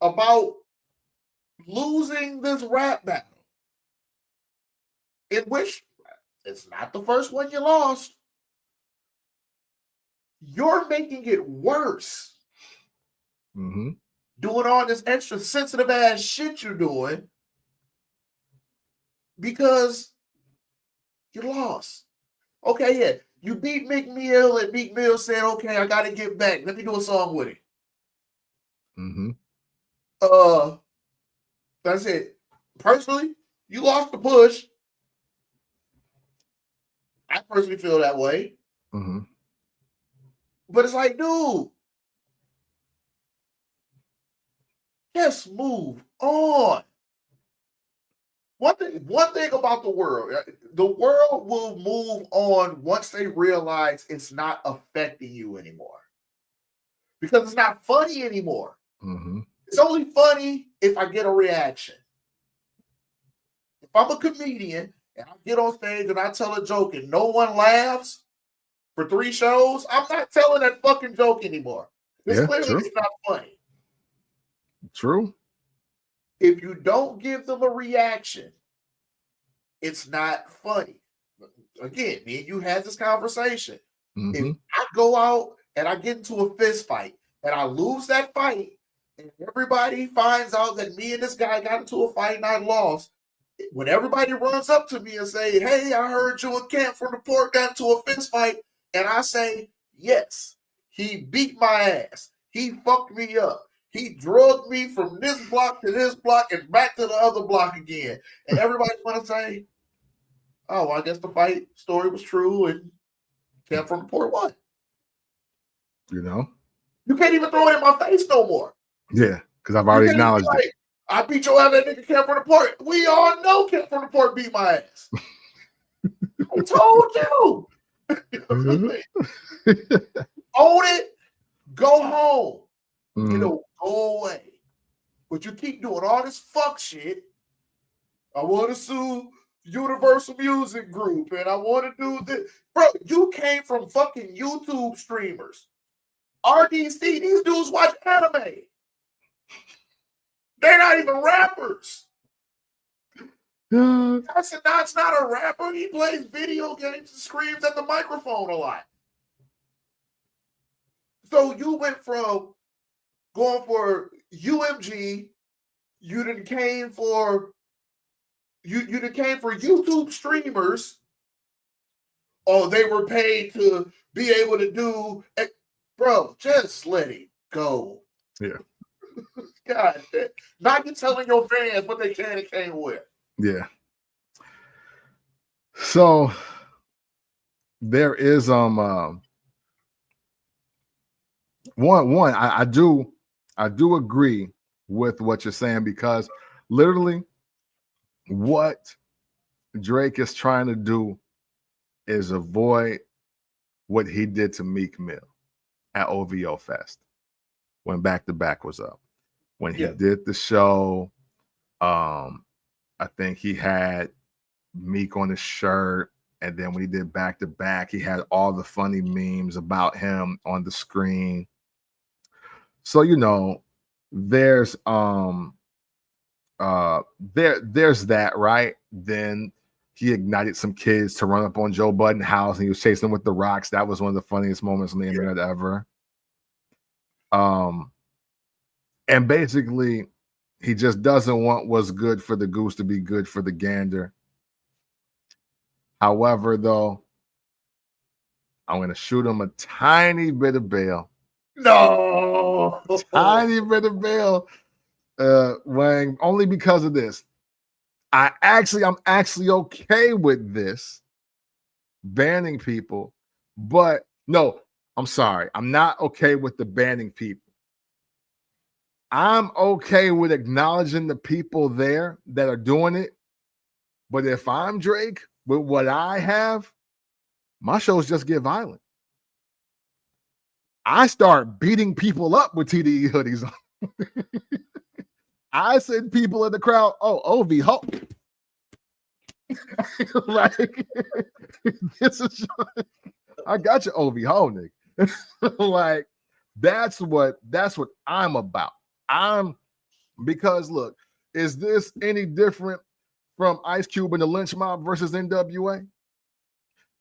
about losing this rap battle, in which it's not the first one you lost. You're making it worse. Doing all this extra sensitive ass shit you're doing because you lost. Okay, yeah. You beat Meek Mill and Meek Mill said, okay, I got to get back. Let me do a song with him. That's it. Personally, you lost the push. I personally feel that way. But it's like, dude, just move on. One thing about the world will move on once they realize it's not affecting you anymore. Because it's not funny anymore. It's only funny if I get a reaction. If I'm a comedian and I get on stage and I tell a joke and no one laughs for 3 shows, I'm not telling that fucking joke anymore. It's clearly it's not funny. True. If you don't give them a reaction, it's not funny. Again, me and you had this conversation. If I go out and I get into a fist fight and I lose that fight, and everybody finds out that me and this guy got into a fight and I lost, when everybody runs up to me and say, hey, I heard you and Camp from the Port got into a fist fight, and I say, yes, he beat my ass. He fucked me up. He drugged me from this block to this block and back to the other block again. And everybody's going to say, oh, well, I guess the fight story was true and Camp from the Port won. You know? You can't even throw it in my face no more. Yeah, because I've already acknowledged it. I beat your ass, that nigga Camp from the Port. We all know Camp from the Port beat my ass. I told you. Own it. Go home. Go away. But you keep doing all this fuck shit. I want to sue Universal Music Group and I want to do this. Bro, you came from fucking YouTube streamers. RDC, these dudes watch anime. They're not even rappers. I said, no, it's not a rapper. He plays video games and screams at the microphone a lot. So you went from going for UMG, you done came for YouTube streamers. Oh, they were paid to be able to do, bro, just let it go. Yeah. God, now you're telling your fans what they can and can't wear. Yeah. So there is one I do agree with what you're saying, because literally what Drake is trying to do is avoid what he did to Meek Mill at OVO Fest when Back to Back was up. When he did the show, I think he had Meek on his shirt, and then when he did Back to Back, he had all the funny memes about him on the screen. So there's there's that, right? Then he ignited some kids to run up on Joe Budden's house, and he was chasing them with the rocks. That was one of the funniest moments on the internet ever. And basically, he just doesn't want what's good for the goose to be good for the gander. However, though, I'm going to shoot him a tiny bit of bail. No, tiny bit of bail, Wang, only because of this. I'm actually okay with this banning people, but no, I'm sorry, I'm not okay with the banning people. I'm okay with acknowledging the people there that are doing it, but if I'm Drake with what I have, my shows just get violent. I start beating people up with TDE hoodies on. I send people in the crowd, oh, OV, ho. Like, this is, I got your OV, ho, nigga. Like, that's what I'm about. Because look, is this any different from Ice Cube and the Lynch Mob versus NWA?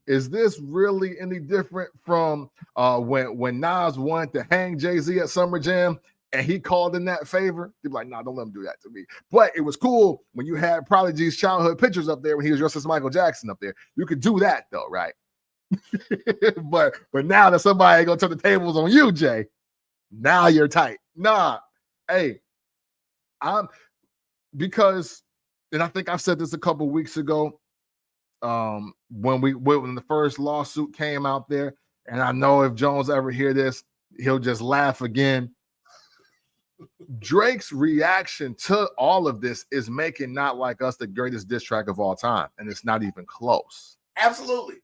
Is this really any different from when Nas wanted to hang Jay-Z at Summer Jam and he called in that favor? People like, nah, don't let him do that to me. But it was cool when you had Prodigy's childhood pictures up there when he was dressed as Michael Jackson up there. You could do that though, right? but now that somebody ain't gonna turn the tables on you, Jay, now you're tight. Nah, hey, because, and I think I've said this a couple weeks ago, when the first lawsuit came out there, and I know if Jones ever hear this, he'll just laugh again. Drake's reaction to all of this is making Not Like Us the greatest diss track of all time, and it's not even close. Absolutely.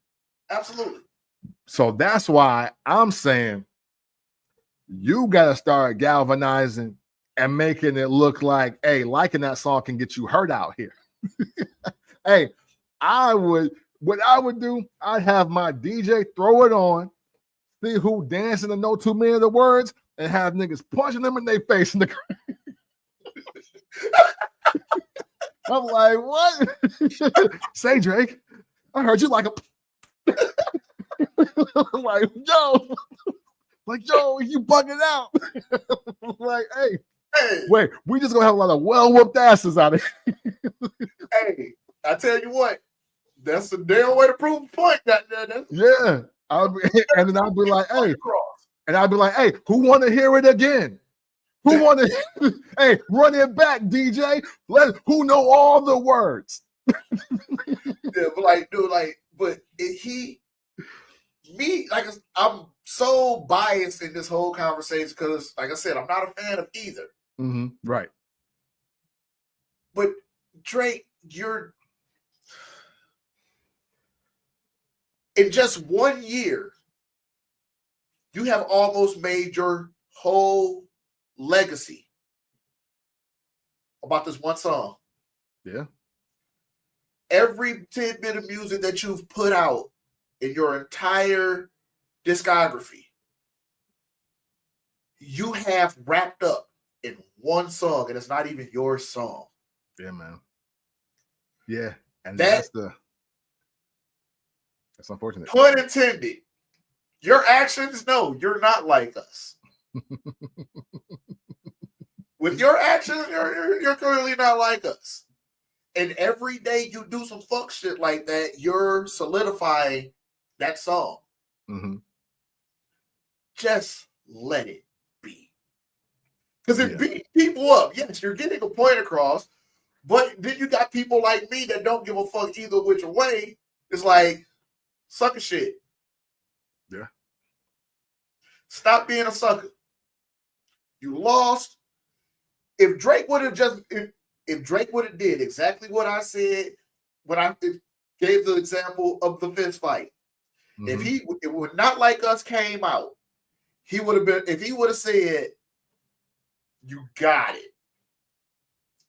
So that's why I'm saying you got to start galvanizing and making it look like, hey, liking that song can get you hurt out here. Hey, what I would do, I'd have my DJ throw it on, see who dancing to know too many of the words, and have niggas punching them in their face in the crowd. I'm like, what? Say, Drake, I heard you like a like, yo, you bugging out. Like, hey, wait, we just gonna have a lot of well-whooped asses out of here. Hey, I tell you what, that's a damn way to prove a point. Yeah. And then I'll be like, hey, who want to hear it again? Who want to, hey, run it back, DJ. Who know all the words? Yeah, but I'm so biased in this whole conversation because, like I said, I'm not a fan of either. Mm-hmm. Right. But Drake, in just 1 year, you have almost made your whole legacy about this one song. Yeah. Every tidbit of music that you've put out in your entire discography, you have wrapped up in one song, and it's not even your song. Yeah, man. Yeah, and That that's unfortunate. pun intended. Your actions, no, you're not like us. With your actions, you're clearly not like us. And every day you do some fuck shit like that, you're solidifying that song. Mm-hmm. Just let it be. Because it beat people up. Yes, you're getting a point across, but then you got people like me that don't give a fuck either which way. It's like, sucker shit. Yeah. Stop being a sucker. You lost. If Drake would have just, if Drake would have did exactly what I said when I gave the example of the fist fight, if it would not like us came out, he would have been, if he would have said, you got it.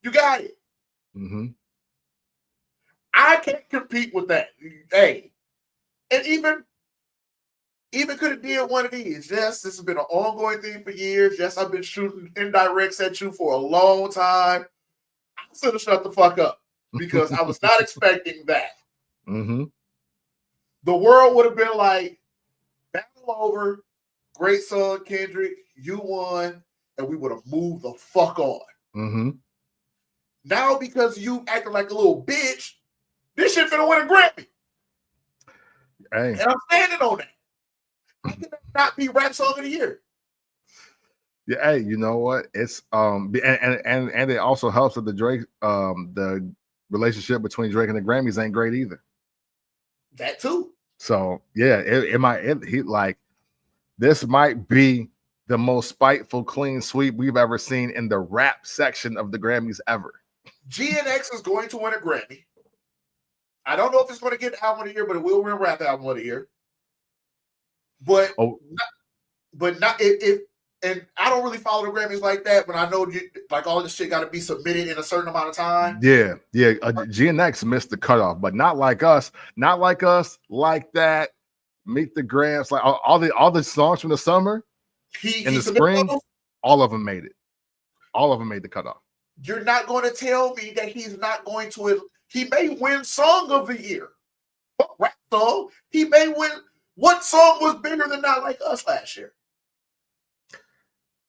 You got it. Mm-hmm. I can't compete with that. Hey, and even could have did one of these. Yes, this has been an ongoing thing for years. Yes, I've been shooting indirects at you for a long time. I should have shut the fuck up because I was not expecting that. Mm-hmm. The world would have been like, battle over, great song, Kendrick, you won, and we would have moved the fuck on. Mm-hmm. Now, because you acting like a little bitch, this shit finna win a Grammy. Hey. And I'm standing on that. I can not be rap song of the year. Yeah, hey, you know what? It's and it also helps that the Drake the relationship between Drake and the Grammys ain't great either. That too. So yeah, he like this might be the most spiteful clean sweep we've ever seen in the rap section of the Grammys ever. GNX is going to win a Grammy. I don't know if it's going to get album of the year, but it will win rap album of the year. But not if and I don't really follow the Grammys like that, but I know like all this shit got to be submitted in a certain amount of time. Yeah. GNX missed the cutoff, but not like us. Not like us. Like that. Meet the Grams. Like all the songs from the summer in the spring, those? All of them made it. All of them made the cutoff. You're not going to tell me that he's not going to. He may win Song of the Year. What rap song? He may win. What song was bigger than Not Like Us last year?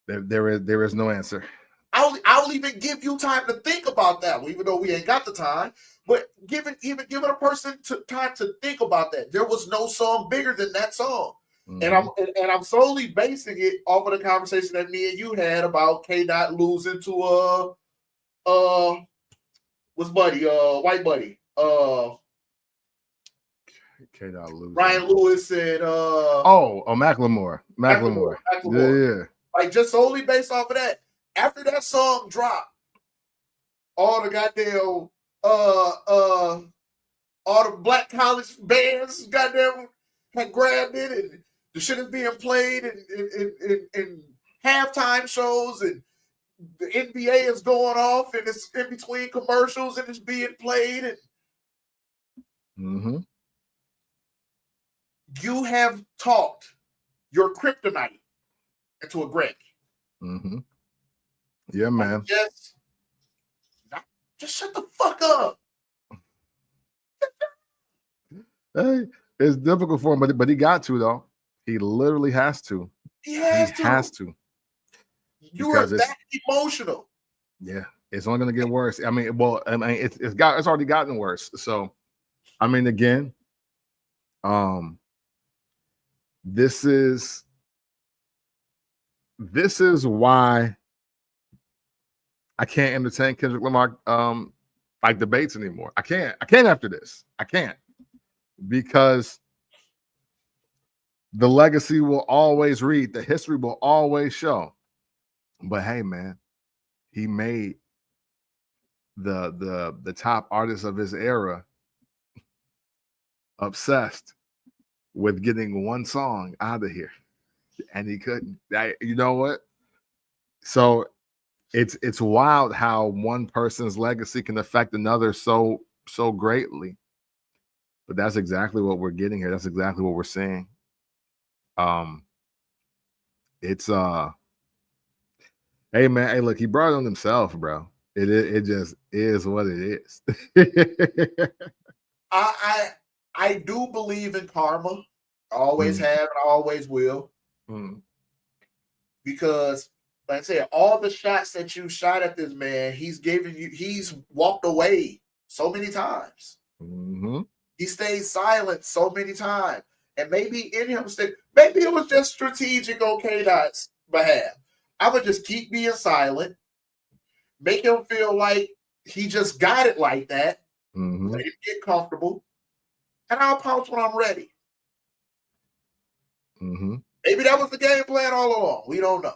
There is no answer. I'll even give you time to think about that one, even though we ain't got the time. But giving a person time to think about that. There was no song bigger than that song. Mm-hmm. And I'm solely basing it off of the conversation that me and you had about K-Dot losing to what's Buddy, White Buddy. K-Dot losing. Ryan Lewis and Macklemore. Yeah. Like just solely based off of that. After that song dropped, all the goddamn all the black college bands goddamn had grabbed it, and the shit is being played in halftime shows, and the NBA is going off, and it's in between commercials, and it's being played, and you have talked your kryptonite into a Grammy. Mm-hmm. Yeah, man. Just shut the fuck up. Hey, it's difficult for him, but he got to though. He literally has to. He has to. You are that emotional. Yeah, it's only going to get worse. I mean, it's already gotten worse. So, I mean, again, this is why I can't entertain Kendrick Lamar like debates anymore. I can't after this. I can't, because the legacy will always read, the history will always show. But hey, man, he made the top artists of his era obsessed with getting one song out of here, and he couldn't. You know what? So it's wild how one person's legacy can affect another so greatly. But that's exactly what we're getting here. That's exactly what we're seeing. It's hey man, hey look, he brought it on himself, bro. It just is what it is. I do believe in karma. I always have and I always will. Because, like I said, all the shots that you shot at this man, he's walked away so many times. He stayed silent so many times. And maybe in him, maybe it was just strategic on K-Dot's behalf. I would just keep being silent, make him feel like he just got it like that, let him get comfortable, and I'll pounce when I'm ready. Maybe that was the game plan all along. We don't know.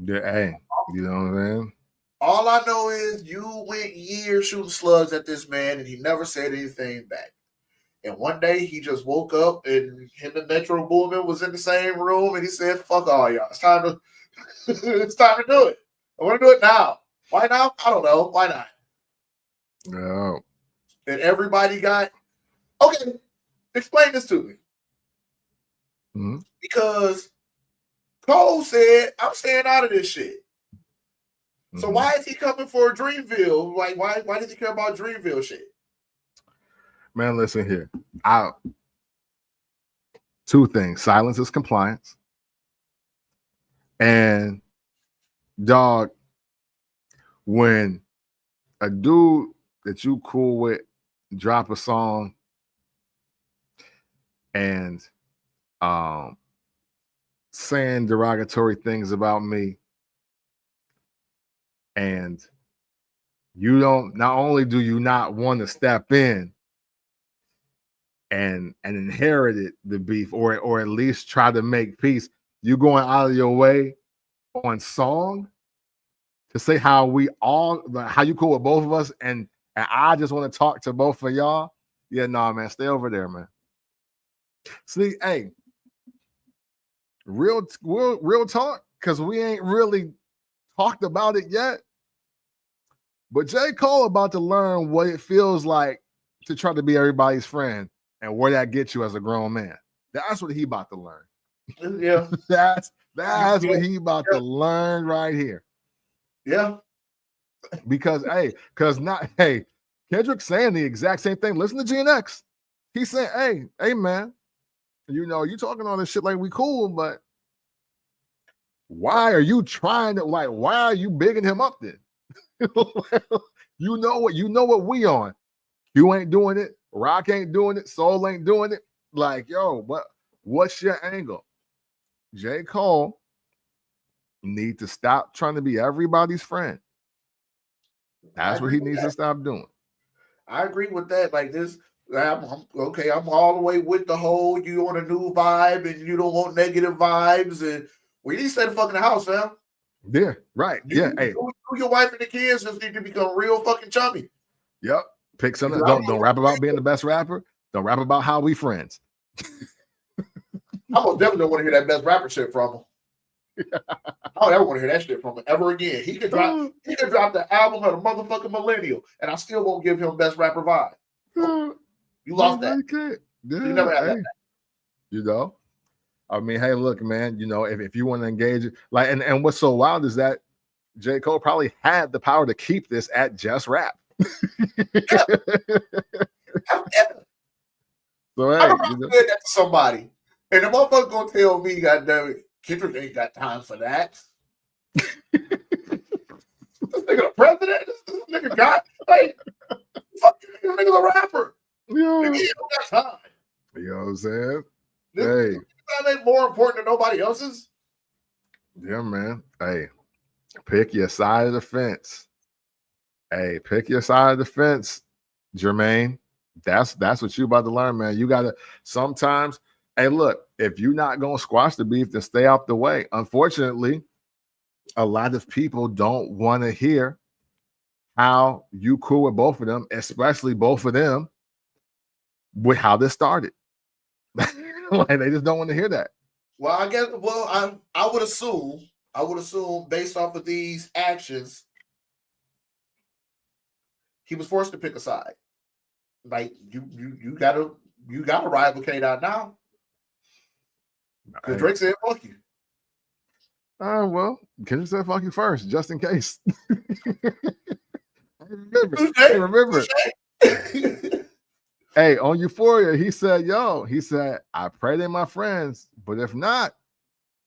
Yeah, hey, you know what I'm saying? All I know is you went years shooting slugs at this man, and he never said anything back. And one day he just woke up, and him and Metro Boomin was in the same room, and he said, "Fuck all y'all. It's time to, it's time to do it. I want to do it now. Why now? I don't know. Why not?" No. And everybody got, okay, explain this to me. Because Cole said, "I'm staying out of this shit." So why is he coming for Dreamville? Like, why does he care about Dreamville shit? Man, listen here. Two things. Silence is compliance. And dog, when a dude that you cool with drop a song and saying derogatory things about me, and you don't, not only do you not want to step in and inherit the beef, or at least try to make peace, you going out of your way on song to say how you cool with both of us, and I just want to talk to both of y'all. Yeah, nah, man, stay over there, man. See, hey, real talk, because we ain't really talked about it yet. But J. Cole about to learn what it feels like to try to be everybody's friend and where that gets you as a grown man. That's what he about to learn. Yeah. That's what he about to learn right here. Yeah. Because Kendrick's saying the exact same thing. Listen to GNX. He's saying, hey, man, you know, you talking all this shit like we cool, but why are you trying to, like, why are you bigging him up then? You know what we on. You ain't doing it. Rock ain't doing it. Soul ain't doing it. Like, yo, what's your angle? J. Cole need to stop trying to be everybody's friend. That's what he needs to stop doing. I agree with that. Like this, I'm all the way with the whole you want a new vibe and you don't want negative vibes, and we need to stay the fuck in the house, fam. Yeah, right. Hey, your wife and the kids just need to become real fucking chummy. Yep. Pick something. Don't rap about being the best rapper. Don't rap about how we friends. I most definitely don't want to hear that best rapper shit from him. I don't ever want to hear that shit from him ever again. He could drop the album of the motherfucking millennial, and I still won't give him best rapper vibe. You lost that. Yeah, you never had that. You know, I mean, hey, look, man. You know, if you want to engage, like, and what's so wild is that J. Cole probably had the power to keep this at just rap. Yeah. So hey, I'm said that to somebody, and the motherfucker gonna tell me, "Goddamn it, Kendrick ain't got time for that." This nigga the president. This nigga got like, fuck you, nigga's a rapper. Yeah, nigga, he don't got time. You know what I'm saying? This time ain't more important than nobody else's. Yeah, man. Hey, pick your side of the fence. Hey, pick your side of the fence, Jermaine. That's what you about to learn, man. You gotta sometimes. Hey, look, if you're not gonna squash the beef, then stay out the way. Unfortunately, a lot of people don't want to hear how you cool with both of them, especially both of them, with how this started. Like, they just don't want to hear that. Well, I would assume based off of these actions, he was forced to pick a side. Like you gotta ride with K-Dot now. Because Drake said, "Fuck you." Well, Kendrick said fuck you first, just in case. I remember. Touché, I remember. touché. Hey, on Euphoria, he said, I pray they're my friends, but if not,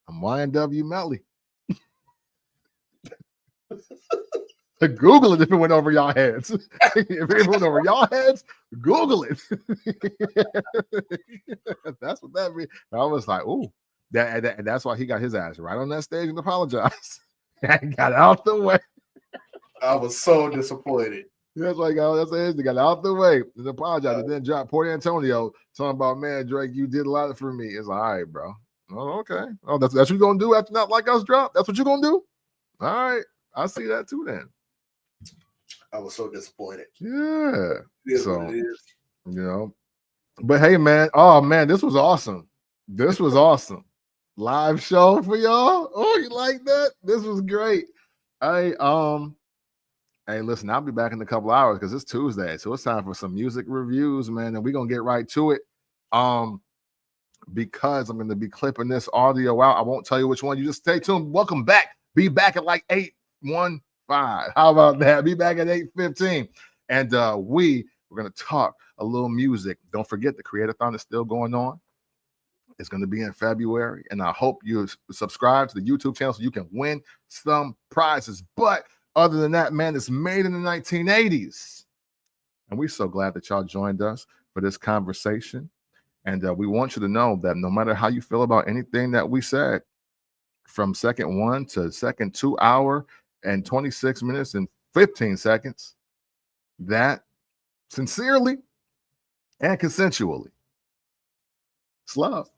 I'm YNW Melly. Google it if it went over y'all heads. If it went over y'all heads, Google it. That's what that means. I was like, ooh, that's why he got his ass right on that stage and apologized. And got out the way. I was so disappointed. That's like, that's it. They got out the way and apologized. And then dropped Port Antonio talking about, man, Drake, you did a lot for me. It's like, all right, bro. Oh, okay. Oh, that's what you're gonna do after Not Like Us drop? That's what you're gonna do? All right. I see that too then. I was so disappointed. Yeah. It is what it is. You know. But hey, man. Oh man, this was awesome. This was awesome. Live show for y'all. Oh, you like that? This was great. Hey, listen, I'll be back in a couple hours because it's Tuesday. So it's time for some music reviews, man. And we're gonna get right to it. Because I'm gonna be clipping this audio out. I won't tell you which one. You just stay tuned. Welcome back. Be back at like 8:15. How about that? Be back at 8:15. And we're gonna talk a little music. Don't forget the Creator-thon is still going on. It's going to be in February, and I hope you subscribe to the YouTube channel so you can win some prizes. But other than that, man, it's made in the 1980s. And we're so glad that y'all joined us for this conversation. And we want you to know that no matter how you feel about anything that we said, from second 1 to second 2 hour and 26 minutes and 15 seconds, that sincerely and consensually, it's love.